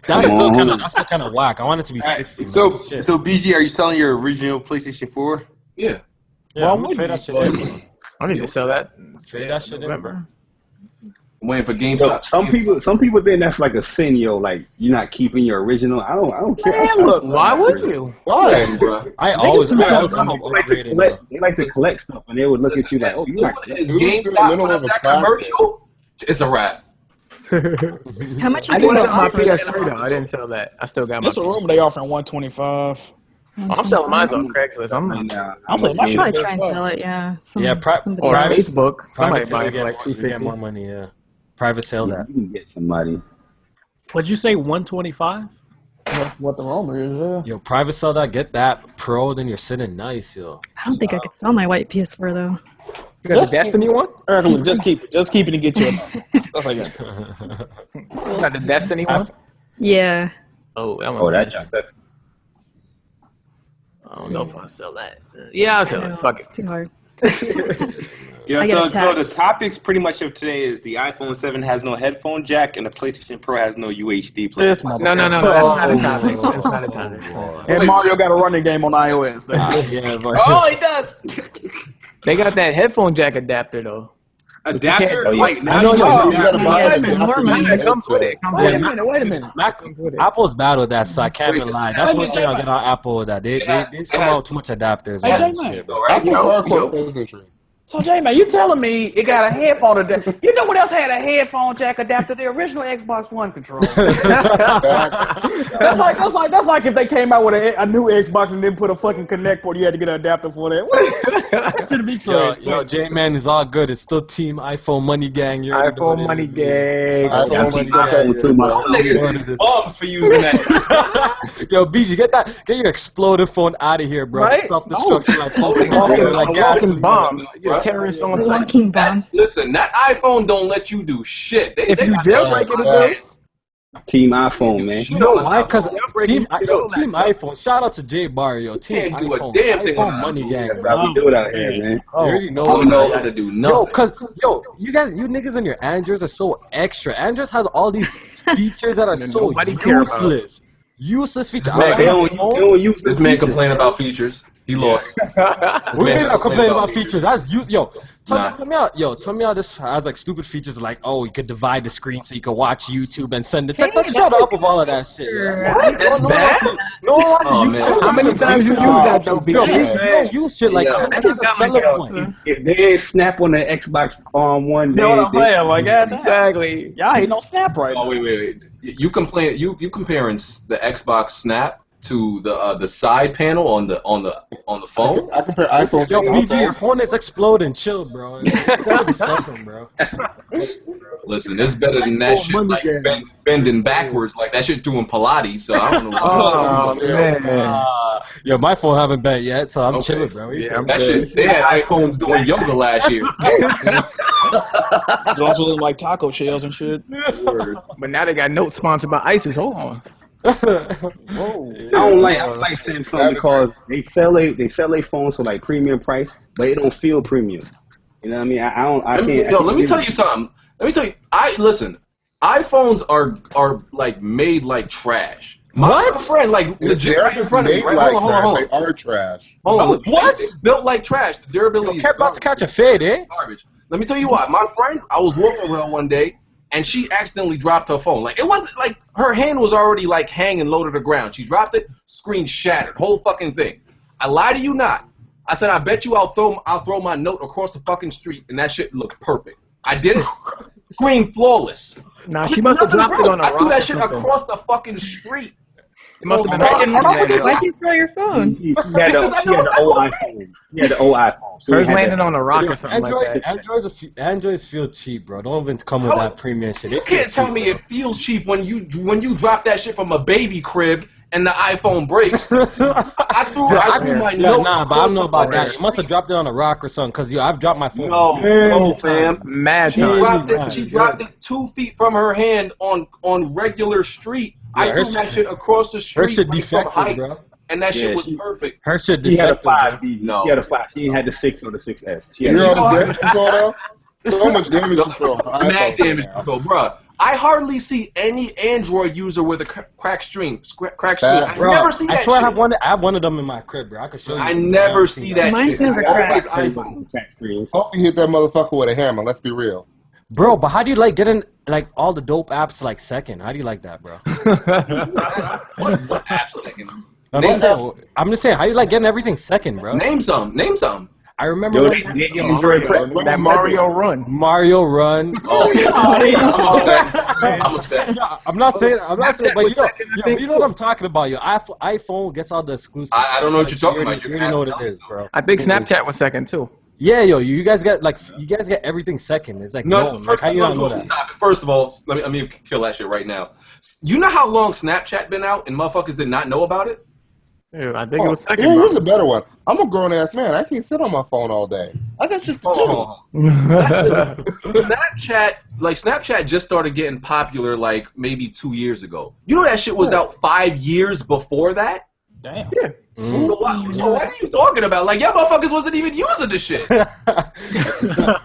That's still kind of whack. I want it to be 60. So BG, are you selling your original PlayStation 4? Yeah. Well, trade that shit in. I need to sell that. Trade that shit in. Remember? I'm waiting for GameStop. Some people think that's like a sin, yo. Like you're not keeping your original. I don't care. Man, look, why would you? Why, bro? I always they like to collect stuff, and they would look at you like, "Oh, you like is GameStop put up that commercial?" It's a wrap. How much? I didn't sell my PS3 though. I didn't sell that. I still got my. There's a room they offering $125. I'm selling mine on Craigslist. I'm selling my shit. Probably try and sell it. Yeah. Or Facebook. Somebody buy it for like $250. Get more money. Yeah. Private sale that. You can get somebody. What'd you say? 125? What the rumor is? Yeah. Yo, private sell that. Get that Pro, then you're sitting nice, yo. I don't think I could sell my white PS4 though. You got the Destiny one? Just keep it and get you. That's like that. You got the Destiny one? Yeah. Oh, that one. That's I don't know if I'll sell that. Yeah, I'll sell it. Fuck It's too hard. Yeah, I get so the attacked. topics pretty much of today is the iPhone 7 has no headphone jack and the PlayStation Pro has no UHD play. This No, motherfucker. that's not a topic. That's not a topic. And Mario got a running game on iOS. Yeah, but Oh, he does. They got that headphone jack adapter though. Adapter? Oh, yeah. Like now I know you you- You gotta buy Yeah, it. spend more money. It comes with it. Wait a minute. Wait a minute. Apple's bad with that, so I can't even lie. That's one thing I get on Apple with that. They come out with too much adapters. Hey, and J-Man. shit. Apple's hardcore PlayStation. So, J-Man, you telling me it got a headphone adapter? You know what else had a headphone jack adapter? The original Xbox One controller. That's like if they came out with a new Xbox and then put a fucking Connect port. You had to get an adapter for that. That's gonna be crazy. Yo, J-Man is all good. It's still Team iPhone Money Gang. You already know what iPhone it money is. gang. iPhone money iPhone too, my niggas bums for using that. Yo, BG, get your exploded phone out of here, bro. Right? Self-destruction like Walking gasoline. bomb. You're a terrorist on site. Walking bomb. Listen, that iPhone don't let you do shit. If you jailbreak it, Team iPhone, man. You know why? Because Team all that stuff. iPhone. Shout out to J Mario. Team Can't do a iPhone. damn thing iPhone on Money Apple. Gang. That's how we do it out here, man. You already know. I don't know how to do nothing. You niggas and your Androids are so extra. Androids has all these features that are so nobody care about. useless. Useless features. They don't use This man complain about features. He lost. We're man not complaining about features. features. That's you. Yo, Nah. tell me out. Yo, tell me how this has like stupid features like, oh, you could divide the screen so you can watch YouTube and send the text. Like, shut up with all of that shit. What? That's bad? No one wants to Oh, use man. shit. How many times you use that though, Yo, BG? you don't use shit like that. That's just a selling point. If they snap on the Xbox One, You know what I'm saying? Like, yeah, Exactly. y'all ain't no snap right Oh now. wait. You complain. You comparing the Xbox Snap to the side panel on the phone? I compare iPhone Yo, to BG, your iPhone. phone is exploding. Chill, bro. That's something, bro. Listen, it's better than that shit. Like bending backwards, like that shit doing Pilates. So I don't know. Oh man. Yo, my phone haven't bet yet, so I'm chilling, bro. Yeah, I'm that good. shit. They had iPhones doing yoga last year. Those look like taco shells and shit. But now they got Note sponsored by ISIS. Hold on. I don't like Samsung because they sell their phones for like premium price, but it don't feel premium. You know what I mean? I can't. Let me tell you something. Listen. iPhones are like made like trash. My friend, like legit, right in front of me. Right? Hold on. They are trash. Hold on. What? It's built like trash. The durability is Kept about to catch a fade, eh? garbage. Let me tell you why. My friend, I was walking with her one day, and she accidentally dropped her phone. Like, it wasn't like her hand was already like hanging low to the ground. She dropped it, screen shattered, whole fucking thing. I lie to you not. I said, I bet you I'll throw my note across the fucking street, and that shit looked perfect. I did it. Screen flawless. Nah, she must have dropped it on a rock. I threw that or shit something. across the fucking street. It must have been. Why'd you throw your phone? She had the old iPhone. She had the old iPhone. So Hers we had landed on a rock or something like that. Androids feel cheap, bro. Don't even come with that premium shit. You can't tell me it feels cheap when you drop that shit from a baby crib and the iPhone breaks. I threw my note. Nah, but I don't know about that. You must have dropped it on a rock or something, because I've dropped my phone. No, fam. Mad She time. dropped it 2 feet from her hand on regular street. I threw that shit across the street shit from defective, Heights, bro. and that shit was perfect. Her shit She had a defective. 5. No. She had a 5. She ain't had the 6 or the 6S. She You had know all the damage control though? So much damage control. Mad damage control, bruh. I hardly see any Android user with a cracked screen. I Bro, never see that I swear shit. I have one of them in my crib, bro. I can show you. I never see that Mine's shit. never Always cracked. iPhone. Hope you hit that motherfucker with a hammer. Let's be real. Bro, but how do you like getting like all the dope apps like second? How do you like that, bro? What app second? I'm just saying, how you like getting everything second, bro? Name some. I remember That Mario Run. Mario Run. Oh yeah. I'm upset. I'm not saying, but you know what I'm talking about. Your iPhone gets all the exclusives. I don't know what you're talking about. You already know what it is, bro. I think Snapchat was second too. Yeah, you guys get everything second. It's like no, like how you not know that? First of all, let me kill that shit right now. You know how long Snapchat been out and motherfuckers did not know about it? Yeah, I think it was second. Here's a better one. I'm a grown ass man. I can't sit on my phone all day. I got shit to do. Snapchat just started getting popular like maybe 2 years ago. You know that shit was out 5 years before that? Damn. Yeah. So what are you talking about? Like, y'all motherfuckers wasn't even using the shit.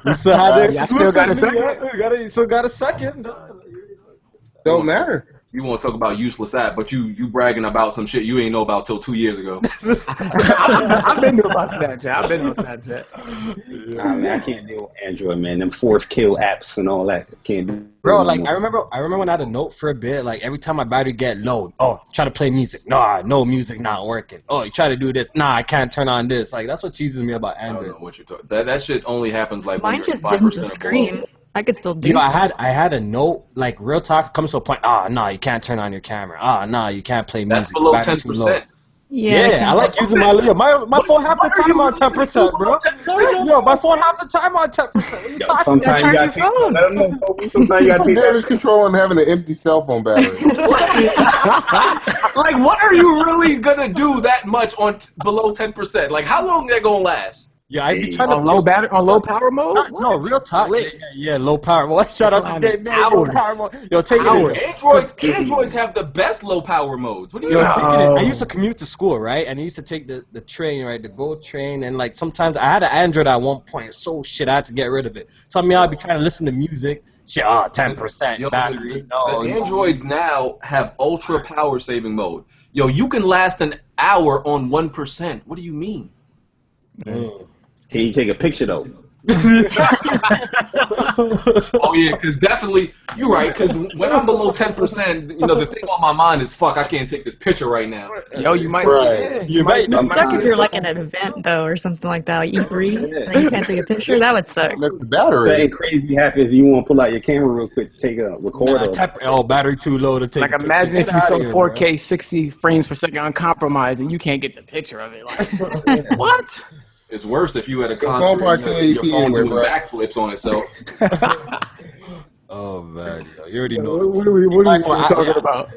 You still had I still got a second. You still got a second. Don't matter. You want to talk about useless app, but you bragging about some shit you ain't know about till 2 years ago. I've been to about Snapchat. I've been on Snapchat. Nah, man, I can't deal with Android, man. Them force kill apps and all that. Can't do. Bro, like I remember when I had a Note for a bit. Like every time my battery get low, try to play music. Nah, no music not working. Oh, you try to do this. Nah, I can't turn on this. Like that's what cheeses me about Android. I don't know what you're talking. That shit only happens like mine when just you're dims the 5% screen. I could still do. You know, I had a Note, like real talk comes to a point. Nah, you can't turn on your camera. Nah, you can't play music. That's below 10%. Yeah, I like using my phone half the time on 10%, bro. Yo, my phone half the time on 10%. Sometimes you gotta take Sometimes you gotta take damage control and having an empty cell phone battery. Like, what are you really gonna do that much on below 10%? Like, how long that gonna last? Yeah, I be trying to on low power mode. No, real talk. Yeah, low power mode. Shout out to Dave, man. Low power mode. Yo, take it. Androids have the best low power modes. What do you mean? I used to commute to school, right? And I used to take the train, right? The GO train, and like sometimes I had an Android at one point. So shit, I had to get rid of it. Some of y'all be trying to listen to music. Shit, 10% battery. The Androids now have ultra power saving mode. Yo, you can last an hour on 1%. What do you mean? Can you take a picture though? Oh yeah, because definitely you're right. Because when I'm below 10%, you know the thing on my mind is fuck. I can't take this picture right now. Yo, you might. Right. Yeah, you might. It suck if you're like at an event though or something like that, like E3, and you can't take a picture. That would suck. That's the battery. Something crazy happens. You want to pull out your camera real quick, take a record. Battery too low to take. Like imagine if you saw 4K 60 frames per second uncompromised and you can't get the picture of it. Like what? It's worse if you at a concert and your phone doing backflips on itself. Oh man, you already know. What are we talking about?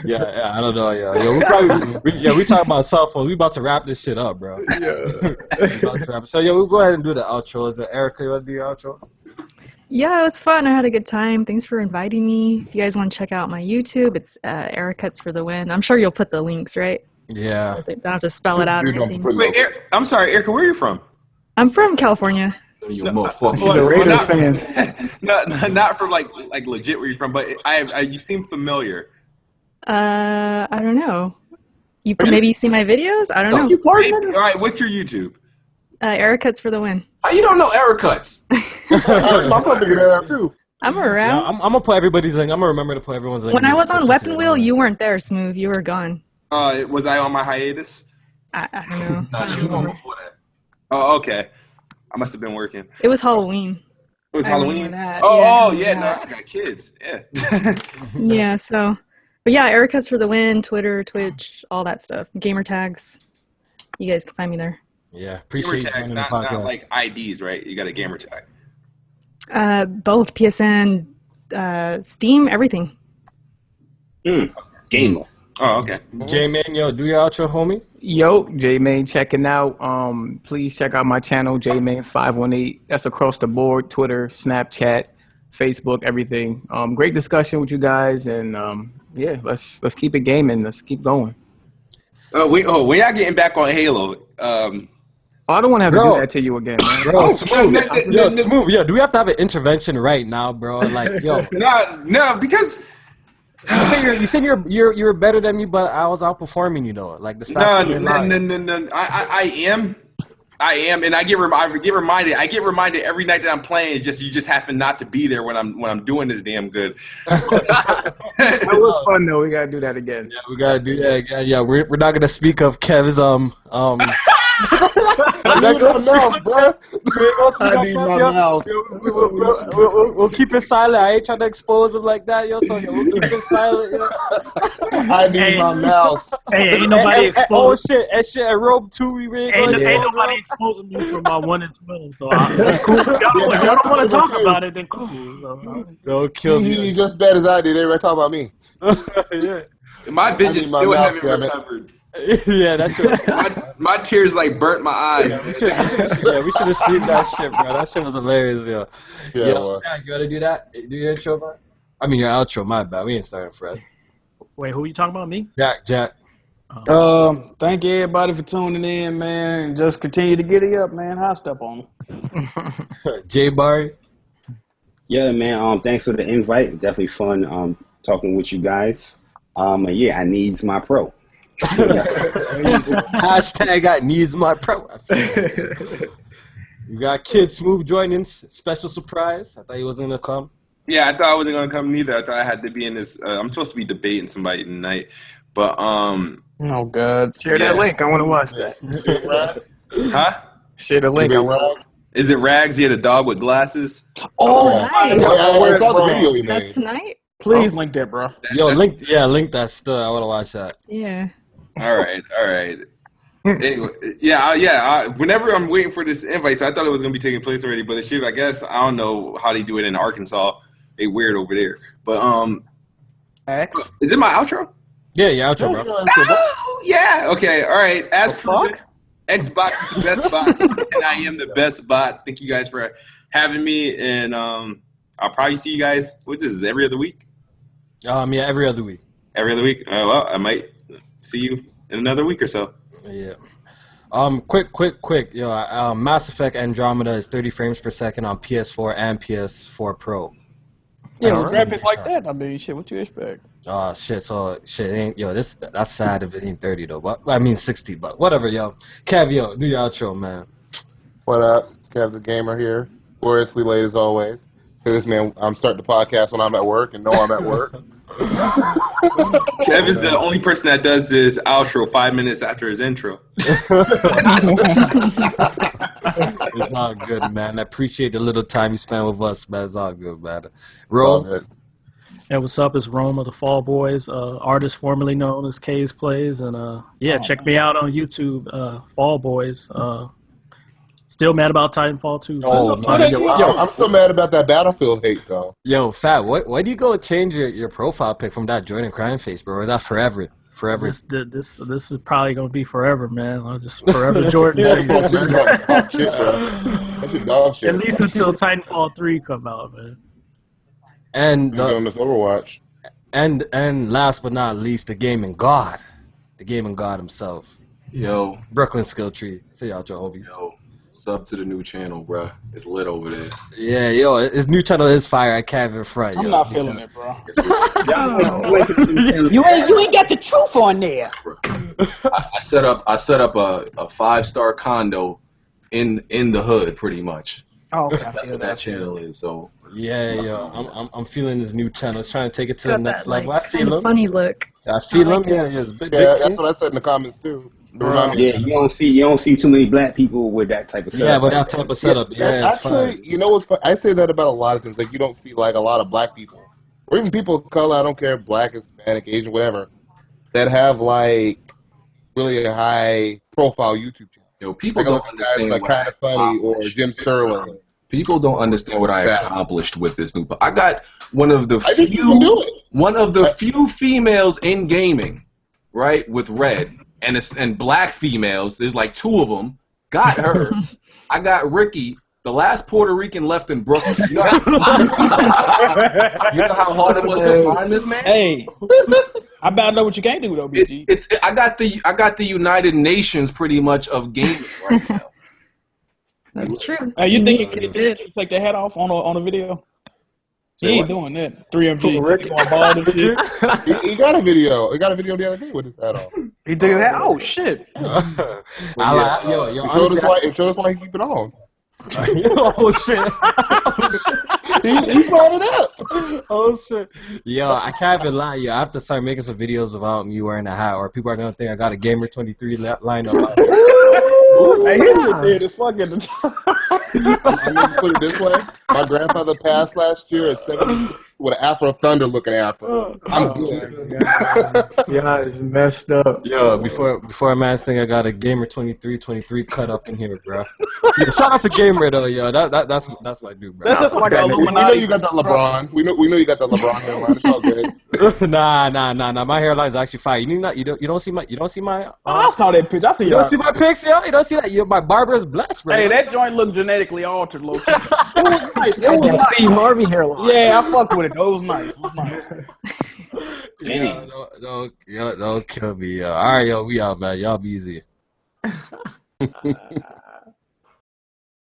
Yeah, I don't know. Yeah, we talking about cell phones. We about to wrap this shit up, bro. Yeah. So we'll go ahead and do the outro. Is it Erica? You want to do your outro? Yeah, it was fun. I had a good time. Thanks for inviting me. If you guys want to check out my YouTube, it's Ericuts for the win. I'm sure you'll put the links, right? Yeah. Don't have to spell it out. Wait, I'm sorry, Erica, where are you from? I'm from California. She's a Raiders fan. Not from like legit where you're from, but you seem familiar. I don't know. Maybe you see my videos? I don't know. All right, what's your YouTube? Ericuts for the win. How you don't know Ericuts? I'm about to get that out too. I'm around. Yeah, I'm gonna put everybody's link. I'm gonna remember to put everyone's link. When I was on Weapon Wheel, you weren't there, Smooth. You were gone. Was I on my hiatus? I don't know. Nah, she was on before that. Oh, okay. I must have been working. It was Halloween. It was Halloween? Yeah, no, I got kids. Yeah. Yeah, but yeah, Erica's for the win, Twitter, Twitch, all that stuff. Gamertags. You guys can find me there. Yeah, appreciate you joining the not podcast. like IDs, right? You got a gamer tag. Both PSN, Steam, everything. Gamer. Oh, okay. J-Man, do your outro, homie. Yo, J-Man checking out. Please check out my channel, J-Man518. That's across the board, Twitter, Snapchat, Facebook, everything. Great discussion with you guys, and let's keep it gaming. Let's keep going. When y'all getting back on Halo? I don't want to have to do that to you again, man. Bro, smooth. Yeah, do we have to have an intervention right now, bro? Like, yo. No, because you said you're better than me, but I was outperforming you though. Like the stats. No. I am, and I get reminded. I get reminded every night that I'm playing. You just happen not to be there when I'm doing this damn good. That was fun though. We gotta do that again. Yeah, we gotta do that again. Yeah, we're not gonna speak of Kev's I need my mouse, bro. I need my mouse. We'll keep it silent. I ain't trying to expose him like that, yo. So we'll keep it silent, yo. I need my mouse. Hey, ain't nobody exposed. Oh shit! At Robe 2, we really ain't nobody exposing me for my 1 and 12. So that's cool. Y'all don't want to talk about it, then cool. So, don't kill me. You just bad as I did. Everybody talk about me. Yeah. My vision still haven't recovered. Yeah, that's right. My tears like burnt my eyes. Yeah, we should have seen that shit, bro. That shit was hilarious, yo. Yeah, you gotta do that? Do your intro, bro? I mean your outro, my bad. We ain't starting, Fred. Wait, who are you talking about? Me? Jack. Thank you everybody for tuning in, man. And just continue to get it up, man. High step on them. J Barry. Yeah, man. Thanks for the invite. It's definitely fun talking with you guys. Yeah, I needs my pro. Hashtag I needs my pro. You got Kid Smooth joining. Special surprise. I thought he wasn't gonna come. Yeah, I thought I wasn't gonna come neither. I thought I had to be in this. I'm supposed to be debating somebody tonight, but Oh God! Share that link. I want to watch that. Huh? Share the link. Is it Rags? Yeah, the dog with glasses. Oh, nice. I saw the video we made. That's tonight. Please link that, bro. Link that still. I want to watch that. Yeah. All right. Anyway, whenever I'm waiting for this invite, so I thought it was gonna be taking place already, but it should. I guess I don't know how they do it in Arkansas. They weird over there. But X. Is it my outro? Yeah, outro, bro. Oh, yeah. Okay. All right. As proven, Xbox is the best box, and I am the best bot. Thank you guys for having me, and I'll probably see you guys. What is this? Every other week? Yeah, every other week. Every other week. Well, I might see you in another week or so. Yeah. Quick. Yo, Mass Effect Andromeda is 30 frames per second on PS4 and PS4 Pro. Yeah, with graphics like that, I mean, shit. What you expect? Oh shit! So shit ain't that's sad if it ain't 30 though. But I mean 60. But whatever, yo. Kev, yo, do your outro, man. What up? Kev the Gamer here. Gloriously late as always. This man, I'm starting the podcast when I'm at work and know I'm at work. Kev is the only person that does this outro 5 minutes after his intro. It's all good, man. I appreciate the little time you spent with us, man. It's all good, man. Roll. Hey, what's up? It's Rome of the Fall Boys, artist formerly known as K's Plays, and check me out on YouTube, Fall Boys. Still mad about Titanfall 2. I'm so mad about that Battlefield hate, though. Yo, Fat, why do you go change your profile pic from that Jordan crying face, bro? Or is that forever? Forever. This is probably gonna be forever, man. I'll just forever Jordan face, man. At least until Titanfall 3 come out, man. And on this Overwatch. And last but not least, the gaming god himself. Yo, Brooklyn Skill Tree. Say y'all, Jehovah. Yo, sub to the new channel, bruh. It's lit over there. Yeah, yo, his new channel is fire. I can't even front. I'm not feeling it, bro. You ain't got the truth on there. I set up a 5-star condo in the hood, pretty much. Oh, okay. That's what that channel is. So yeah, yo, I'm feeling his new channel. It's trying to take it to the next level. I feel him. Funny look. I feel him. Yeah, it's big. Yeah, that's what I said in the comments too. Yeah, you don't see too many black people with that type of setup. Yeah, with that type of setup. Yeah, actually, you know what's fun? I say that about a lot of things. Like, you don't see like a lot of black people, or even people of color. I don't care, black, Hispanic, Asian, whatever, that have like really a high profile YouTube channel. Yo, people don't understand like Kind of Funny or Jim Sterling. People don't understand what I accomplished with this new. I got one of the few females in gaming, right, with red. And black females, there's like 2 of them. Got her. I got Ricky, the last Puerto Rican left in Brooklyn. You know how hard it was to find this man? Hey, I about know what you can't do though, BG. I got the United Nations pretty much of gaming right now. That's true. Hey, you think you can take the head off on a video? He ain't doing that. 3MG. Ricky going bald and shit. He got a video. He got a video the other day with his head off. He took his head. Oh shit! Show us why he keep it on. Oh shit! He brought it up. Oh shit! Yo, I can't even lie. Yo, I have to start making some videos about me wearing a hat, or people are gonna think I got a Gamer23 line up. Hey, his shit there is fucking the top. I'm gonna put it this way: my grandfather passed last year at 70 with an Afro Thunder looking afro. I'm good. Yeah, it's messed up. Yo, before I man's thing, I got a Gamer23 cut up in here, bro. Yeah, shout out to Gamer though, yo. That's my dude, bro. That's just like a we know you got that LeBron. We know you got that LeBron hairline. It's all good. Nah. My hairline's actually fire. You don't see my. I saw that picture. I see. You don't see my pics, yo. You don't see that. Yo, my barber is blessed, bro. Hey, that joint looked genetically altered, low. It was nice. It was Steve Harvey hairline. Yeah, I fucked with it. It was nice. Dang. Don't kill me, yo. All right, yo, we out, man. Y'all be easy.